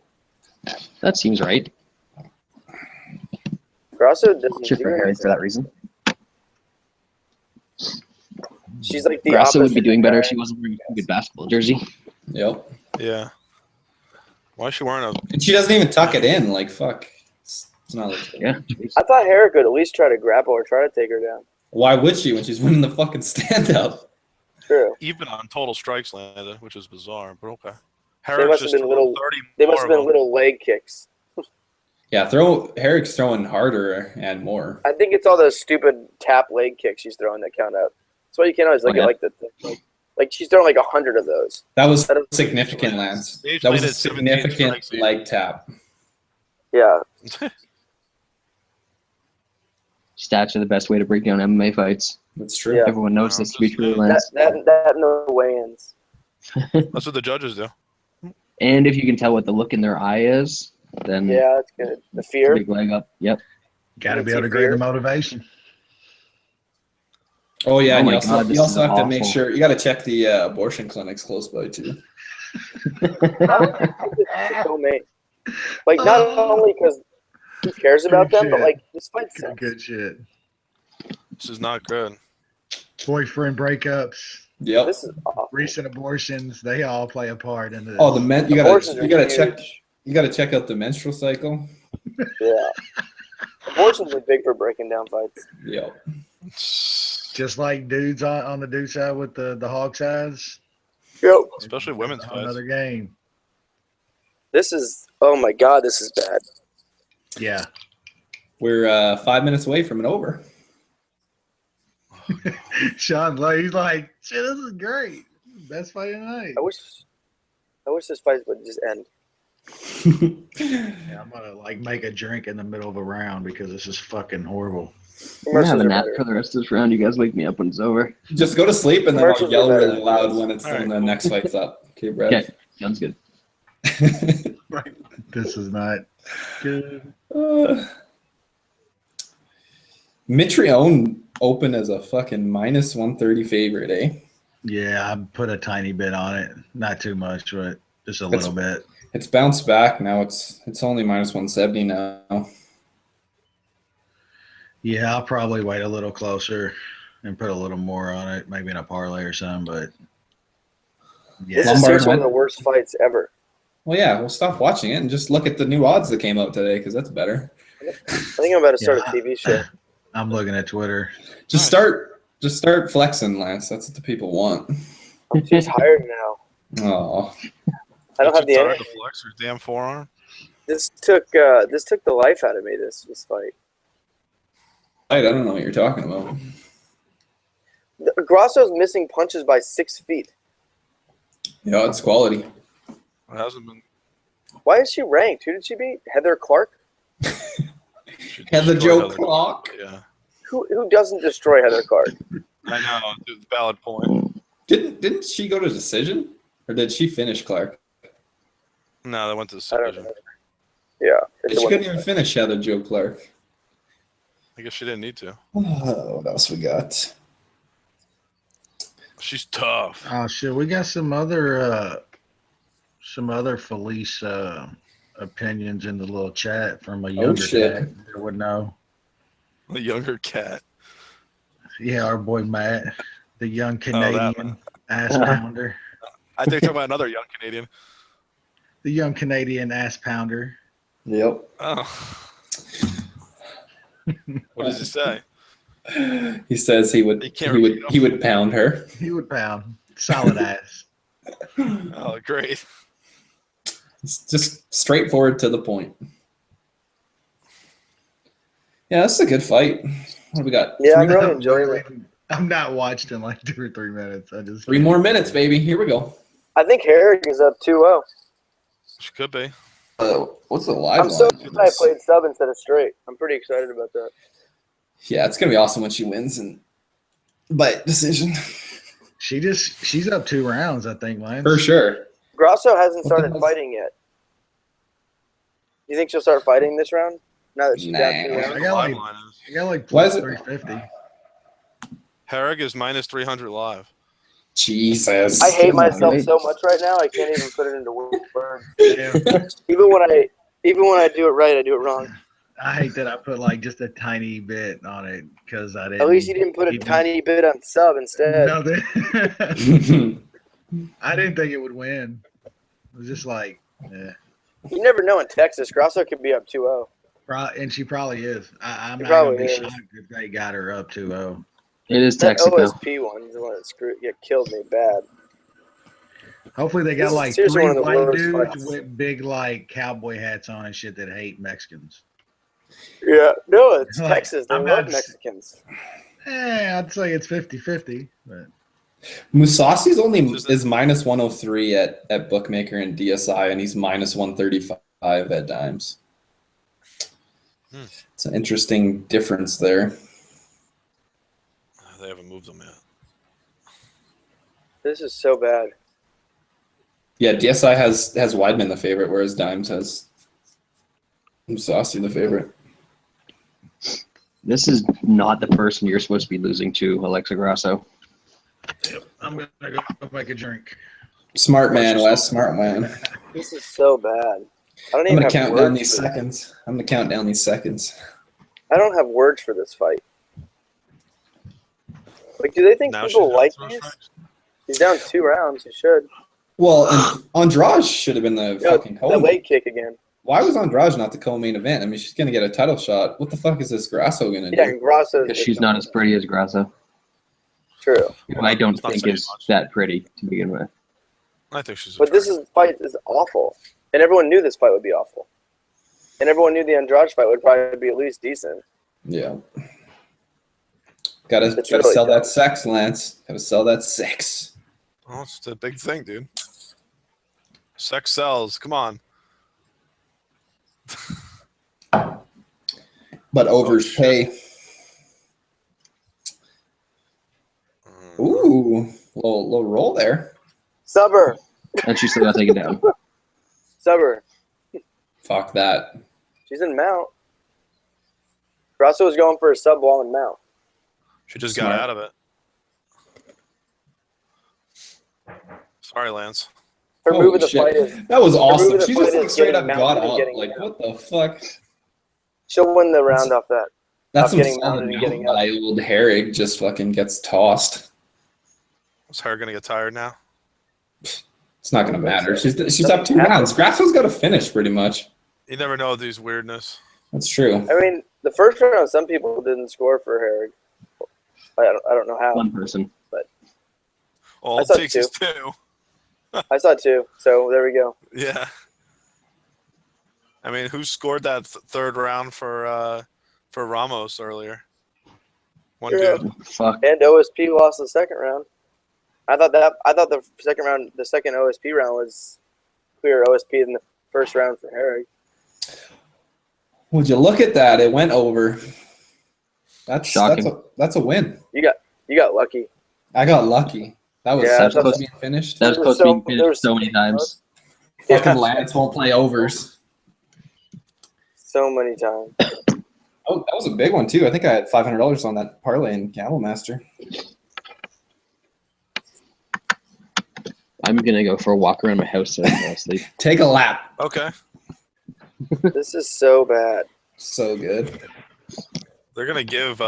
That seems right. Grasso doesn't Cheer do for Harry anything. for that reason. She's like the Grasso would be opposite doing better if guy. she wasn't wearing a good basketball jersey. Yep. Yeah. Why is she wearing a? And she doesn't even tuck it in. Like, fuck. It's not like, Yeah. jeez. I thought Herrig would at least try to grapple or try to take her down. why would she when she's winning the fucking stand-up? True. Even on total strikes landed, which is bizarre, but okay. They Harris must have just been little. 30 They must more have been of them. little leg kicks. Yeah, Herrick's throwing harder and more. I think it's all those stupid tap leg kicks she's throwing that count out. That's why you can't always look Oh, yeah. at like the Like she's thrown like 100 of those. That was That is- significant, Lance. They That was a landed 17 significant strikes. leg tap. Yeah. Stats are the best way to break down MMA fights. That's true. Yeah. Everyone knows No, this to be just true, saying. Lance. That no weigh-ins. That's what the judges do. And if you can tell what the look in their eye is, then Yeah, that's good. The it's a fear. big leg up. Yep. Got to Let's be able see to grade fear. the motivation. Oh yeah, Oh and my you also, God, this you also is have to make awful. sure you got to check the abortion clinics close by too. So many. Like not only because who cares about Good them, but shit. like this fight Good, sucks. good shit. This is not good. Boyfriend breakups, Yep. This is awful. recent abortions, they all play a part in this. Oh, the men. You Abortions gotta are you gotta check. huge. You gotta check out the menstrual cycle. Yeah. Abortions are big for breaking down fights. Yep. Just like dudes on the dude side with the hog size. Yep. Especially women's That's fights. another game. This is oh my god, this is bad. Yeah. We're 5 minutes away from it over. Sean, he's like, shit, this is great. Best fight of the night. I wish this fight would just end. Yeah, I'm gonna like make a drink in the middle of a round because this is fucking horrible. I'm gonna have a Commercials are nap better. for the rest of this round. You guys wake me up when it's over. Just go to sleep and then I'll Commercials yell are better. really loud when it's All right, when the cool. next fight's up. Okay, Brad. Okay, sounds good. This is not good. Mitrione opened as a fucking minus 130 favorite, eh? Yeah, I put a tiny bit on it. Not too much, but just a That's- little bit. It's bounced back now. It's only minus 170 now. Yeah, I'll probably wait a little closer and put a little more on it, maybe in a parlay or something, but yeah. This is Lombard seriously one of went- the worst fights ever. Well, yeah, we'll stop watching it and just look at the new odds that came out today because that's better. I think I'm about to start Yeah. a TV show. I'm looking at Twitter. Just start flexing, Lance. That's what the people want. I'm too tired now. Oh, I don't have the Tired energy. to flex your damn forearm. This took the life out of me. This fight. I don't know what you're talking about. Grasso's missing punches by 6 feet. Yeah, it's quality. It hasn't been. Why is she ranked? Who did she beat? Heather Clark? she Heather destroyed Joe Heather Clark. Yeah, Who doesn't destroy Heather Clark? I know. It's a valid point. Didn't she go to decision, or did she finish Clark? No, they went to the I don't decision. know. Yeah. it's She a couldn't women's even fight. finish Heather Joe Clark. I guess she didn't need to. What else we got? She's tough. Oh shit, we got some other Felice opinions in the little chat from a younger shit. cat that would know. The younger cat. Yeah, our boy Matt, the young that Canadian one. ass pounder. I think talking about another young Canadian. The young Canadian ass pounder. Yep. Oh. What does he say? He says he would You can't repeat he would pound her. He would pound. Solid ass. Oh, great. It's just straightforward to the point. Yeah, this is a good fight. What do we got? Yeah, I'm three, really enjoying it. I'm not watched in like 2 or 3 minutes. I just 3 more minutes, baby. Here we go. I think Herrick is up 2-0. She could be. What's the live I'm so line? glad I played sub instead of straight. I'm pretty excited about that. Yeah, it's gonna be awesome when she wins and by decision she's up 2 rounds, I think, Lance. for sure. Grasso hasn't What the started hell's- fighting yet. You think she'll start fighting this round? Now that she's down 2 Nah. rounds? I got like- Live line is. I got like Why plus is it- 350. Herrig is minus 300 live. Jesus. I hate Come on, myself mate. so much right now. I can't even put it into words. Yeah. Even when I do it right, I do it wrong. I hate that I put like just a tiny bit on it because I didn't. At least you didn't put a tiny bit on sub instead. No, I didn't think it would win. It was just like, eh. You never know in Texas. Grasso could be up 2-0. And she probably is. I'm She not gonna probably be is. shocked if they got her up 2-0. It is That Texaco. OSP one is the one that killed me bad. Hopefully they This got is like seriously 3 one of the white worst dudes fights. with big like cowboy hats on and shit that hate Mexicans. Yeah, no, it's Like, Texas. They I'm love not- Mexicans. I'd say it's 50-50, but Musasi's only is minus 103 at bookmaker and DSI, and he's minus 135 at Dimes. It's an interesting difference there. They haven't moved them yet. This is so bad. Yeah, DSI has Weidman the favorite, whereas Dimes has Musasi the favorite. This is not the person you're supposed to be losing to, Alexa Grasso. Yep. I'm going to go make a drink. Smart man, Wes. Smart man. This is so bad. I don't I'm even gonna have count words down these for this. seconds. I'm gonna count down these seconds. I don't have words for this fight. Like, do they think Now people she's like down this? strikes. He's down 2 rounds. He should. Well, and Andrade should have been the fucking The co-main. leg kick again. Why was Andrade not the co-main event? I mean, she's gonna get a title shot. What the fuck is this Grasso gonna Yeah, do? and Grasso. Because she's not as pretty as Grasso. True. Who I don't It's not think saying is much. that pretty to begin with. I think she's. But this fight is awful, and everyone knew this fight would be awful, and everyone knew the Andrade fight would probably be at least decent. Yeah. Gotta It's gotta really sell dumb. that sex, Lance. Gotta sell that sex. Oh, it's a big thing, dude. Sex sells. Come on. But overs shit. pay. Ooh, little roll there. Subber. And she still got taken down. Subber. Fuck that. She's in mount. Grasso was going for a sub while in mount. She just Smart. got out of it. Sorry, Lance. Her Holy move of the shit. fight is That was awesome. of the She fight just like is straight getting up got mounted and up. getting Like, down. what the fuck? she'll win the round off that. That's Of some getting solid mounted and getting mount by old Herrig just fucking gets tossed. Is her gonna get tired now? It's not gonna matter. She's up 2 Doesn't matter. rounds. Grasso's got to finish pretty much. You never know these weirdness. That's true. I mean, the first round, some people didn't score for Herrig. I don't know how. One person. All I it saw takes is 2. I saw 2, so there we go. Yeah. I mean, who scored that third round for Ramos earlier? One Yeah. dude. Fuck. And OSP lost the second round. I thought the second round, the second OSP round was clear OSP in the first round for Herrig. Would you look at that? It went over. Shocking. That's a win. You got lucky. I got lucky. That was Yeah, such that's- to be finished. That was There was supposed to so- be there finished was so many times. Fucking Yeah, Lance won't play overs. so many times. Oh, that was a big one too. I think I had $500 on that parlay in Camel Master. I'm gonna go for a walk around my house and fall asleep. Take a lap. Okay. This is so bad. So good. They're gonna give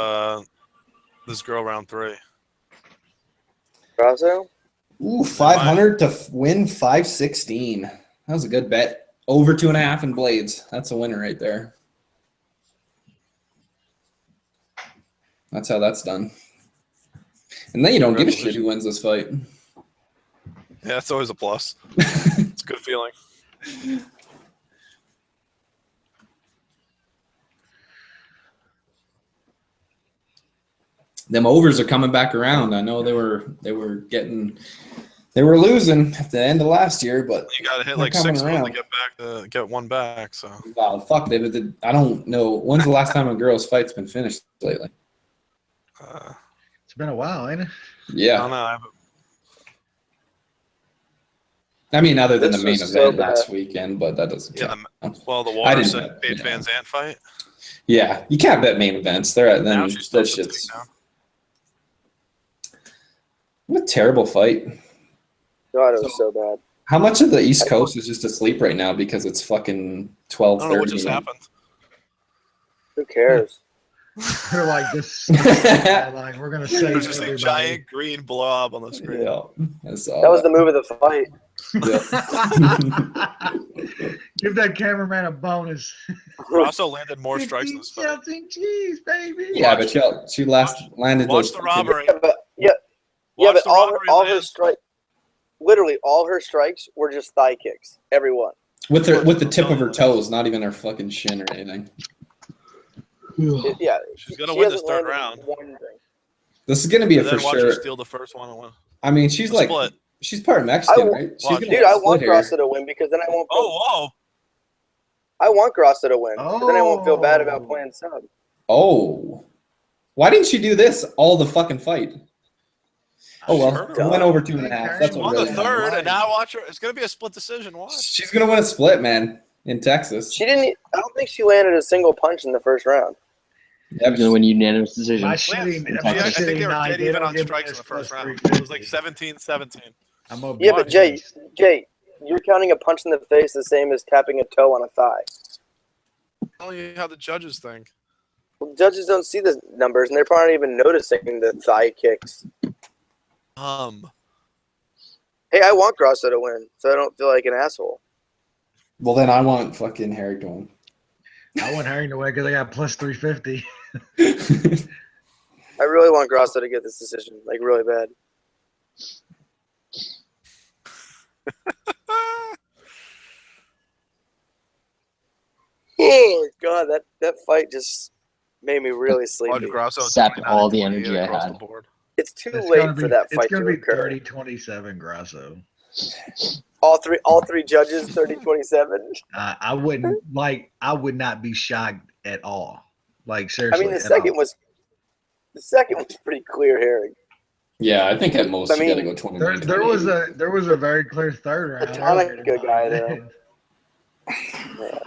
this girl round 3. Grasso? Ooh, 500 to win 516. That was a good bet. Over 2.5 in blades. That's a winner right there. That's how that's done. And then you don't give a shit who wins this fight. Yeah, it's always a plus. It's a good feeling. Them overs are coming back around. I know they were losing at the end of last year, but You got to hit They're like coming 6 of them around. to get back to get one back. So wow, fuck, David. I don't know. When's the last time a girl's fight's been finished lately? It's been a while, ain't it? I Yeah. don't know. I haven't- I mean, other than This the main was so event bad. last weekend, but that doesn't Yeah, count. well, the I Waters didn't and bet, Paige yeah. Van Zandt fight. Yeah, you can't bet main events. They're at Now then she's still that the shit's takedown. what a terrible fight. God, it was so bad. How much of the East Coast is just asleep right now because it's fucking I 12:30? don't know what just happened. Who cares? They're like this. Like, we're gonna save There's just a everybody. giant green blob on the screen. Yeah, I saw That was the move of the fight. Give that cameraman a bonus. Rosso landed more strikes in this fight. Something cheese, baby. Yeah, but she landed Watch those. the robbery. Yeah, Watch but the all robbery, her Lance. strikes, literally all her strikes were just thigh kicks. Every one. with the tip of her toes, not even her fucking shin or anything. Yeah, She's gonna she win this hasn't third landed round. one thing. This is gonna be a And for then watch her sure. steal the first one and win. I mean, she's like Split. she's part Mexican, I- right? She's Well, gonna Dude, I split want hair. Grasso to win because then I won't. Oh, I want Grasso to win. But then I won't feel bad about playing sub. Oh, why didn't she do this all the fucking fight? Oh well, Sure. it went over 2.5. That's whoa. what On the really matters. third, and now watch her. It's going to be a split decision. Watch. She's gonna win a split, man, in Texas. She didn't. I don't think she landed a single punch in the first round. Yeah, He's gonna win unanimous decision. My shitty, Yeah, my I think shitty they were night, dead they even don't on give me strikes in this the first plus round. 350. It was like 17-17. I'm a Yeah, but Bermudez. Jay, you're counting a punch in the face the same as tapping a toe on a thigh. I'm telling you how the judges think. Well, judges don't see the numbers, and they're probably not even noticing the thigh kicks. Hey, I want Grasso to win, so I don't feel like an asshole. Well, then I want fucking Harry to win. I want Herring to win because I got plus 350. I really want Grasso to get this decision, like really bad. Oh god, that fight just made me really sleepy. Roger Grasso Sapped 29 all the 28 energy I across had. the board. It's too late for that fight It's to gonna be occur. 30-27 Grasso. All three judges 30-27. I wouldn't I would not be shocked at all. Like I seriously. mean, the at second all. was pretty clear, Harry. Yeah, I think at most I you gotta mean, go 29. there was a very clear third round. Platonic earlier guy, tonight. though.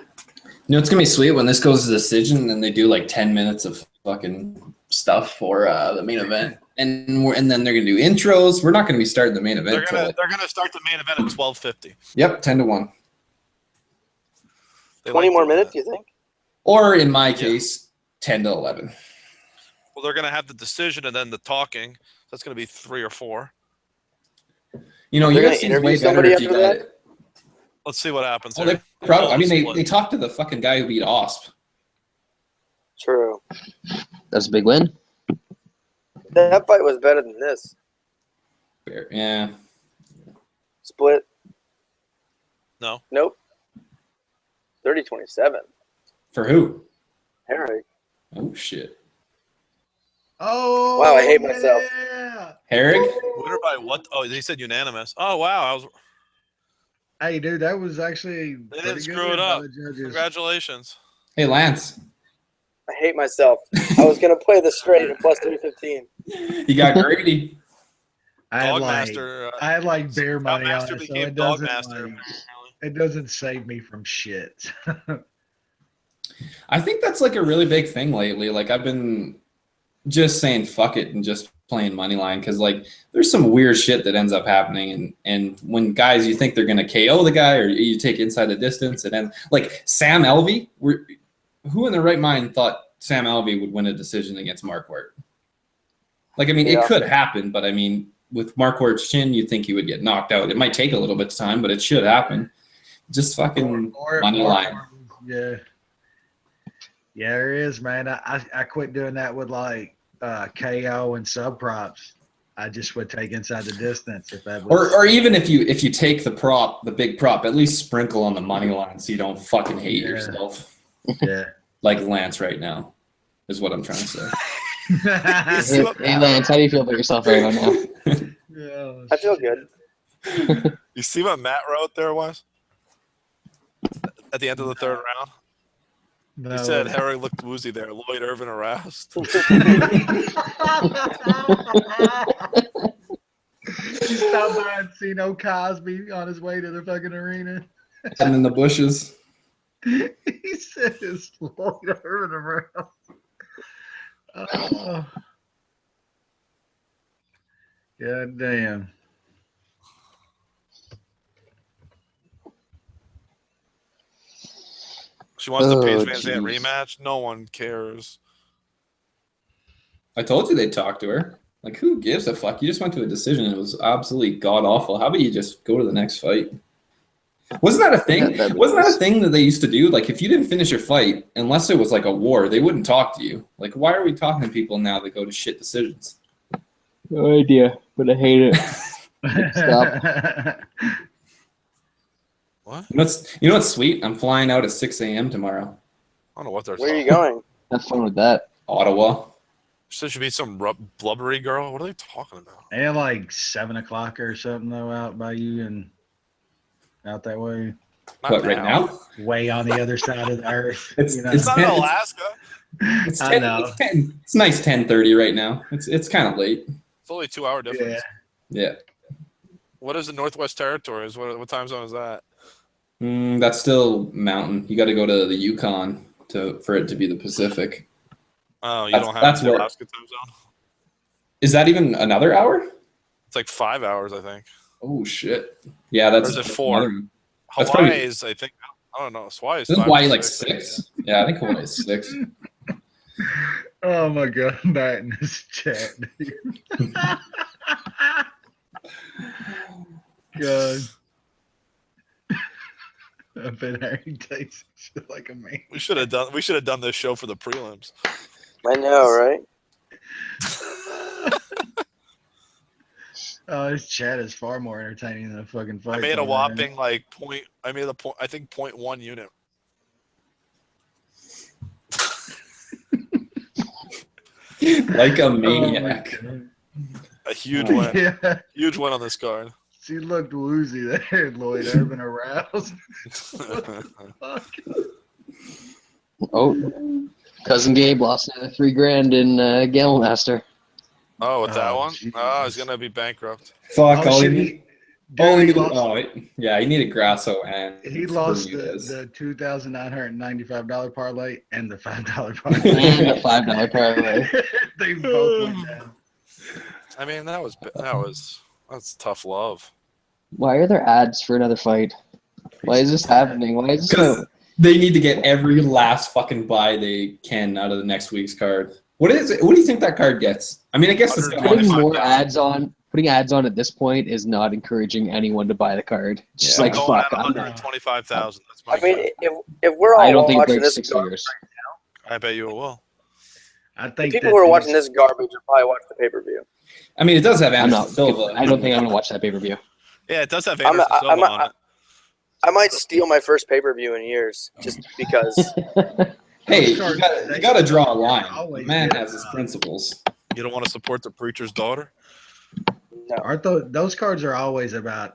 You know, it's gonna be sweet when this goes to decision and they do like 10 minutes of fucking stuff for the main event, and then they're gonna do intros. We're not gonna be starting the main event. They're gonna start the main event at 12:50. Yep, 10-1. 20 more minutes, you think? Or in my case, 10-11. Well, they're gonna have the decision and then the talking. That's gonna be 3 or 4. You know, They're gonna UFC's interview way better somebody if you after got that? it. Let's see what happens. Well, here. they probably. Call I it mean, split. they talked to the fucking guy who beat Osp. True. That's a big win. That fight was better than this. Yeah. Split. No. Nope. 30-27. For who? Harry. Oh shit. Oh Wow, I hate myself. yeah. Herrig? Winner by what? Oh, they said unanimous. Oh wow, Hey, dude, that was actually. They didn't pretty screw good it by up. the judges. Congratulations. Hey Lance. I hate myself. I was going to play the straight at plus 315. You got greedy. I had like bear money on Dogmaster it, so became it doesn't Dogmaster. it doesn't save me from shit. I think that's like a really big thing lately. Like I've been just saying fuck it and just playing money line because like there's some weird shit that ends up happening and when guys you think they're gonna KO the guy or you take inside the distance and then like Sam Alvey, who in their right mind thought Sam Alvey would win a decision against Marquardt? Like I mean it could happen, but I mean with Marquardt's chin you'd think he would get knocked out. It might take a little bit of time, but it should happen. Just fucking money line. Yeah. Yeah, there is, man. I quit doing that with like KO and sub props. I just would take inside the distance if that was. Or even if you take the prop, the big prop, at least sprinkle on the money line so you don't fucking hate yourself. Yeah. Like Lance right now, is what I'm trying to say. Hey Lance, how do you feel about yourself right now? Yeah, I feel good. You see what Matt wrote there was? At the end of the third round? No. He said Harry looked woozy there. Lloyd Irvin aroused. Stop by and see no Cosby on his way to the fucking arena. And in the bushes. He said it's Lloyd Irvin around. Oh. God damn. She wants the Paige Van jeez. Zandt rematch. No one cares. I told you they'd talk to her. Like, who gives a fuck? You just went to a decision and it was absolutely god awful. How about you just go to the next fight? Wasn't that a thing? Wasn't that a thing that they used to do? Like, if you didn't finish your fight, unless it was like a war, they wouldn't talk to you. Like, why are we talking to people now that go to shit decisions? No idea, but I hate it. Stop. What? You know what's sweet? I'm flying out at 6 a.m. tomorrow. I don't know what they're Where are talking you going? Have fun with that. Ottawa. So there should be some blubbery girl. What are they talking about? They have like 7 o'clock or something though out by you and out that way, Not What, right now? way on the other side of the earth. It's- you know? It's not in It's- Alaska. It's I 10, know. It's 10. It's nice 10:30 right now. It's kind of late. It's only a 2-hour difference. Yeah. Yeah. What is the Northwest Territories? What time zone is that? That's still mountain. You got to go to the Yukon for it to be the Pacific. Oh, you That's- don't have that's the where- Alaska time zone? Is that even another hour? It's like 5 hours, I think. Oh shit. Yeah, that's. Or is it 4? another- That's Hawaii probably- is, I think, I don't know. Hawaii is Isn't 5 or Hawaii like 6. 6? Yeah, I think Hawaii is 6. Oh my god, Matt in this chat. God. I bet Harry takes shit like a man. We should have done this show for the prelims. I know, right? Oh, this chat is far more entertaining than a fucking fight. I made a man. whopping like point. I made a point. I think 0.1 unit. Like a Oh my maniac. God. A huge win. Yeah, Huge win on this card. she looked woozy there, Lloyd. I've been aroused. Fuck. Oh, cousin Gabe lost another $3,000 in Gamble Master. Oh, with that Oh, one? Oh, he's Jesus. gonna be bankrupt. Fuck, Oh, all shit, he he, need. All he dude, needed. Yeah, he needed Grasso and he lost Bermudez. the $2,995 parlay and the $5 And parlay. the $5 parlay. They both went down. I mean, that's tough love. Why are there ads for another fight? Why is this happening? Why is this? Because they need to get every last fucking buy they can out of the next week's card. What is it? What do you think that card gets? I mean, I guess it's $125. Putting more ads on, putting ads on at this point is not encouraging anyone to buy the card. It's just Yeah. like, Going fuck, at I'm 125,000. That's my I mean, bet. if we're all I don't think it watching breaks this 6 garbage, figures. I bet you it will. I the think people that who are these- watching this garbage will probably watch the pay-per-view. I mean, it does have I'm Anderson not. Silva. I don't think I'm gonna watch that pay-per-view. Yeah, it does have I'm- Anderson Silva on it. I might steal my first pay-per-view in years just because. Hey, Those cards- you got to draw a line. The always man get, has his principles. You don't want to support the preacher's daughter? No. Aren't those cards are always about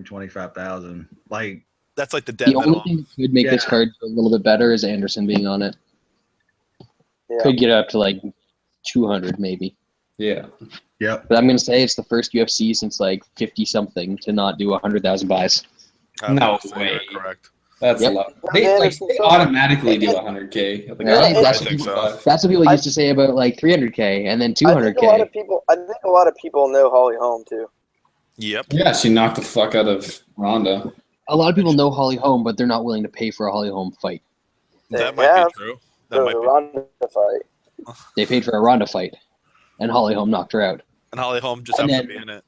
125,000. Like, That's like the dead The only middle. thing that could make this Yeah. card a little bit better is Anderson being on it. Yeah. Could get up to like 200 maybe. Yeah. yep. But I'm gonna say it's the first UFC since like 50 something to not do 100,000 buys. No You're way. Correct. That's Yep. a lot. They Anderson Silva. automatically do 100K. Like, Yeah, I that's think what- That's what people used to say about like 300K and then I think a lot 200K. of people. I think a lot of people know Holly Holm too. Yep. Yeah, she knocked the fuck out of Ronda. A lot of people know Holly Holm, but they're not willing to pay for a Holly Holm fight. They That might have be true. That the might be. Ronda fight. They paid for a Ronda fight, and Holly Holm knocked her out. And Holly Holm just And happened to then- be in it.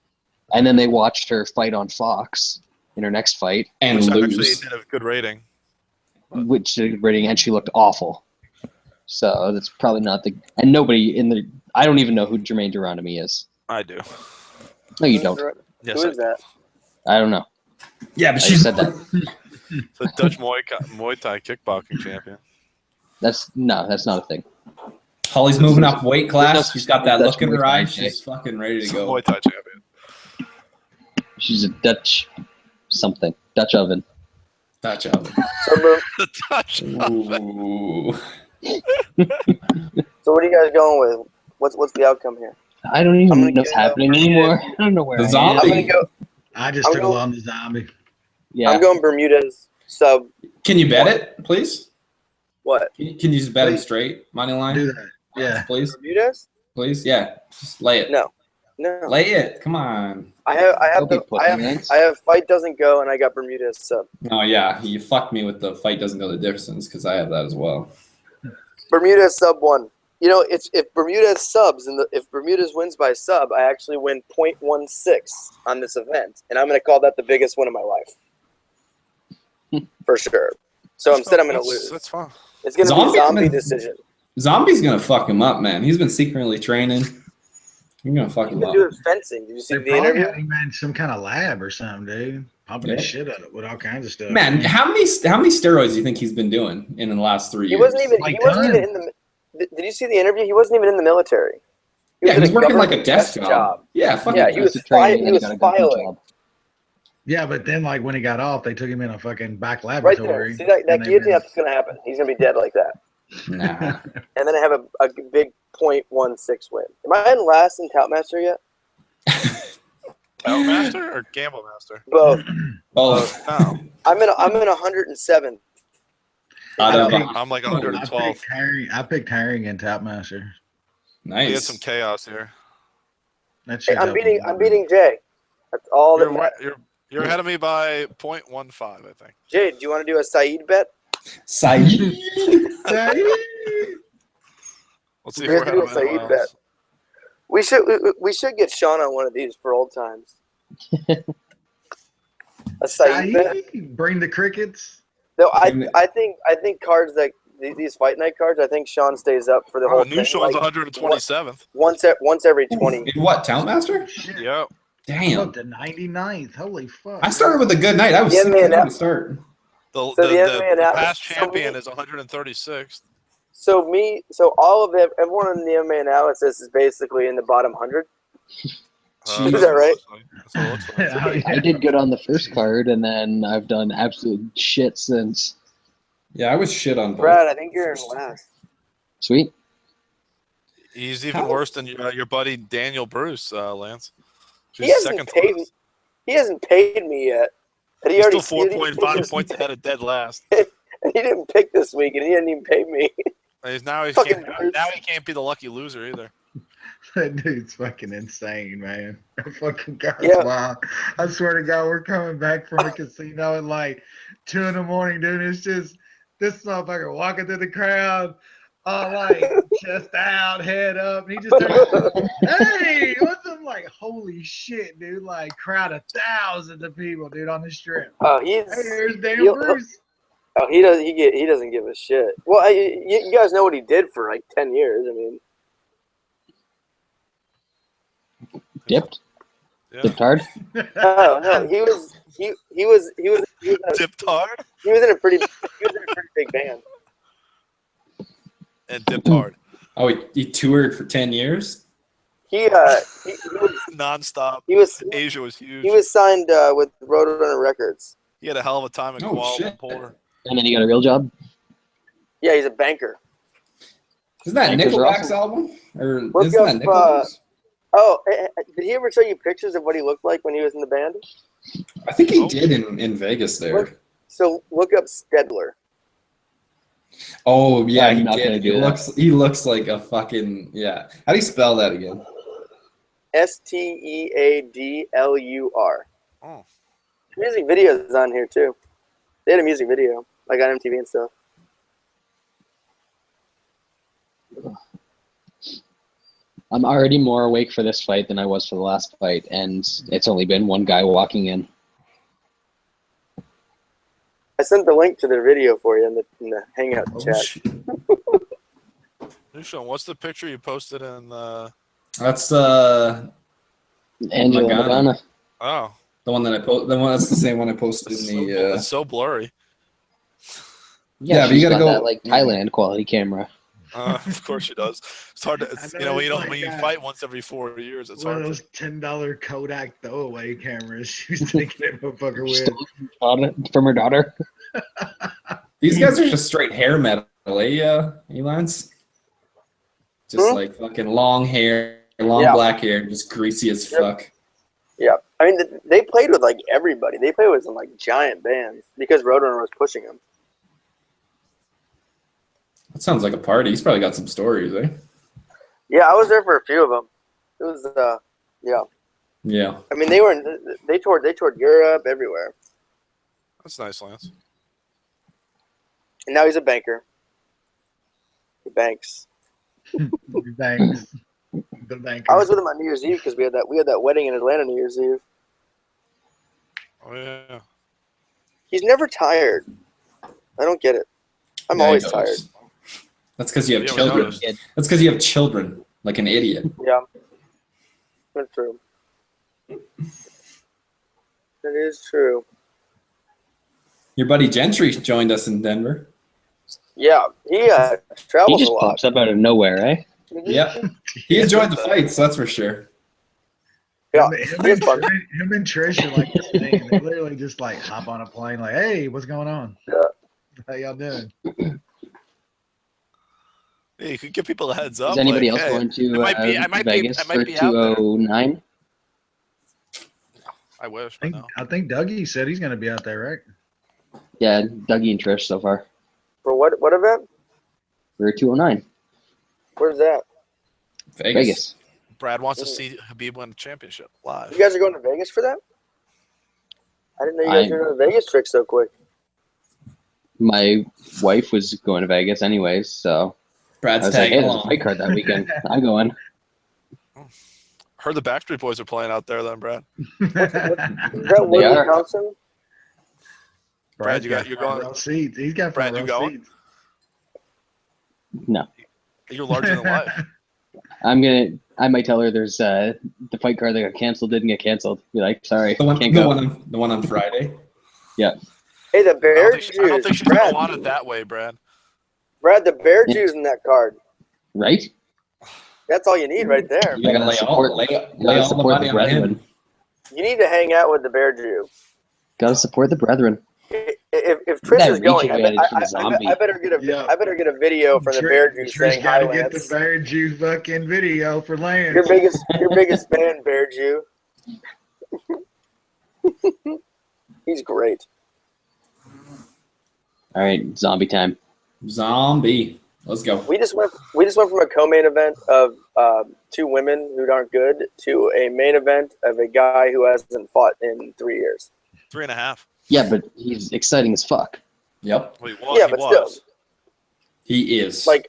And then they watched her fight on Fox in her next fight, And Which actually lose. did a good rating. which rating, and she looked awful. So that's probably not the. And nobody in the. I don't even know who Jermaine Geronimi is. I do. No, you don't. Yes, Who is that? I don't know. Yeah, I but just said that. the Dutch Muay Thai kickboxing champion. That's not a thing. Holly's moving up weight class. She's got that That's look in her Muay Thai, eye. She's fucking ready to go. Muay Thai champion. She's a Dutch something. Dutch oven. Touch up. So, The Dutch. Ooh. so what are you guys going with? What's the outcome here? I don't I'm even gonna know what's get happening anymore. I don't know where The I am. zombie. I'm gonna go. I just I'm took going- along the zombie. Yeah. I'm going Bermudez sub. Can you bet it, please? What? Can you just bet him Please. straight? Money line? Do that. Yeah. Please? Bermudez? Please? Yeah. Just lay it. No. No. Lay it. Come on. I have Don't be putting it. I have fight doesn't go and I got Bermudez sub. Oh, yeah. You fucked me with the fight doesn't go the distance because I have that as well. Bermudez sub 1. You know, if Bermudez subs and if Bermudez wins by sub, I actually win 0.16 on this event, and I'm going to call that the biggest win of my life, for sure. So instead, I'm going to lose. That's fine. It's going to be a Zombie's zombie been- decision. Zombie's going to fuck him up, man. He's been secretly training. You're going to fuck He's him been up. doing fencing. Did you see They the probably interview? had him in some kind of lab or something, dude. Pumping Yeah. his shit up with all kinds of stuff. Man, how many steroids do you think he's been doing in the last 3 He years? wasn't even. Like He wasn't even time. in the. did you see the interview? He wasn't even in the military. Yeah, he was in working like a government desk job. Yeah, fucking Yeah, he was filing. Yeah, but then like when he got off, they took him in a fucking back Right laboratory. there. See that and they guillotine? been- That's gonna happen. He's gonna be dead like that. Nah. And then I have a big .16 win. Am I in last in Toutmaster yet? Master or Gamble Master? Both. Oh, No. I'm in 107. I'm like I 112. picked Herring in Tapmaster. nice. We had some chaos here. That Hey, shit I'm helped beating me. Jay. That's all that matters. You're ahead of me by 0.15, I think. Jay, do you want to do a Saeed bet? Saeed. Let's see if We we're have to ahead do of a Saeed anyone bet. else. We should get Sean on one of these for old times. A Saeed bet. Bring the crickets. No, I think cards like these fight night cards. I think Sean stays up for the whole New thing. Sean's Like, 127th. once every 20. In what, Townmaster? Shit. Yep. I'm Damn. up to 99th. Holy fuck. I started with a good night. I was Yeah, sick man, to start. The MMA past analysis- champion is 136th. So everyone in the MMA analysis is basically in the bottom 100. Jeez. Is that right? That's what it looks like. Oh, yeah. I did good on the first card, and then I've done absolute shit since. Yeah, I was shit on both. Brad, I think you're in last. Sweet. He's even worse than your buddy Daniel Bruce, Lance. He hasn't paid. He hasn't paid me yet. And He's already still 4.5 points ahead of dead last. And he didn't pick this week, and he didn't even pay me. Now he Fucking can't be the lucky loser either. That dude's fucking insane, man. That fucking guy's Yeah. wild. I swear to God, we're coming back from a casino at like 2 in the morning, dude. It's just this motherfucker walking through the crowd, all like chest out, head up. And he just starts, hey, what's up? Like, holy shit, dude. Like, crowd of thousands of people, dude, on the strip. Oh, Hey, there's Daniel Bruce. Oh, he doesn't give a shit. Well, you guys know what he did for like 10 years. I mean, Dipped. Yeah. Dipped hard. no, he was Dipped hard in a pretty big band. and dipped hard. Oh, he toured for 10 years? He was Nonstop. he Asia was huge. was signed with Roadrunner Records. He had a hell of a time in Oh, Kuala shit. Lumpur. And then you got a real job. Yeah, he's a banker. Isn't that Bankers are Nickelback's awesome. album? Or Look isn't that up, Nickelback's? Oh, did he ever show you pictures of what he looked like when he was in the band? I think he Oh. did in Vegas there. So look up Stedler. Oh, yeah, I'm he not gonna did. do that. He looks like a fucking, yeah. How do you spell that again? Steadlur. Oh. Music videos on here too. They had a music video, like on MTV and stuff. I'm already more awake for this fight than I was for the last fight, and it's only been one guy walking in. I sent the link to their video for you in the Hangout Oh, chat. shit. New Sean, what's the picture you posted in the? That's Angela Madonna. Madonna. Oh, the one that I posted. That's the same one I posted in the. it's so blurry. Yeah, but she's you gotta got go- that like Thailand quality camera. Of course she does. It's hard to, I know, it's like when you that. fight once every 4 years, it's One of hard. those $10 Kodak throwaway cameras she was taking that motherfucker with. Stole from her daughter. These guys are just straight hair metal, Elance? Just like fucking long hair, long black hair, just greasy as fuck. Yeah, I mean they played with like everybody. They played with some like giant bands because Roadrunner was pushing them. That sounds like a party. He's probably got some stories, eh? Yeah, I was there for a few of them. It was yeah. Yeah. I mean they toured Europe, everywhere, That's nice, Lance. and now he's a banker. He banks. Thanks. The banker. I was with him on New Year's Eve because we had that wedding in Atlanta New Year's Eve. Oh yeah. He's never tired. I don't get it. I'm Yeah, he always knows. tired. That's because you have Yeah, we children. noticed. That's because you have children, like an idiot. Yeah, that's true. That is true. Your buddy Gentry joined us in Denver. Yeah, he He travels just a lot. pops up out of nowhere, eh? Yep. He enjoyed the fights, that's for sure. Yeah, Him he is fun. and Trish are like the thing. They literally just like hop on a plane, like, "Hey, what's going on? Yeah. How y'all doing?" Yeah, you could give people a heads up. Is anybody like, else hey, going to I might Vegas for be out there. 209? I wish, I but no. think Dougie said he's going to be out there, right? Yeah, Dougie and Trish so far. For what event? We're 209. Where's that? Vegas. Brad wants to see Habib win the championship live. You guys are going to Vegas for that? I didn't know you guys were doing a Vegas trick so quick. My wife was going to Vegas anyways, so I Brad's was like, hey, tagging there's a along. fight card that weekend. I'm going. Heard the Backstreet Boys are playing out there then, Brad. Is that Woody are. Thompson? Brad, you're front going- row seats. He's got Brad, front you row going? seats. No. You're larger than life. I might tell her there's the fight card that got canceled didn't get canceled. Be like, sorry, The one, can't the go. one on Friday. Hey, the I Bear don't think Jews. she's going Brad, to want it that way, Brad. the Bear Yeah. Jews in that card. Right? That's all you need right there. You gotta lay Gotta all the support money the on brethren. him. You need to hang out with the Bear Jew. Gotta support the brethren. If Trish That is going, reach advantage for the zombie. I better get a Yeah. I better get a video from the Bear Jew Trish saying got hi, to get the Lance. Bear Jew fucking video for Lance. Your biggest fan, Bear Jew. He's great. All right, zombie time. Zombie. Let's go. We just went from a co-main event of two women who aren't good to a main event of a guy who hasn't fought in 3 years. 3.5. Yeah, but he's exciting as fuck. Yep. Well, he was. Yeah, he but was. still. He is. Like,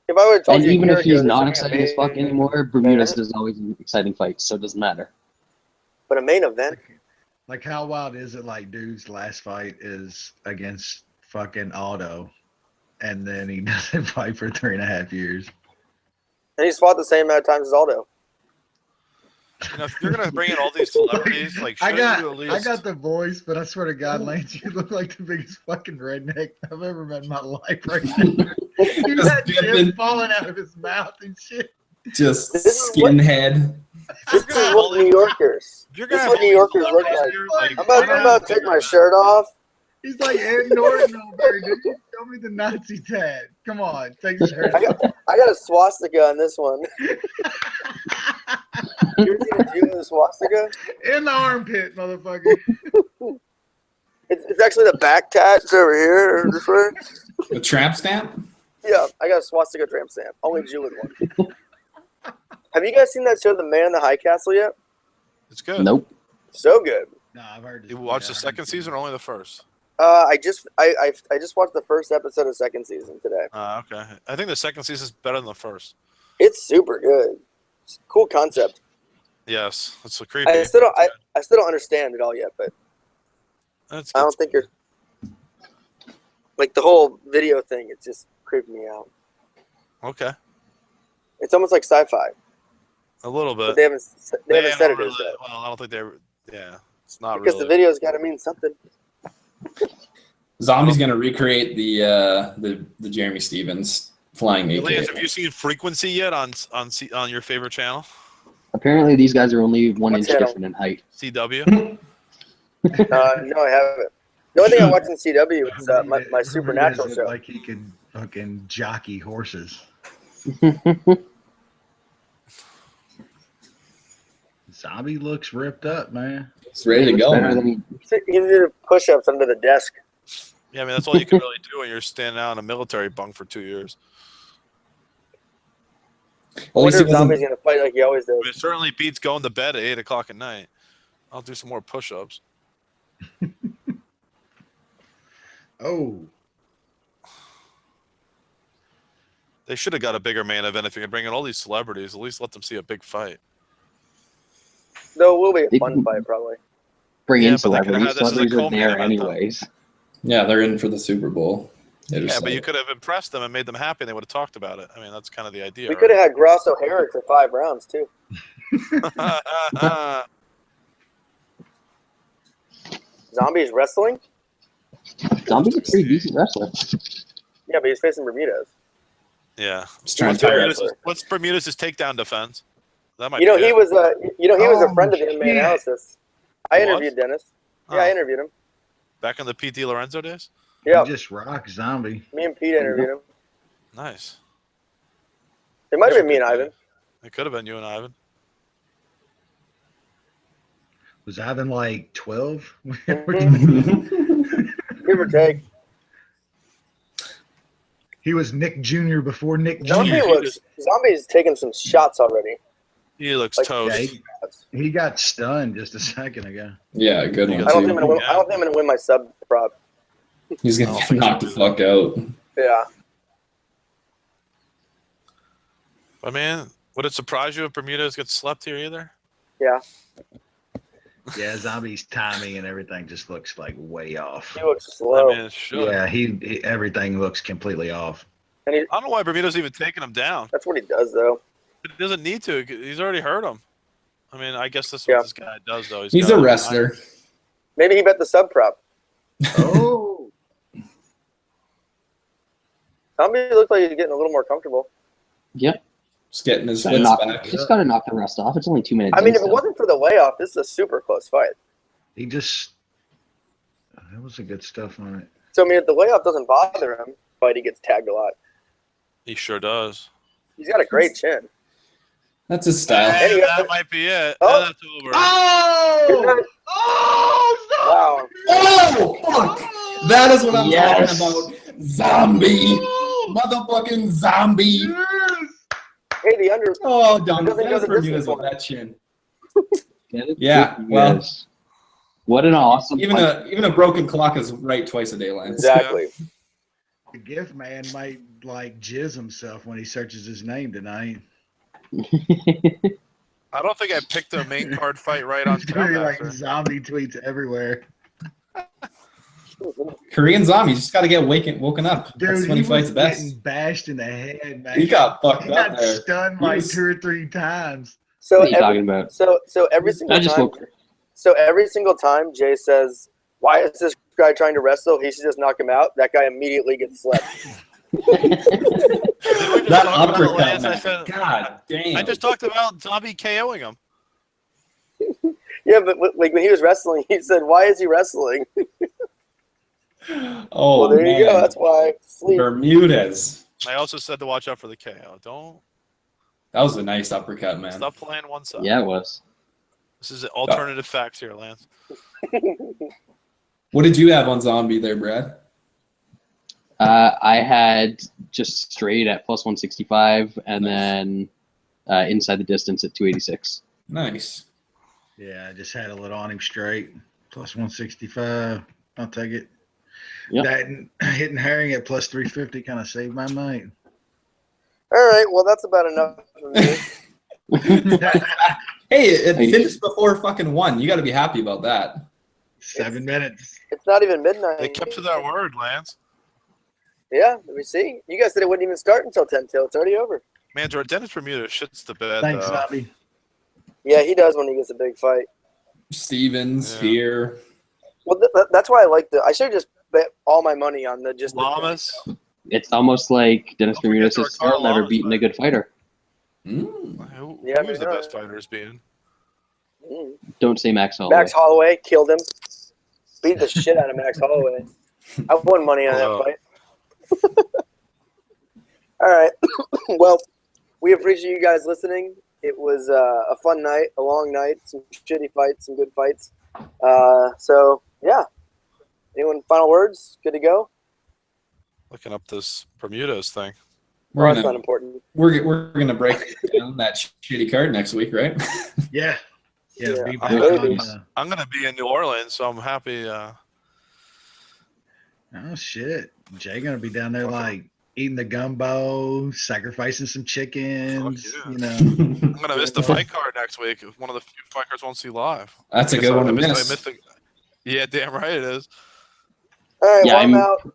if I would have told And you, even a year if he's ago, not this exciting is as fuck anymore, Bermudez is always an exciting fight, so it doesn't matter. but a main event, Like, how wild is it? Like, dude's last fight is against fucking Aldo, and then he doesn't fight for 3.5 years. and he's fought the same amount of times as Aldo. You know, if you're gonna bring in all these celebrities, like I shouldn't you at least? got the voice, but I swear to God, Lance, you look like the biggest fucking redneck I've ever met in my life right now. You got Jim falling out of his mouth and shit. just This is what- skinhead. This is what New Yorkers. You're This gonna is have what all New these Yorkers look celebrities like. here, I'm about to take my shirt off. He's like Ed Norton over there, dude. Show me the Nazi tag. Come on, take the shirt off. I got a swastika on this one. You ever seen a Jew with a swastika? In the armpit, motherfucker. It's actually the back tat. It's over here. This way. The tramp stamp? Yeah, I got a swastika tramp stamp. Only Jew with one. Have you guys seen that show, The Man in the High Castle, yet? It's good. Nope. So good. No, I've heard this. You watched the Yeah, second season or only the first? I just watched the first episode of second season today. Okay. I think the second season is better than the first. It's super good. It's a cool concept. Yes, it's a creepy. I still don't understand it all yet, but That's I don't think you're like the whole video thing. It's just creeping me out. Okay. It's almost like sci-fi, A little but bit. they haven't said They it don't is really, though. well, I don't think they. Yeah, it's not Because really. the video's got to mean something. Zombie's gonna recreate the Jeremy Stevens flying naked. Lance, have you seen Frequency yet on your favorite channel, Apparently, these guys are only 1 What inch channel? different in height. CW? No, I haven't. The only thing I watch in CW is my Bermudez Supernatural looked show. Like he could fucking jockey horses. Zombie looks ripped up, man. It's ready to go, Better man. than He did push-ups under the desk. Yeah, I mean that's all you can really do when you're standing out in a military bunk for 2 years. I At wonder least he if Zombie's wasn't, gonna fight like he always does. I mean, it certainly beats going to bed at 8 o'clock at night. I'll do some more push-ups. Oh, They should have got a bigger main event if you can bring in all these celebrities. At least let them see a big fight. Though it will be a They fun can- fight, probably. bring Yeah, in but they could've celebrities. had this as a Celebrities are co-main there event, though. anyways. yeah, they're in for the Super Bowl. They just Yeah, but you like- could have impressed them and made them happy, and they would have talked about it. I mean, that's kind of the idea. We could have had Grosso Herrick for 5 rounds too. had. Zombies wrestling? Zombie's a pretty decent wrestler. Yeah, but he's facing Bermudez. Yeah. Just trying to tire us. What's Bermudez's takedown defense? That might You know, be he it. was a friend of the shit. mma-analysis. I He interviewed was? Dennis. Yeah, I Oh. interviewed him. Back in the Pete DiLorenzo days? Yeah, He just rock zombie. me and Pete interviewed him. Nice. It might have Those been me are and good Ivan. It could have been you and Ivan. Was Ivan like 12? Mhm. Give or take. He was Nick Jr. before Nick Zombie Jr. Zombie's taking some shots already. He looks Like, toast. Yeah, he got stunned just a second ago. Yeah, good one I don't think I'm too. gonna win. I don't think I'm gonna win my sub prop. He's I gonna don't get think knocked the so either. fuck out. Yeah. But man, would it surprise you if Bermudez gets slept here either? Yeah. Yeah, Zombie's timing and everything just looks like way off. He looks slow. I mean, it should. Yeah, he everything looks completely off. And I don't know why Bermudez even taking him down. that's what he does, though. He doesn't need to. He's already hurt him. I mean, I guess that's Yeah. what this guy does, though. He's got a wrestler. Maybe he bet the sub prop. Oh, Zombie looked like he's getting a little more comfortable. Yep. Just getting his Gotta fits knock, back. just got to knock the rest off. It's only 2 minutes. I mean, in if it still. wasn't for the layoff, this is a super close fight. he just that was a good stuff on it. So, I mean, if the layoff doesn't bother him, but he gets tagged a lot. He sure does. He's got a great chin. That's his style. Hey, Anyway. that might be it. Oh. That's over. Oh! Oh! Wow. Oh, fuck! That is what I'm Yes. talking about. Zombie. Motherfucking zombie. Yes! Hey, the under. Oh, dumb. Doesn't go That's the Bermudez distance with one. that chin. Get it? Yeah, well- Yes. What an awesome Even fight. a broken clock is right twice a day, Lance. Exactly. The gift man might like jizz himself when he searches his name tonight. I don't think I picked a main card fight right on He's gonna be like Scoutmaster. zombie tweets everywhere. Korean zombie just got to get woken up. Dude, That's when he fights was best. getting bashed in the head, man. He got fucked He up got there. stunned He like was- 2 or 3 times. So What are you every, talking about? so every single I just time. woke. So every single time Jay says, "Why is this guy trying to wrestle? He should just knock him out." That guy immediately gets slept. That talk about uppercut, Lance? I man. said- God damn. I just talked about Zombie KOing him. Yeah, but like when he was wrestling, he said, "Why is he wrestling?" Oh, Well, there man. you go. That's why. Sleep. Bermudez. I also said to watch out for the KO. Don't That was a nice uppercut, man. stop playing one side. Yeah, it was. This is alternative facts here, Lance. What did you have on zombie there, Brad? I had just straight at plus 165, and then inside the distance at 286. Nice. Yeah, I just had a little on him straight. Plus 165. I'll take it. Yep. That hitting Herring at plus 350 kind of saved my night. All right. Well, that's about enough for me. Hey, it Hey. finished before fucking 1. You got to be happy about that. 7 minutes. It's not even midnight. They kept to their word, Lance. Yeah, let me see. You guys said it wouldn't even start until 10 till. It's already over. Man, Dennis Bermudez shits the bed. Thanks, though. Zombie. Yeah, he does when he gets a big fight. Stevens Yeah. here. Well, that's why I like the. I should have just bet all my money on the just. Lamas. It's almost like Dennis Don't forget Bermudez to has Ricardo still never Lamas beaten a fight. good fighter. Mm. Yeah, Who's the maybe best not. fighters being? Mm. Don't say Max Holloway. Max Holloway killed him. Beat the shit out of Max Holloway. I won money on Wow. that fight. All right. Well, we appreciate you guys listening. It was a fun night, a long night, some shitty fights, some good fights. So, yeah. Anyone final words? Good to go? Looking up this Bermudez thing. Well, We're that's not gonna important. we're gonna break down that shitty card next week, right? Yeah. Yeah, Yeah, be back maybe. on, I'm gonna be in New Orleans, so I'm happy. oh, shit. Jay going to be down there, like, eating the gumbo, sacrificing some chickens, Fuck yeah. you know. I'm gonna miss the fight card next week. One of the few fight cards won't see live. That's a I guess good I one to missed miss. the- yeah, damn right it is. All right, Yeah, well, I'm I'm- out.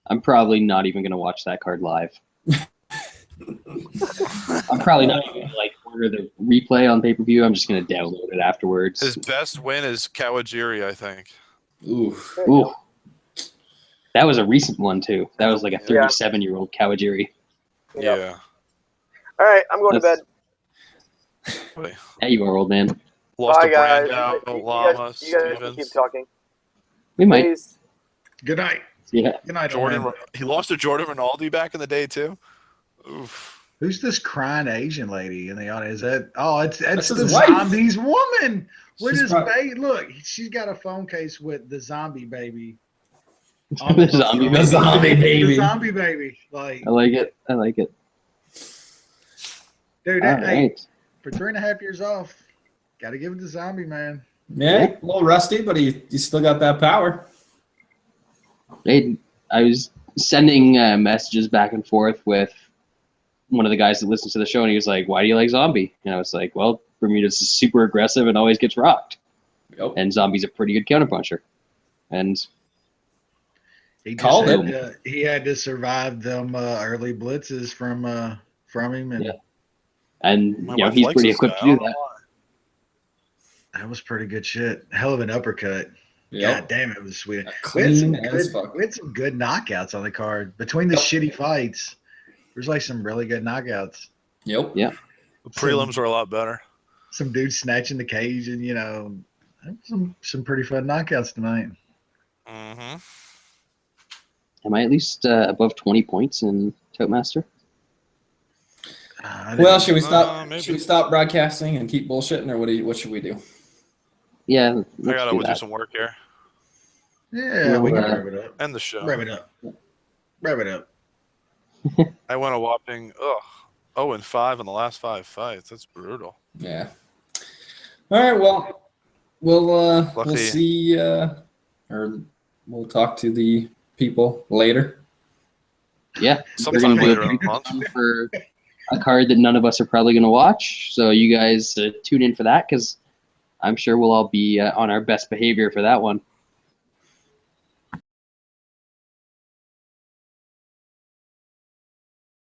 I'm probably not even going to watch that card live. I'm probably not even going to like order the replay on pay-per-view. I'm just going to download it afterwards. His best win is Kawajiri, I think. Ooh. There you Ooh, go. That was a recent one too. That was like a 37-year-old Kawajiri. Yeah. All right, I'm going to bed. Wait. Yeah, you are, old man. Lost Bye, a guys. Brando, Llama, You guys can Stevens. keep talking. We might. Peace. Good night. Yeah. Good night, Jordan, old man. He lost to Jordan Rinaldi back in the day too. Oof. Who's this crying Asian lady in the audience? Is that? Oh, it's That's the his wife. zombie's woman with She's his prob- baby. Look, she's got a phone case with the zombie baby. The zombie The zombie baby. The zombie baby. Like, I like it. I like it. dude, All that, hey, right. for 3.5 years off, got to give it to zombie, man. Yeah, a little rusty, but he still got that power. Hey, I was sending messages back and forth with one of the guys that listens to the show, and he was like, "Why do you like Zombie?" And I was like, "Well, Bermudez is super aggressive and always gets rocked, Yep. and Zombie's a pretty good counterpuncher." And He just Called had it. he had to survive them early blitzes from him, and Yeah. and My you know wife he's likes pretty this equipped guy. to I do don't know that. why. that was pretty good shit. Hell of an uppercut. Yep. God damn, it was sweet. Clean as fuck. We had some good knockouts on the card. Between the shitty fights, there's like some really good knockouts. Yep. Yeah. The prelims were a lot better. Some dudes snatching the cage, and some pretty fun knockouts tonight. Mm-hmm. Am I at least above 20 points in Toastmaster? Well, should we stop? Maybe. Should we stop broadcasting and keep bullshitting, or what should we do? Yeah, I let's gotta do go do that. some work here. Yeah, we can Well, wrap it up. End the show. Wrap it up. Wrap it up. I went a whopping 0-5 in the last 5 fights. That's brutal. Yeah. All right. Well, we'll Lucky. see, or we'll talk to the people later. Yeah, Sometime gonna do later a in the month. for a card that none of us are probably going to watch. So you guys tune in for that because I'm sure we'll all be on our best behavior for that one.